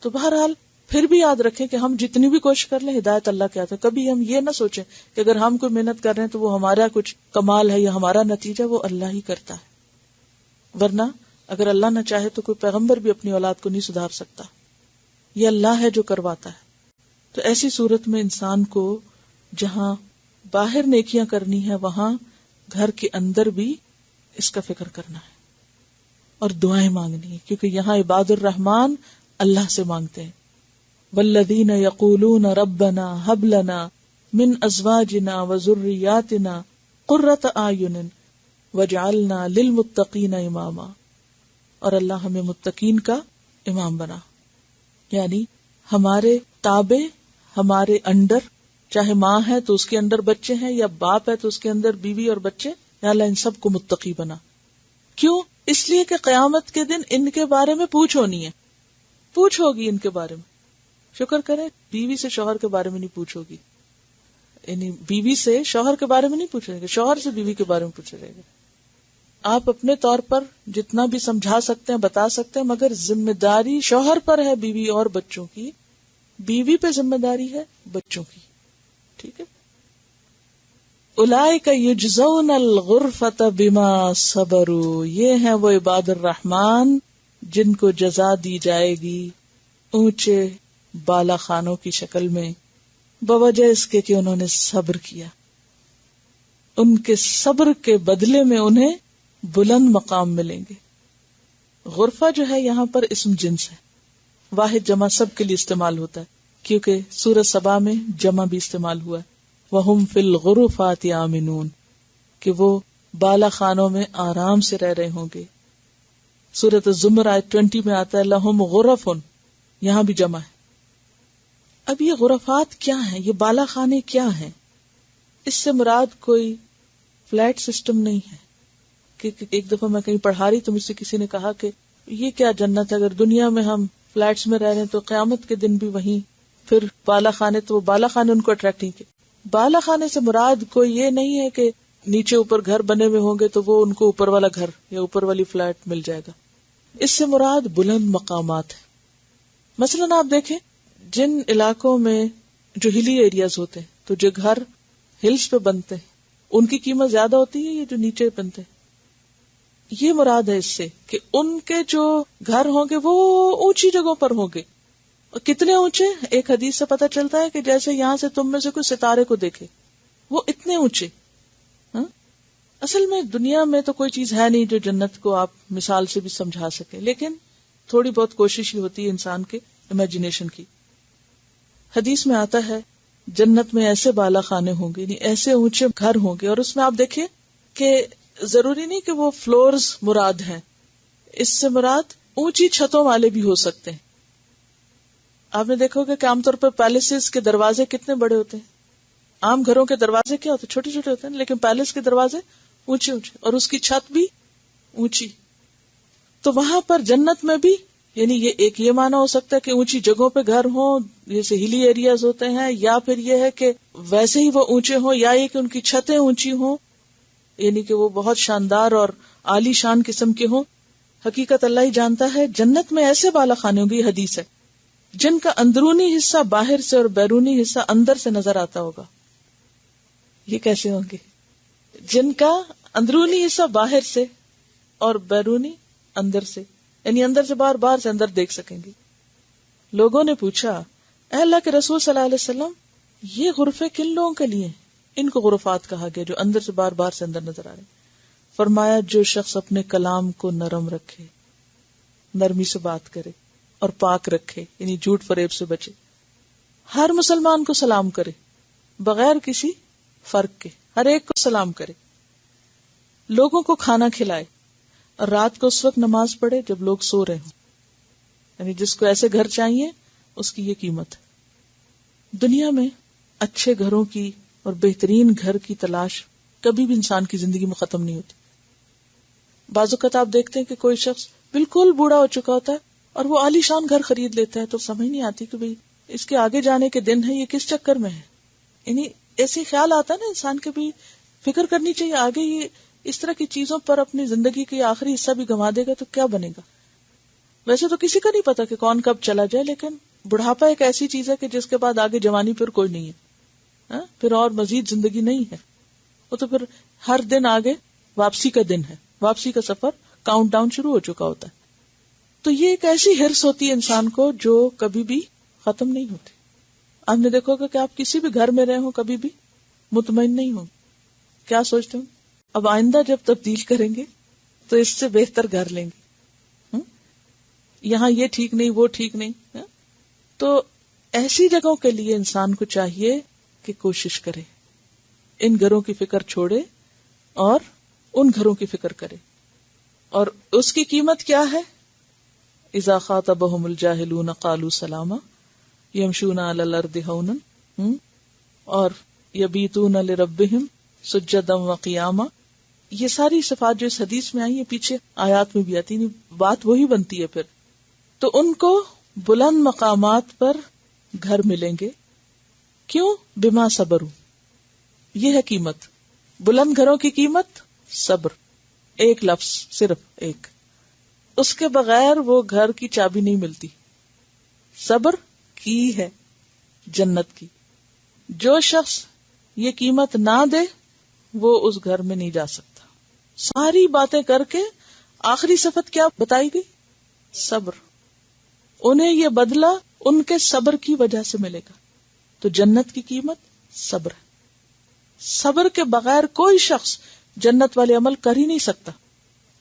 تو بہرحال پھر بھی یاد رکھیں کہ ہم جتنی بھی کوشش کر لیں ہدایت اللہ کے ہاتھ ہے. کبھی ہم یہ نہ سوچیں کہ اگر ہم کوئی محنت کر رہے ہیں تو وہ ہمارا کچھ کمال ہے یا ہمارا نتیجہ، وہ اللہ ہی کرتا ہے. ورنہ اگر اللہ نہ چاہے تو کوئی پیغمبر بھی اپنی اولاد کو نہیں سدھار سکتا، یہ اللہ ہے جو کرواتا ہے. تو ایسی صورت میں انسان کو جہاں باہر نیکیاں کرنی ہے وہاں گھر کے اندر بھی اس کا فکر کرنا ہے اور دعائیں مانگنی ہے، کیونکہ یہاں عباد الرحمن اللہ سے مانگتے ہیں. والذین یقولون ربنا ھب لنا من ازواجنا وذریاتنا قرۃ اعین واجعلنا للمتقین اماما. اور اللہ ہمیں متقین کا امام بنا، یعنی ہمارے تابع، ہمارے انڈر، چاہے ماں ہے تو اس کے اندر بچے ہیں یا باپ ہے تو اس کے اندر بیوی اور بچے، یا اللہ ان سب کو متقی بنا. کیوں؟ اس لیے کہ قیامت کے دن ان کے بارے میں پوچھ ہونی ہے، پوچھ ہوگی ان کے بارے میں. شکر کرے بیوی سے شوہر کے بارے میں نہیں پوچھ ہوگی، یعنی بیوی سے شوہر کے بارے میں نہیں پوچھے گا، شوہر سے بیوی کے بارے میں پوچھا جائے گا. آپ اپنے طور پر جتنا بھی سمجھا سکتے ہیں بتا سکتے ہیں، مگر ذمہ داری شوہر پر ہے بیوی اور بچوں کی، بیوی پہ ذمہ داری ہے بچوں کی. ٹھیک ہے. اولئک یجزون الغرفۃ بما صبروا، یہ ہیں وہ عباد الرحمن جن کو جزا دی جائے گی اونچے بالا خانوں کی شکل میں، بوجہ اس کے کہ انہوں نے صبر کیا. ان کے صبر کے بدلے میں انہیں بلند مقام ملیں گے. غرفہ جو ہے یہاں پر اسم جنس ہے، واحد جمع سب کے لیے استعمال ہوتا ہے، کیونکہ سورۃ سبا میں جمع بھی استعمال ہوا ہے. وَهُمْ فِي الْغُرُفَاتِ آمِنُونَ، کہ وہ بالا خانوں میں آرام سے رہ رہے ہوں گے. سورۃ الزمر آیت 20 میں آتا ہے لَهُمْ غُرَفٌ، یہاں بھی جمع ہے. اب یہ غرفات کیا ہیں، یہ بالا خانے کیا ہیں؟ اس سے مراد کوئی فلیٹ سسٹم نہیں ہے. کہ ایک دفعہ میں کہیں پڑھا رہی تو مجھ سے کسی نے کہا کہ یہ کیا جنت ہے، اگر دنیا میں ہم فلیٹس میں رہ رہے ہیں تو قیامت کے دن بھی وہیں پھر بالا خانے، تو وہ بالا خانے ان کو اٹریکٹ نہیں کیا. بالا خانے سے مراد کوئی یہ نہیں ہے کہ نیچے اوپر گھر بنے ہوئے ہوں گے تو وہ ان کو اوپر والا گھر یا اوپر والی فلیٹ مل جائے گا. اس سے مراد بلند مقامات ہے. مثلاً آپ دیکھیں جن علاقوں میں جو ہلی ایریاز ہوتے ہیں تو جو گھر ہلز پہ بنتے ہیں ان کی قیمت زیادہ ہوتی ہے یا جو نیچے بنتے ہیں. یہ مراد ہے اس سے کہ ان کے جو گھر ہوں گے وہ اونچی جگہوں پر ہوں گے. اور کتنے اونچے؟ ایک حدیث سے پتہ چلتا ہے کہ جیسے یہاں سے تم میں سے کوئی ستارے کو دیکھے، وہ اتنے اونچے. اصل میں دنیا میں تو کوئی چیز ہے نہیں جو جنت کو آپ مثال سے بھی سمجھا سکے، لیکن تھوڑی بہت کوشش ہی ہوتی ہے انسان کے امیجنیشن کی. حدیث میں آتا ہے جنت میں ایسے بالا خانے ہوں گے، یعنی ایسے اونچے گھر ہوں گے، اور اس میں آپ دیکھیں کہ ضروری نہیں کہ وہ فلورز مراد ہیں، اس سے مراد اونچی چھتوں والے بھی ہو سکتے ہیں. آپ نے دیکھو گے کہ عام طور پر پیلسز کے دروازے کتنے بڑے ہوتے ہیں. عام گھروں کے دروازے کیا ہوتے ہیں؟ چھوٹے چھوٹے ہوتے ہیں، لیکن پیلس کے دروازے اونچے اونچے اور اس کی چھت بھی اونچی. تو وہاں پر جنت میں بھی یعنی یہ ایک یہ معنی ہو سکتا ہے کہ اونچی جگہوں پہ گھر ہوں جیسے ہلی ایریاز ہوتے ہیں، یا پھر یہ ہے کہ ویسے ہی وہ اونچے ہوں، یا یہ کہ ان کی چھتیں اونچی ہوں، یعنی کہ وہ بہت شاندار اور عالی شان قسم کے ہوں. حقیقت اللہ ہی جانتا ہے. جنت میں ایسے بالا خانے ہوں گے، یہ حدیث ہے، جن کا اندرونی حصہ باہر سے اور بیرونی حصہ اندر سے نظر آتا ہوگا. یہ کیسے ہوں گے؟ جن کا اندرونی حصہ باہر سے اور بیرونی اندر سے، یعنی اندر سے باہر، باہر سے اندر دیکھ سکیں گے. لوگوں نے پوچھا اے اللہ کے رسول صلی اللہ علیہ وسلم، یہ غرفے کن لوگوں کے لیے؟ ان کو غرفات کہا گیا جو اندر سے باہر، باہر سے اندر نظر آ رہے. فرمایا جو شخص اپنے کلام کو نرم رکھے، نرمی سے بات کرے اور پاک رکھے، یعنی جھوٹ فریب سے بچے، ہر مسلمان کو سلام کرے بغیر کسی فرق کے، ہر ایک کو سلام کرے، لوگوں کو کھانا کھلائے اور رات کو اس وقت نماز پڑھے جب لوگ سو رہے ہوں. یعنی جس کو ایسے گھر چاہیے اس کی یہ قیمت ہے. دنیا میں اچھے گھروں کی اور بہترین گھر کی تلاش کبھی بھی انسان کی زندگی میں ختم نہیں ہوتی. بعض اوقات آپ دیکھتے ہیں کہ کوئی شخص بالکل بوڑھا ہو چکا ہوتا ہے اور وہ عالی شان گھر خرید لیتا ہے، تو سمجھ نہیں آتی کہ بھئی اس کے آگے جانے کے دن ہے، یہ کس چکر میں ہے. یعنی ایسے خیال آتا ہے نا انسان کے بھی فکر کرنی چاہیے، آگے یہ اس طرح کی چیزوں پر اپنی زندگی کی آخری حصہ بھی گنوا دے گا تو کیا بنے گا. ویسے تو کسی کا نہیں پتا کہ کون کب چلا جائے، لیکن بڑھاپا ایک ایسی چیز ہے کہ جس کے بعد آگے جوانی پھر کوئی نہیں ہے، پھر اور مزید زندگی نہیں ہے. وہ تو پھر ہر دن آگے واپسی کا دن ہے، واپسی کا سفر کاؤنٹ ڈاؤن شروع ہو چکا ہوتا ہے. تو یہ ایک ایسی ہرس ہوتی ہے انسان کو جو کبھی بھی ختم نہیں ہوتی. آپ نے دیکھو گا کہ آپ کسی بھی گھر میں رہے ہوں کبھی بھی مطمئن نہیں ہوں. کیا سوچتے ہوں اب آئندہ جب تبدیل کریں گے تو اس سے بہتر گھر لیں گے، یہاں یہ ٹھیک نہیں وہ ٹھیک نہیں. تو ایسی جگہوں کے لیے انسان کو چاہیے کہ کوشش کرے، ان گھروں کی فکر چھوڑے اور ان گھروں کی فکر کرے. اور اس کی قیمت کیا ہے؟ اذا خاطبهم الجاهلون قالوا سلاما يمشون على الارض هونا اور يبيتون لربهم سجدا وقياما. یہ ساری صفات جو اس حدیث میں آئی ہیں پیچھے آیات میں بھی آتی ہیں، بات وہی بنتی ہے پھر. تو ان کو بلند مقامات پر گھر ملیں گے. کیوں؟ بما صبروا. یہ ہے قیمت. بلند گھروں کی قیمت صبر. ایک لفظ، صرف ایک. اس کے بغیر وہ گھر کی چابی نہیں ملتی. صبر کی ہے جنت کی. جو شخص یہ قیمت نہ دے وہ اس گھر میں نہیں جا سکتا. ساری باتیں کر کے آخری صفت کیا بتائی گئی؟ صبر. انہیں یہ بدلہ ان کے صبر کی وجہ سے ملے گا. تو جنت کی قیمت صبر ہے. صبر کے بغیر کوئی شخص جنت والے عمل کر ہی نہیں سکتا.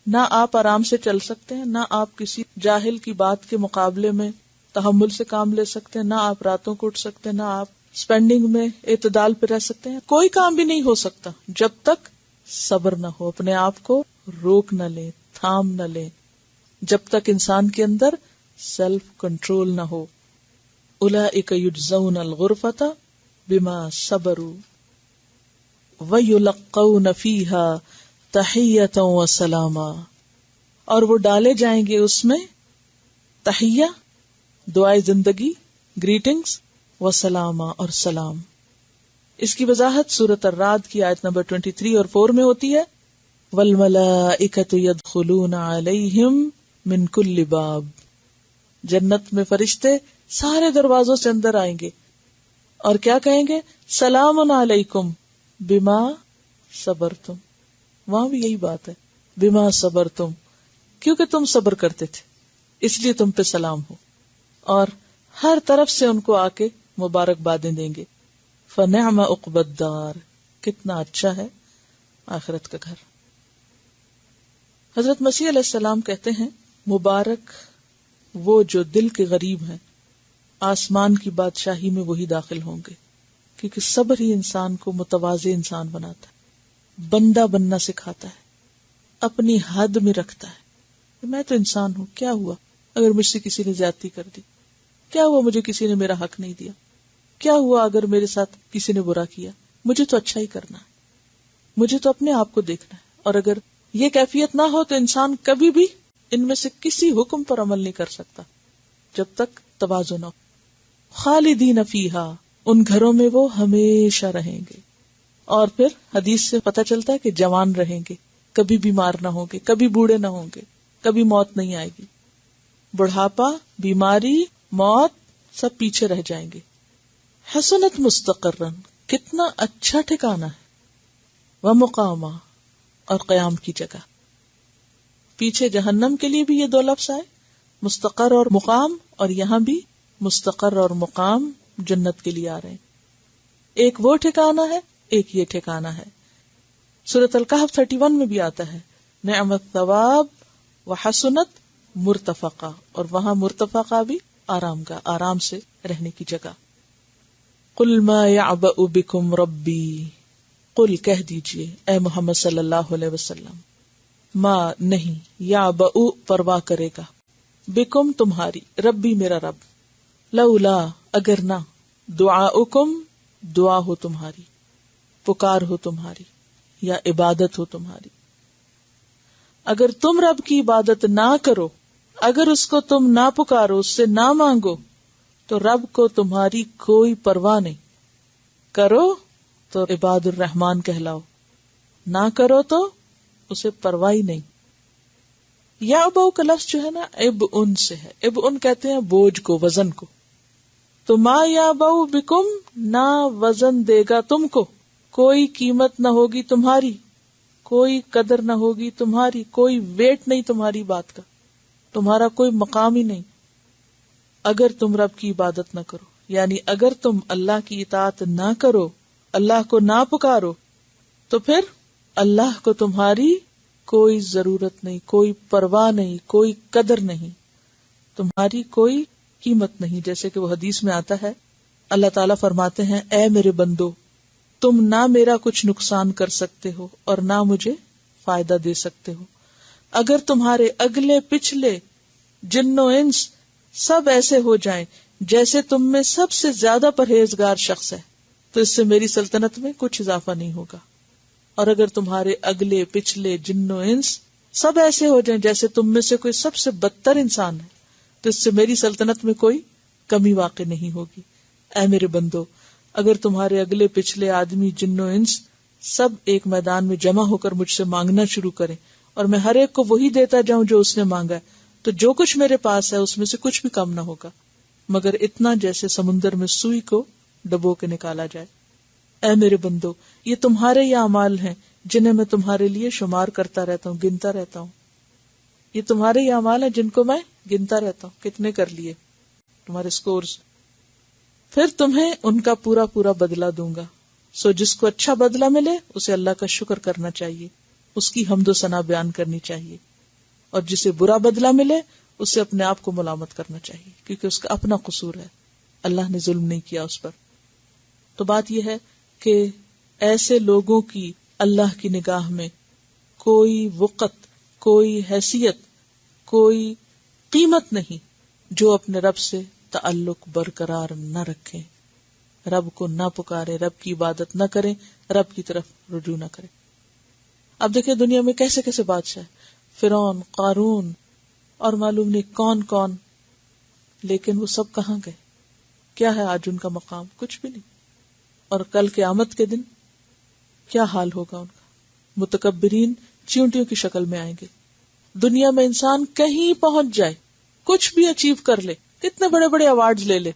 نہ آپ آرام سے چل سکتے ہیں، نہ آپ کسی جاہل کی بات کے مقابلے میں تحمل سے کام لے سکتے ہیں، نہ آپ راتوں کو اٹھ سکتے ہیں، نہ آپ سپینڈنگ میں اعتدال پہ رہ سکتے ہیں. کوئی کام بھی نہیں ہو سکتا جب تک صبر نہ ہو. اپنے آپ کو روک نہ لیں، تھام نہ لیں، جب تک انسان کے اندر سیلف کنٹرول نہ ہو. اولئک یجزون الغرفۃ بما صبروا وَيُلَقَّوْنَ فِيهَا تَحِيَّةً وَسَلَامًا. اور وہ ڈالے جائیں گے اس میں تحیہ، دعائے زندگی، گریٹنگز، وسلامہ، اور سلام. اس کی وضاحت سورۃ الرعد کی آیت نمبر 23 اور 4 میں ہوتی ہے. وَالْمَلَائِكَةُ يَدْخُلُونَ عَلَيْهِمْ مِنْ كُلِّ بَابٍ. جنت میں فرشتے سارے دروازوں سے اندر آئیں گے اور کیا کہیں گے؟ سلام علیکم بما صبرتم. وہاں بھی یہی بات ہے، بما صبرتم، کیونکہ تم صبر کرتے تھے اس لیے تم پہ سلام ہو. اور ہر طرف سے ان کو آ کے مبارکبادیں دیں گے. فنعم عقبی الدار. کتنا اچھا ہے آخرت کا گھر. حضرت مسیح علیہ السلام کہتے ہیں مبارک وہ جو دل کے غریب ہیں، آسمان کی بادشاہی میں وہی داخل ہوں گے. کیونکہ صبر ہی انسان کو متواضع انسان بناتا ہے، بندہ بننا سکھاتا ہے، اپنی حد میں رکھتا ہے. میں تو انسان ہوں، کیا ہوا اگر مجھ سے کسی نے زیادتی کر دی؟ کیا ہوا مجھے کسی نے میرا حق نہیں دیا؟ کیا ہوا اگر میرے ساتھ کسی نے برا کیا؟ مجھے تو اچھا ہی کرنا ہے، مجھے تو اپنے آپ کو دیکھنا ہے. اور اگر یہ کیفیت نہ ہو تو انسان کبھی بھی ان میں سے کسی حکم پر عمل نہیں کر سکتا جب تک تواضع نہ ہو. خالدین فیہا، ان گھروں میں وہ ہمیشہ رہیں گے. اور پھر حدیث سے پتہ چلتا ہے کہ جوان رہیں گے، کبھی بیمار نہ ہوں گے، کبھی بوڑھے نہ ہوں گے، کبھی موت نہیں آئے گی. بڑھاپا، بیماری، موت سب پیچھے رہ جائیں گے. حسنت مستقرن، کتنا اچھا ٹھکانہ ہے. ومقاما، اور قیام کی جگہ. پیچھے جہنم کے لیے بھی یہ دو لفظ آئے، مستقر اور مقام، اور یہاں بھی مستقر اور مقام جنت کے لیے آ رہے ہیں. ایک وہ ٹھکانہ ہے، ایک یہ ٹھکانہ ہے. سورۃ الکہف 31 میں بھی آتا ہے نعم الثواب وحسنت مرتفقہ، اور وہاں مرتفقہ بھی آرام گاہ، آرام سے رہنے کی جگہ. قل ما یعبأ بکم ربی، قل کہہ دیجئے اے محمد صلی اللہ علیہ وسلم، ما نہیں، یعبأ پرواہ کرے گا، بکم تمہاری، ربی میرا رب، لولا اگر نہ، دعاؤکم دعا ہو تمہاری، پکار ہو تمہاری یا عبادت ہو تمہاری. اگر تم رب کی عبادت نہ کرو، اگر اس کو تم نہ پکارو، اس سے نہ مانگو، تو رب کو تمہاری کوئی پرواہ نہیں. کرو تو عباد الرحمن کہلاؤ، نہ کرو تو اسے پرواہ ہی نہیں. یا ابو کا لفظ جو ہے نا اب ان سے ہے. اب ان کہتے ہیں بوجھ کو، وزن کو. تو ما یا بو بکم، نہ وزن دے گا تم کو، کوئی قیمت نہ ہوگی تمہاری، کوئی قدر نہ ہوگی تمہاری، کوئی ویٹ نہیں تمہاری بات کا، تمہارا کوئی مقام ہی نہیں اگر تم رب کی عبادت نہ کرو. یعنی اگر تم اللہ کی اطاعت نہ کرو، اللہ کو نہ پکارو، تو پھر اللہ کو تمہاری کوئی ضرورت نہیں، کوئی پرواہ نہیں، کوئی قدر نہیں، تمہاری کوئی قیمت نہیں. جیسے کہ وہ حدیث میں آتا ہے، اللہ تعالیٰ فرماتے ہیں اے میرے بندو، تم نہ میرا کچھ نقصان کر سکتے ہو اور نہ مجھے فائدہ دے سکتے ہو. اگر تمہارے اگلے پچھلے جن و انس سب ایسے ہو جائیں جیسے تم میں سب سے زیادہ پرہیزگار شخص ہے، تو اس سے میری سلطنت میں کچھ اضافہ نہیں ہوگا. اور اگر تمہارے اگلے پچھلے جن و انس سب ایسے ہو جائیں جیسے تم میں سے کوئی سب سے بدتر انسان ہے، تو اس سے میری سلطنت میں کوئی کمی واقع نہیں ہوگی. اے میرے بندو، اگر تمہارے اگلے پچھلے آدمی جن و انس سب ایک میدان میں جمع ہو کر مجھ سے مانگنا شروع کریں اور میں ہر ایک کو وہی دیتا جاؤں جو اس نے مانگا ہے، تو جو کچھ میرے پاس ہے اس میں سے کچھ بھی کم نہ ہوگا مگر اتنا جیسے سمندر میں سوئی کو ڈبو کے نکالا جائے. اے میرے بندو، یہ تمہارے یہ اعمال ہیں جنہیں میں تمہارے لیے شمار کرتا رہتا ہوں، گنتا رہتا ہوں. یہ تمہارے یہ اعمال ہیں جن کو میں گنتا رہتا ہوں، کتنے کر لیے، تمہارے سکورز. پھر تمہیں ان کا پورا پورا بدلہ دوں گا. سو جس کو اچھا بدلہ ملے اسے اللہ کا شکر کرنا چاہیے، اس کی حمد و ثنا بیان کرنی چاہیے، اور جسے برا بدلہ ملے اسے اپنے آپ کو ملامت کرنا چاہیے، کیونکہ اس کا اپنا قصور ہے، اللہ نے ظلم نہیں کیا اس پر. تو بات یہ ہے کہ ایسے لوگوں کی اللہ کی نگاہ میں کوئی وقت، کوئی حیثیت، کوئی قیمت نہیں جو اپنے رب سے تعلق برقرار نہ رکھیں، رب کو نہ پکارے، رب کی عبادت نہ کریں، رب کی طرف رجوع نہ کریں. اب دیکھیں دنیا میں کیسے کیسے بادشاہ، فرعون، قارون اور معلوم نہیں کون کون، لیکن وہ سب کہاں گئے؟ کیا ہے آج ان کا مقام؟ کچھ بھی نہیں. اور کل قیامت کے دن کیا حال ہوگا ان کا؟ متکبرین چیونٹیوں کی شکل میں آئیں گے. دنیا میں انسان کہیں پہنچ جائے، کچھ بھی اچیو کر لے، کتنے بڑے بڑے ایوارڈز لے لے،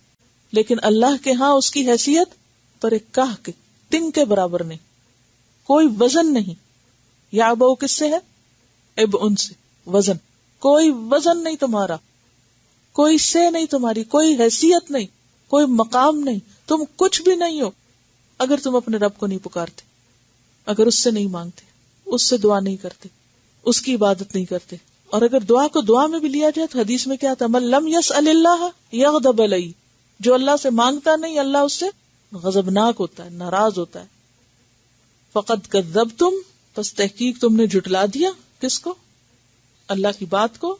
لیکن اللہ کے ہاں اس کی حیثیت پر ایک کاہ کے ٹنگ کے برابر نہیں، کوئی وزن نہیں. یا ابو کس سے ہے؟ اب ان سے. وزن، کوئی وزن نہیں تمہارا، کوئی سے نہیں تمہاری، کوئی حیثیت نہیں، کوئی مقام نہیں، تم کچھ بھی نہیں ہو اگر تم اپنے رب کو نہیں پکارتے، اگر اس سے نہیں مانگتے، اس سے دعا نہیں کرتے، اس کی عبادت نہیں کرتے. اور اگر دعا کو دعا میں بھی لیا جائے تو حدیث میں کیا تھا؟ من لم یسأل اللہ یغضب علیہ، جو اللہ سے مانگتا نہیں اللہ اس سے غضبناک ہوتا ہے، ناراض ہوتا ہے. فقد کذبتم، پس تحقیق تم نے جھٹلا دیا. کس کو؟ اللہ کی بات کو،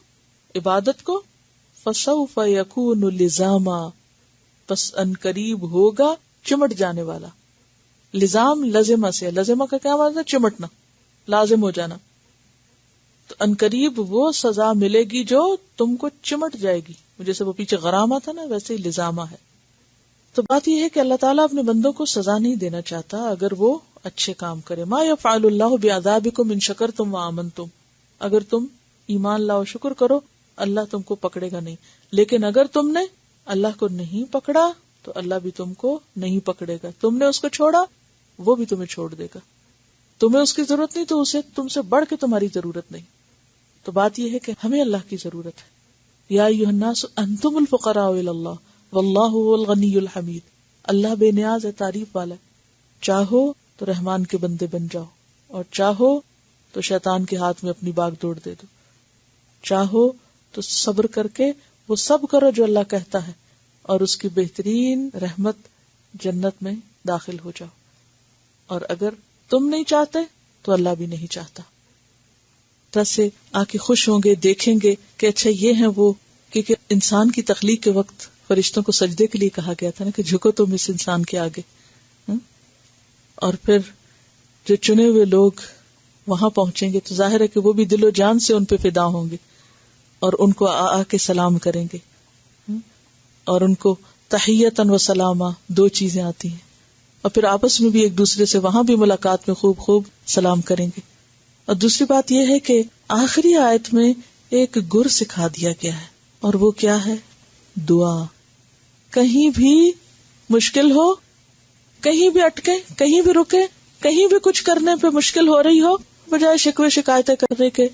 عبادت کو. فسوف یکون لزاما، پس ان قریب ہوگا چمٹ جانے والا. لزام لزمہ سے، لزمہ کا کیا مطلب ہے؟ چمٹنا، لازم ہو جانا. تو ان قریب وہ سزا ملے گی جو تم کو چمٹ جائے گی. جیسے وہ پیچھے غرامہ تھا نا، ویسے ہی لزامہ ہے. تو بات یہ ہے کہ اللہ تعالیٰ اپنے بندوں کو سزا نہیں دینا چاہتا اگر وہ اچھے کام کرے. ما یفعل اللہ بعذابکم ان شکرتم وآمنتم، اگر تم ایمان لاؤ شکر کرو اللہ تم کو پکڑے گا نہیں، لیکن اگر تم نے اللہ کو نہیں پکڑا تو اللہ بھی تم کو نہیں پکڑے گا. تم نے اس کو چھوڑا وہ بھی تمہیں چھوڑ دے گا. تمہیں اس کی ضرورت نہیں تو اسے تم سے بڑھ کے تمہاری ضرورت نہیں. تو بات یہ ہے کہ ہمیں اللہ کی ضرورت ہے. یا ایھا الناس انتم الفقراء الی اللہ واللہ هو الغنی الحمید. اللہ بے نیاز ہے، تعریف والا ہے. چاہو تو رحمان کے بندے بن جاؤ اور چاہو تو شیطان کے ہاتھ میں اپنی باغ دوڑ دے دو. چاہو تو صبر کر کے وہ سب کرو جو اللہ کہتا ہے اور اس کی بہترین رحمت جنت میں داخل ہو جاؤ. اور اگر تم نہیں چاہتے تو اللہ بھی نہیں چاہتا. سے آ کے خوش ہوں گے، دیکھیں گے کہ اچھا یہ ہیں وہ. کیونکہ انسان کی تخلیق کے وقت فرشتوں کو سجدے کے لیے کہا گیا تھا نا کہ جھکو تم اس انسان کے آگے. اور پھر جو چنے ہوئے لوگ وہاں پہنچیں گے تو ظاہر ہے کہ وہ بھی دل و جان سے ان پہ فدا ہوں گے اور ان کو آ کے سلام کریں گے، اور ان کو تحیتاً و سلامہ 2 چیزیں آتی ہیں، اور پھر آپس میں بھی ایک دوسرے سے وہاں بھی ملاقات میں خوب سلام کریں گے. اور دوسری بات یہ ہے کہ آخری آیت میں ایک گر سکھا دیا گیا ہے، اور وہ کیا ہے؟ دعا. کہیں بھی مشکل ہو، کہیں بھی اٹکے، کہیں بھی رکے، کہیں بھی کچھ کرنے پہ مشکل ہو رہی ہو، بجائے شکوے شکایتیں کرنے کے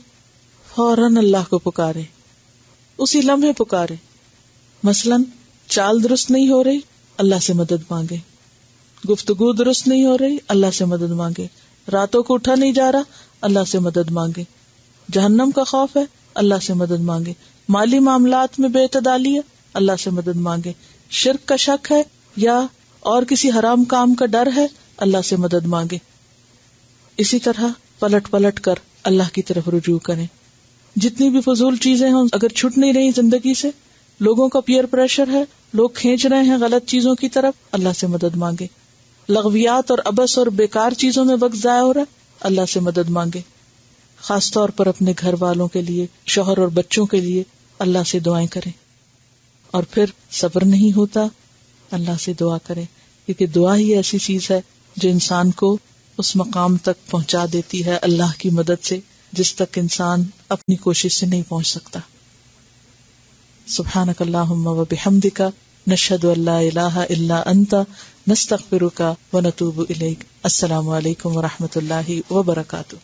فوراً اللہ کو پکارے، اسی لمحے پکارے. مثلاً چال درست نہیں ہو رہی، اللہ سے مدد مانگے. گفتگو درست نہیں ہو رہی، اللہ سے مدد مانگے. راتوں کو اٹھا نہیں جا رہا، اللہ سے مدد مانگے. جہنم کا خوف ہے، اللہ سے مدد مانگے. مالی معاملات میں بے اعتدالی ہے، اللہ سے مدد مانگے. شرک کا شک ہے یا اور کسی حرام کام کا ڈر ہے، اللہ سے مدد مانگے. اسی طرح پلٹ کر اللہ کی طرف رجوع کریں. جتنی بھی فضول چیزیں ہوں اگر چھٹ نہیں رہی زندگی سے، لوگوں کا پیئر پریشر ہے، لوگ کھینچ رہے ہیں غلط چیزوں کی طرف، اللہ سے مدد مانگے. لغویات اور عبث اور بیکار چیزوں میں وقت ضائع ہو رہا ہے، اللہ سے مدد مانگے. خاص طور پر اپنے گھر والوں کے لیے، شوہر اور بچوں کے لیے اللہ سے دعائیں کریں. اور پھر صبر نہیں ہوتا، اللہ سے دعا کریں، کیونکہ دعا ہی ایسی چیز ہے جو انسان کو اس مقام تک پہنچا دیتی ہے اللہ کی مدد سے جس تک انسان اپنی کوشش سے نہیں پہنچ سکتا. سبحانک اللہم و بحمدک، نشہد ان لا الہ الا انت، نستغفرک و نتوب الیک. السلام علیکم و رحمۃ اللہ وبرکاتہ.